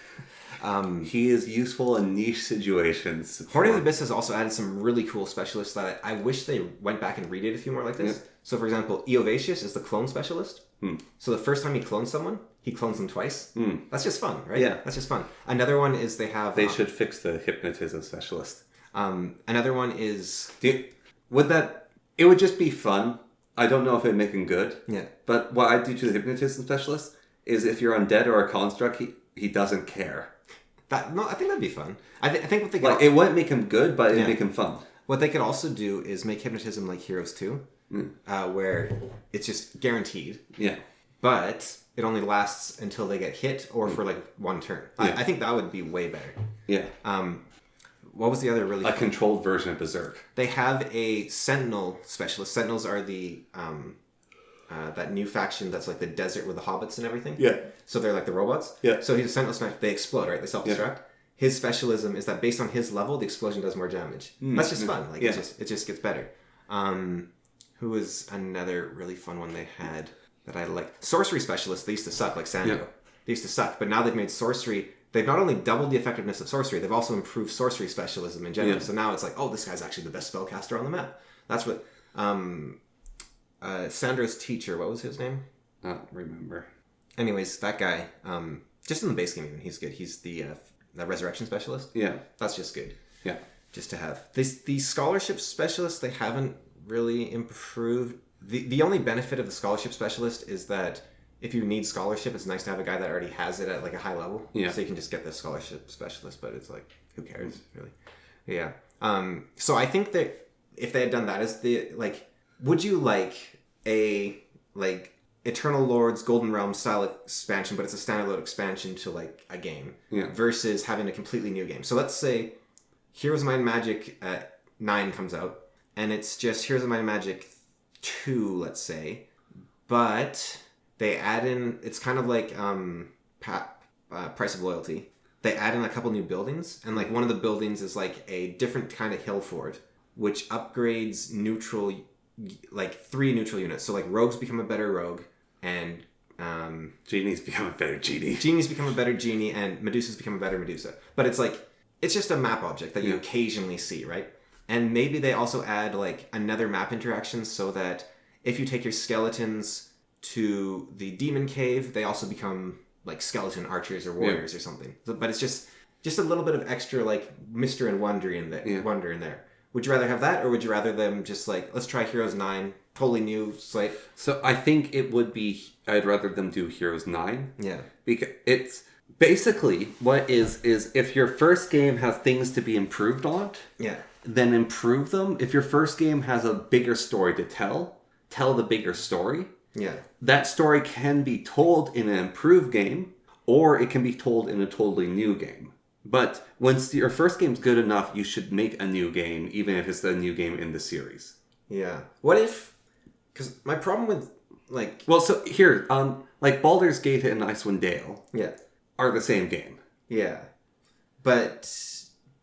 He is useful in niche situations. Horn of the Abyss has also added some really cool specialists that I wish they went back and redid a few more like this. Yeah. So, for example, Eovatius is the clone specialist. So the first time he clones someone, he clones them twice. That's just fun, right? Yeah. That's just fun. Another one is they should fix the hypnotism specialist. Another one is... It would just be fun. I don't know if it'd make him good. Yeah. But what I do to the hypnotism specialist is if you're undead or a construct, he doesn't care. I think that'd be fun. I think what they could... it wouldn't make him good, but it'd make him fun. What they could also do is make hypnotism like Heroes 2, where it's just guaranteed. Yeah. But it only lasts until they get hit or for like one turn. Yeah. I think that would be way better. Yeah. What was the other really... A controlled version of Berserk. They have a Sentinel specialist. Sentinels are the... that new faction that's like the desert with the hobbits and everything. Yeah. So they're like the robots. Yeah. So he's a Sentinel specialist. They explode, right? They self-destruct. Yeah. His specialism is that based on his level, the explosion does more damage. That's just fun. Like it just gets better. Who was another really fun one they had that I liked? Sorcery specialists. They used to suck, like Sandio. Yeah. They used to suck, but now they've made sorcery. They've not only doubled the effectiveness of sorcery, they've also improved sorcery specialism in general. Yeah. So now it's like, oh, this guy's actually the best spellcaster on the map. That's what... Sandra's teacher, what was his name? I don't remember. Anyways, that guy, just in the base game even, he's good. He's the resurrection specialist. Yeah. That's just good. Yeah. Just to have. The scholarship specialists, they haven't really improved. The only benefit of the scholarship specialist is that if you need scholarship, it's nice to have a guy that already has it at like a high level. Yeah. So you can just get the scholarship specialist, but it's like, who cares, really? Yeah. So I think that if they had done that as the, like, would you like a, like, Eternal Lords Golden Realm style expansion, but it's a standalone expansion to, like, a game, versus having a completely new game? So let's say Heroes of Might and Magic 9 comes out, and it's just Heroes of Might and Magic 2, let's say, but they add in, it's kind of like Price of Loyalty. They add in a couple new buildings, and like one of the buildings is like a different kind of hill fort, which upgrades neutral, like 3 neutral units. So like rogues become a better rogue, and Genies become a better genie. Genies become a better genie, and Medusas become a better Medusa. But it's like, it's just a map object that you occasionally see, right? And maybe they also add like another map interaction so that if you take your skeletons to the demon cave, they also become like skeleton archers or warriors or something. But it's just a little bit of extra like mystery and wonder in there. Would you rather have that, or would you rather them just like, let's try Heroes 9, totally new slate? So I think it would be, I'd rather them do Heroes 9. Yeah. Because it's basically what is if your first game has things to be improved on, then improve them. If your first game has a bigger story to tell the bigger story. Yeah. That story can be told in an improved game, or it can be told in a totally new game. But once your first game's good enough, you should make a new game, even if it's a new game in the series. Yeah. What if... Because my problem with, like... Well, so here, like Baldur's Gate and Icewind Dale are the same game. Yeah. But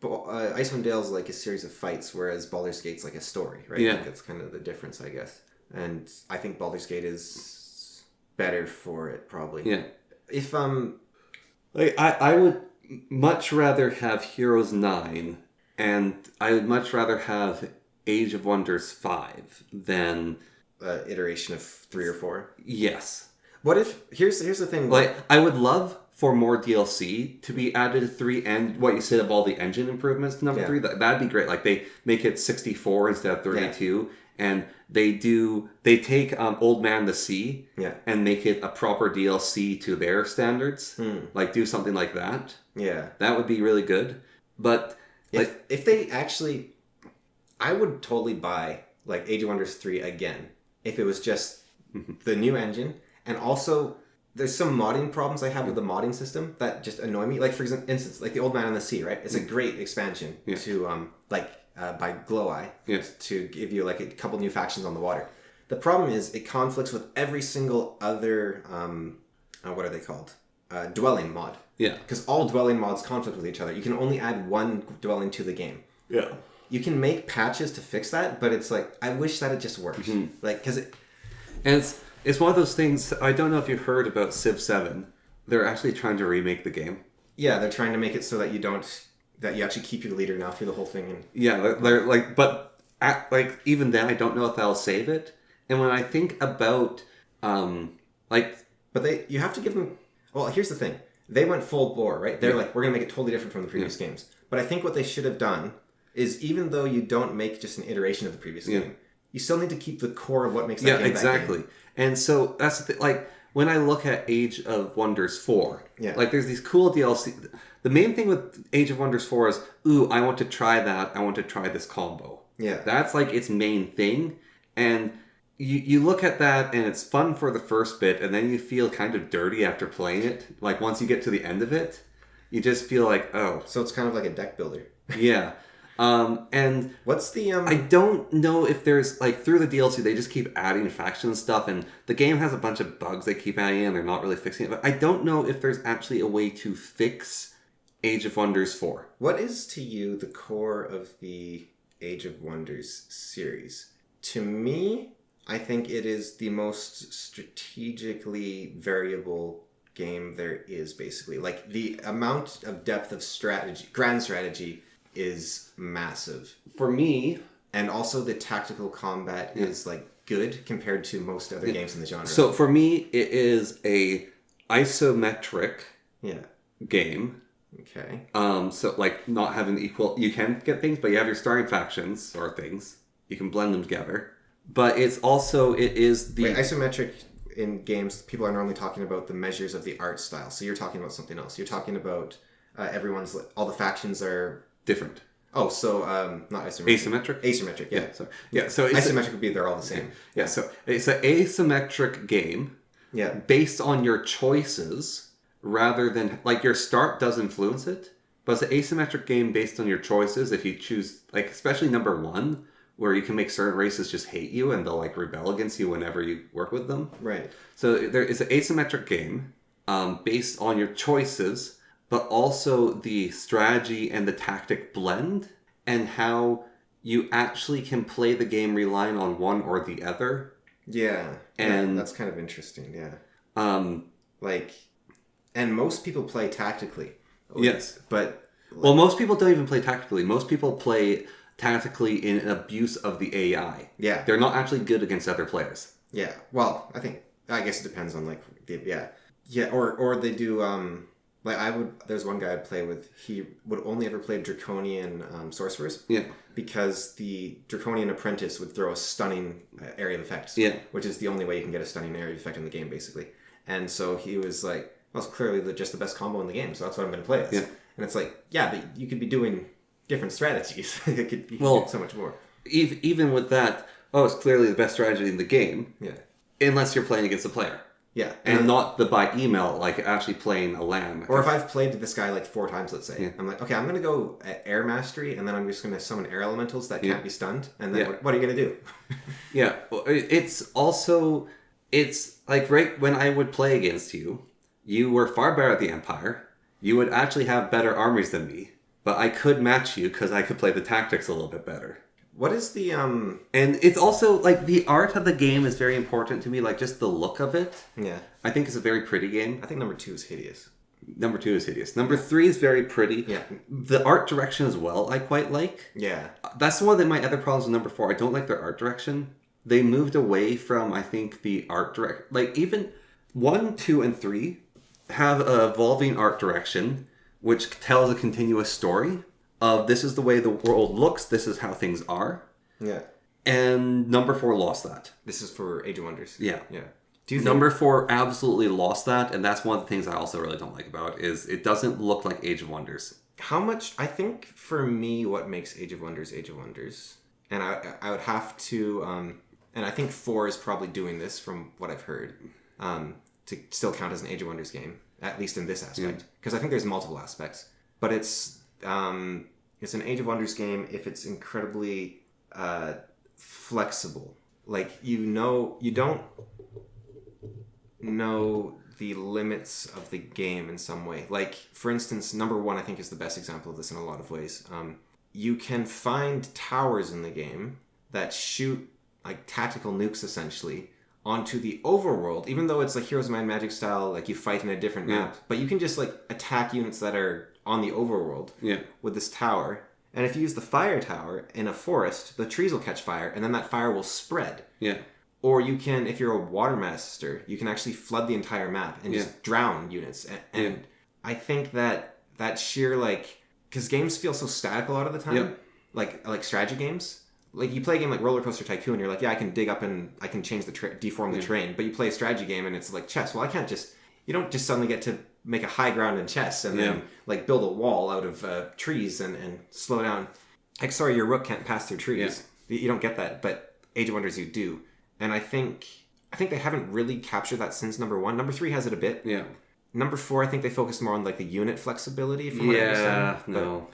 Icewind Dale's like a series of fights, whereas Baldur's Gate's like a story, right? Yeah. Like that's kind of the difference, I guess. And I think Baldur's Gate is better for it, probably. Yeah. If, like, I would much rather have Heroes 9, and I would much rather have Age of Wonders 5 than... iteration of 3 or 4? Yes. What if... Here's the thing. Like, I would love for more DLC to be added to 3, and what you said of all the engine improvements to number 3, that'd be great. Like, they make it 64 instead of 32, and they take Old Man the Sea and make it a proper DLC to their standards. Like, do something like that. Yeah. That would be really good. But if they actually... I would totally buy, like, Age of Wonders 3 again if it was just the new engine. And also, there's some modding problems I have with the modding system that just annoy me. Like, for instance, like the Old Man on the Sea, right? It's a great expansion to, by Glow Eye to give you, like, a couple new factions on the water. The problem is it conflicts with every single other, what are they called? Dwelling mod. Yeah. Because all dwelling mods conflict with each other. You can only add one dwelling to the game. Yeah. You can make patches to fix that, but it's like, I wish that it just worked. Like, because it... And it's one of those things, I don't know if you've heard about Civ 7. They're actually trying to remake the game. Yeah, they're trying to make it so that you actually keep your leader now through the whole thing. And... Yeah, they're like, but even then, I don't know if that'll save it. And when I think about, But you have to give them... Well, here's the thing. They went full bore, right? They're like, we're going to make it totally different from the previous games. But I think what they should have done is, even though you don't make just an iteration of the previous game, you still need to keep the core of what makes that game exactly. That game. And so that's the thing. Like, when I look at Age of Wonders 4, like, there's these cool DLC. The main thing with Age of Wonders 4 is, ooh, I want to try that. I want to try this combo. Yeah. That's, like, its main thing. And you look at that, and it's fun for the first bit, and then you feel kind of dirty after playing it. Like, once you get to the end of it, you just feel like, oh. So it's kind of like a deck builder. Yeah. And what's the I don't know if there's, like, through the DLC they just keep adding faction stuff, and the game has a bunch of bugs they keep adding in, they're not really fixing it, but I don't know if there's actually a way to fix Age of Wonders 4. What is to you the core of the Age of Wonders series? To me, I think it is the most strategically variable game there is, basically. Like, the amount of depth of strategy, grand strategy, is massive for me. And also the tactical combat is like good compared to most other games in the genre. So for me, it is a isometric game. Okay. So like not having equal, you can get things, but you have your starting factions or things. You can blend them together. But it's also, it is the... Wait, isometric in games, people are normally talking about the measures of the art style. So you're talking about something else. You're talking about all the factions are different. Oh, so not isometric. Asymmetric? Asymmetric, yeah. So isometric would be they're all the same. Yeah, so it's an asymmetric game based on your choices rather than, like, your start does influence it, but it's an asymmetric game based on your choices. If you choose, like, especially number 1, where you can make certain races just hate you and they'll, like, rebel against you whenever you work with them. Right. So there is an asymmetric game based on your choices, but also the strategy and the tactic blend, and how you actually can play the game relying on one or the other. Yeah. And that's kind of interesting, yeah. Like, and most people play tactically. Yes. But... Well, most people don't even play tactically. Most people play tactically in an abuse of the AI. Yeah. They're not actually good against other players. Yeah. Well, I guess it depends on, like, Yeah, or they do... there's one guy I'd play with, he would only ever play Draconian sorcerers. Yeah. Because the Draconian Apprentice would throw a stunning area of effects. Yeah. Which is the only way you can get a stunning area of effect in the game, basically. And so he was like, well, it's clearly just the best combo in the game, so that's what I'm going to play as. Yeah. And it's like, yeah, but you could be doing different strategies. You could do so much more. Even with that, it's clearly the best strategy in the game. Yeah. Unless you're playing against a player. Yeah. And not by email, like actually playing a LAN. Or if I've played this guy like 4 times, let's say, I'm like, okay, I'm going to go at air mastery, and then I'm just going to summon air elementals that can't be stunned, and then what are you going to do? Yeah. It's like right when I would play against you, you were far better at the Empire. You would actually have better armies than me, but I could match you because I could play the tactics a little bit better. What is the And it's also like the art of the game is very important to me, like just the look of it. Yeah. I think it's a very pretty game. I think number 2 is hideous. Number 2 is hideous. Number 3 is very pretty. Yeah. The art direction as well, I quite like. Yeah. That's one of my other problems with number 4. I don't like their art direction. They moved away from, I think, the art direct. Like even 1, 2, and 3 have an evolving art direction, which tells a continuous story of this is the way the world looks, this is how things are. Yeah. And number 4 lost that. This is for Age of Wonders. Yeah. Yeah. Do you think... Number 4 absolutely lost that, and that's one of the things I also really don't like about it, is it doesn't look like Age of Wonders. How much... I think for me, what makes Age of Wonders, and I would have to... and I think 4 is probably doing this from what I've heard, to still count as an Age of Wonders game, at least in this aspect. Because I think there's multiple aspects. But it's an Age of Wonders game if it's incredibly flexible. Like, you don't know the limits of the game in some way. Like, for instance, number 1 I think is the best example of this in a lot of ways. You can find towers in the game that shoot like tactical nukes essentially onto the overworld, even though it's like Heroes of Might and Magic style, like you fight in a different map, but you can just like attack units that are on the overworld with this tower. And if you use the fire tower in a forest, the trees will catch fire, and then that fire will spread. Yeah. Or you can, if you're a water master, you can actually flood the entire map and just drown units. And I think that sheer, like, because games feel so static a lot of the time, like strategy games. Like, you play a game like Roller Coaster Tycoon, you're like, yeah, I can dig up and I can change deform the terrain. But you play a strategy game and it's like chess. Well, I can't just... You don't just suddenly get to make a high ground in chess and then, like, build a wall out of trees and slow down. Like, sorry, your rook can't pass through trees. Yeah. You don't get that. But Age of Wonders, you do. And I think they haven't really captured that since number 1. Number 3 has it a bit. Yeah. Number 4, I think they focus more on, like, the unit flexibility, from what I understand. No.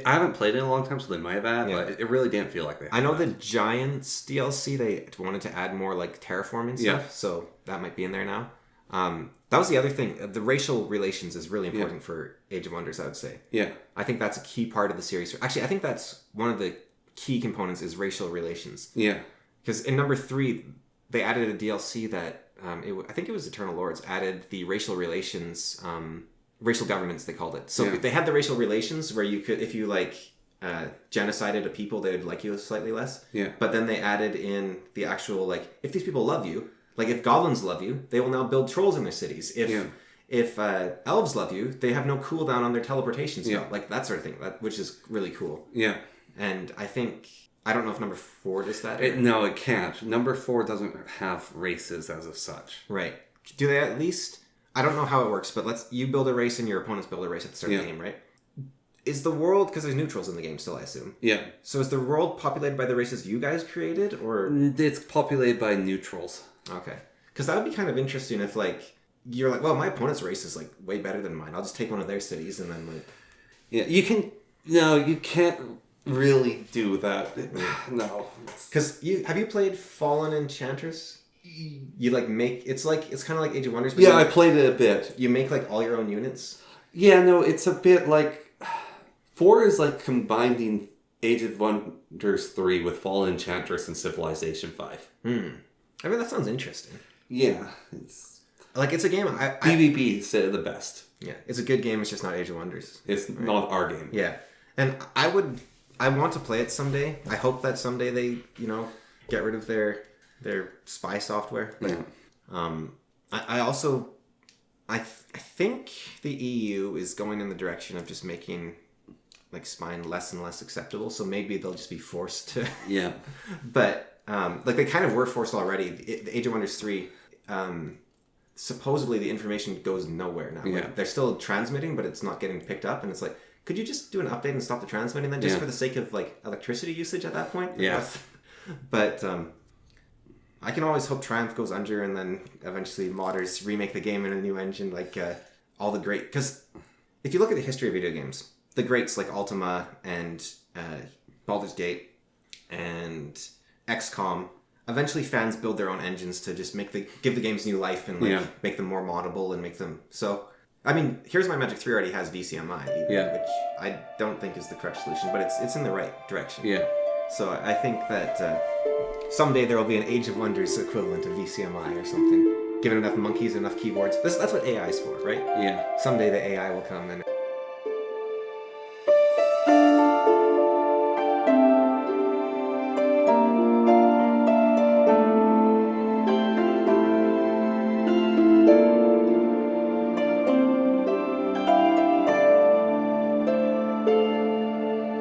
I haven't played it in a long time, so they might have had, but it really didn't feel like that. I know the Giants DLC, they wanted to add more, like, terraforming stuff, so that might be in there now. That was the other thing. The racial relations is really important for Age of Wonders, I would say. Yeah. I think that's a key part of the series. Actually, I think that's one of the key components is racial relations. Yeah. Because in number 3, they added a DLC that, I think it was Eternal Lords, added the racial relations... racial governance, they called it. So they had the racial relations where you could, if you like genocided a people, they would like you slightly less. Yeah. But then they added in the actual, like, if these people love you, like if goblins love you, they will now build trolls in their cities. If elves love you, they have no cooldown on their teleportation spell. Like that sort of thing, which is really cool. Yeah. And I think I don't know if number 4 does that. No, it can't. Number 4 doesn't have races as of such. Right. Do they at least... I don't know how it works, but you build a race and your opponents build a race at the start of the game, right? Is the world... Because there's neutrals in the game still, I assume. Yeah. So is the world populated by the races you guys created, or... It's populated by neutrals. Okay. Because that would be kind of interesting if, like, you're like, well, my opponent's race is, like, way better than mine. I'll just take one of their cities and then, like... Yeah, you can... No, you can't really do that. No. Because have you played Fallen Enchantress? You, like, make... It's kind of like Age of Wonders. But Yeah, I played it a bit. You make, like, all your own units? Yeah, no, it's a bit like... 4 is like combining Age of Wonders 3 with Fallen Enchantress and Civilization 5. I mean, that sounds interesting. Yeah, it's... Like, it's a game... PvP said the best. Yeah, it's a good game, it's just not Age of Wonders. It's not our game. Yeah. And I want to play it someday. I hope that someday they, get rid of their spy software. Yeah. I think the EU is going in the direction of just making, like, spying less and less acceptable. So maybe they'll just be forced to. Yeah. But like, they kind of were forced already. The Age of Wonders 3. Supposedly the information goes nowhere now. Yeah. Like, they're still transmitting, but it's not getting picked up, and it's like, could you just do an update and stop the transmitting then, just for the sake of, like, electricity usage at that point? Yeah. But I can always hope Triumph goes under, and then eventually modders remake the game in a new engine, like all the great... Because if you look at the history of video games, the greats like Ultima and Baldur's Gate and XCOM, eventually fans build their own engines to just give the games new life and make them more moddable and make them... So, I mean, Here's My Magic 3 already has VCMI, which I don't think is the correct solution, but it's in the right direction. Yeah. So I think that someday there will be an Age of Wonders equivalent of VCMI or something. Given enough monkeys and enough keyboards. That's what AI is for, right? Yeah. Someday the AI will come and...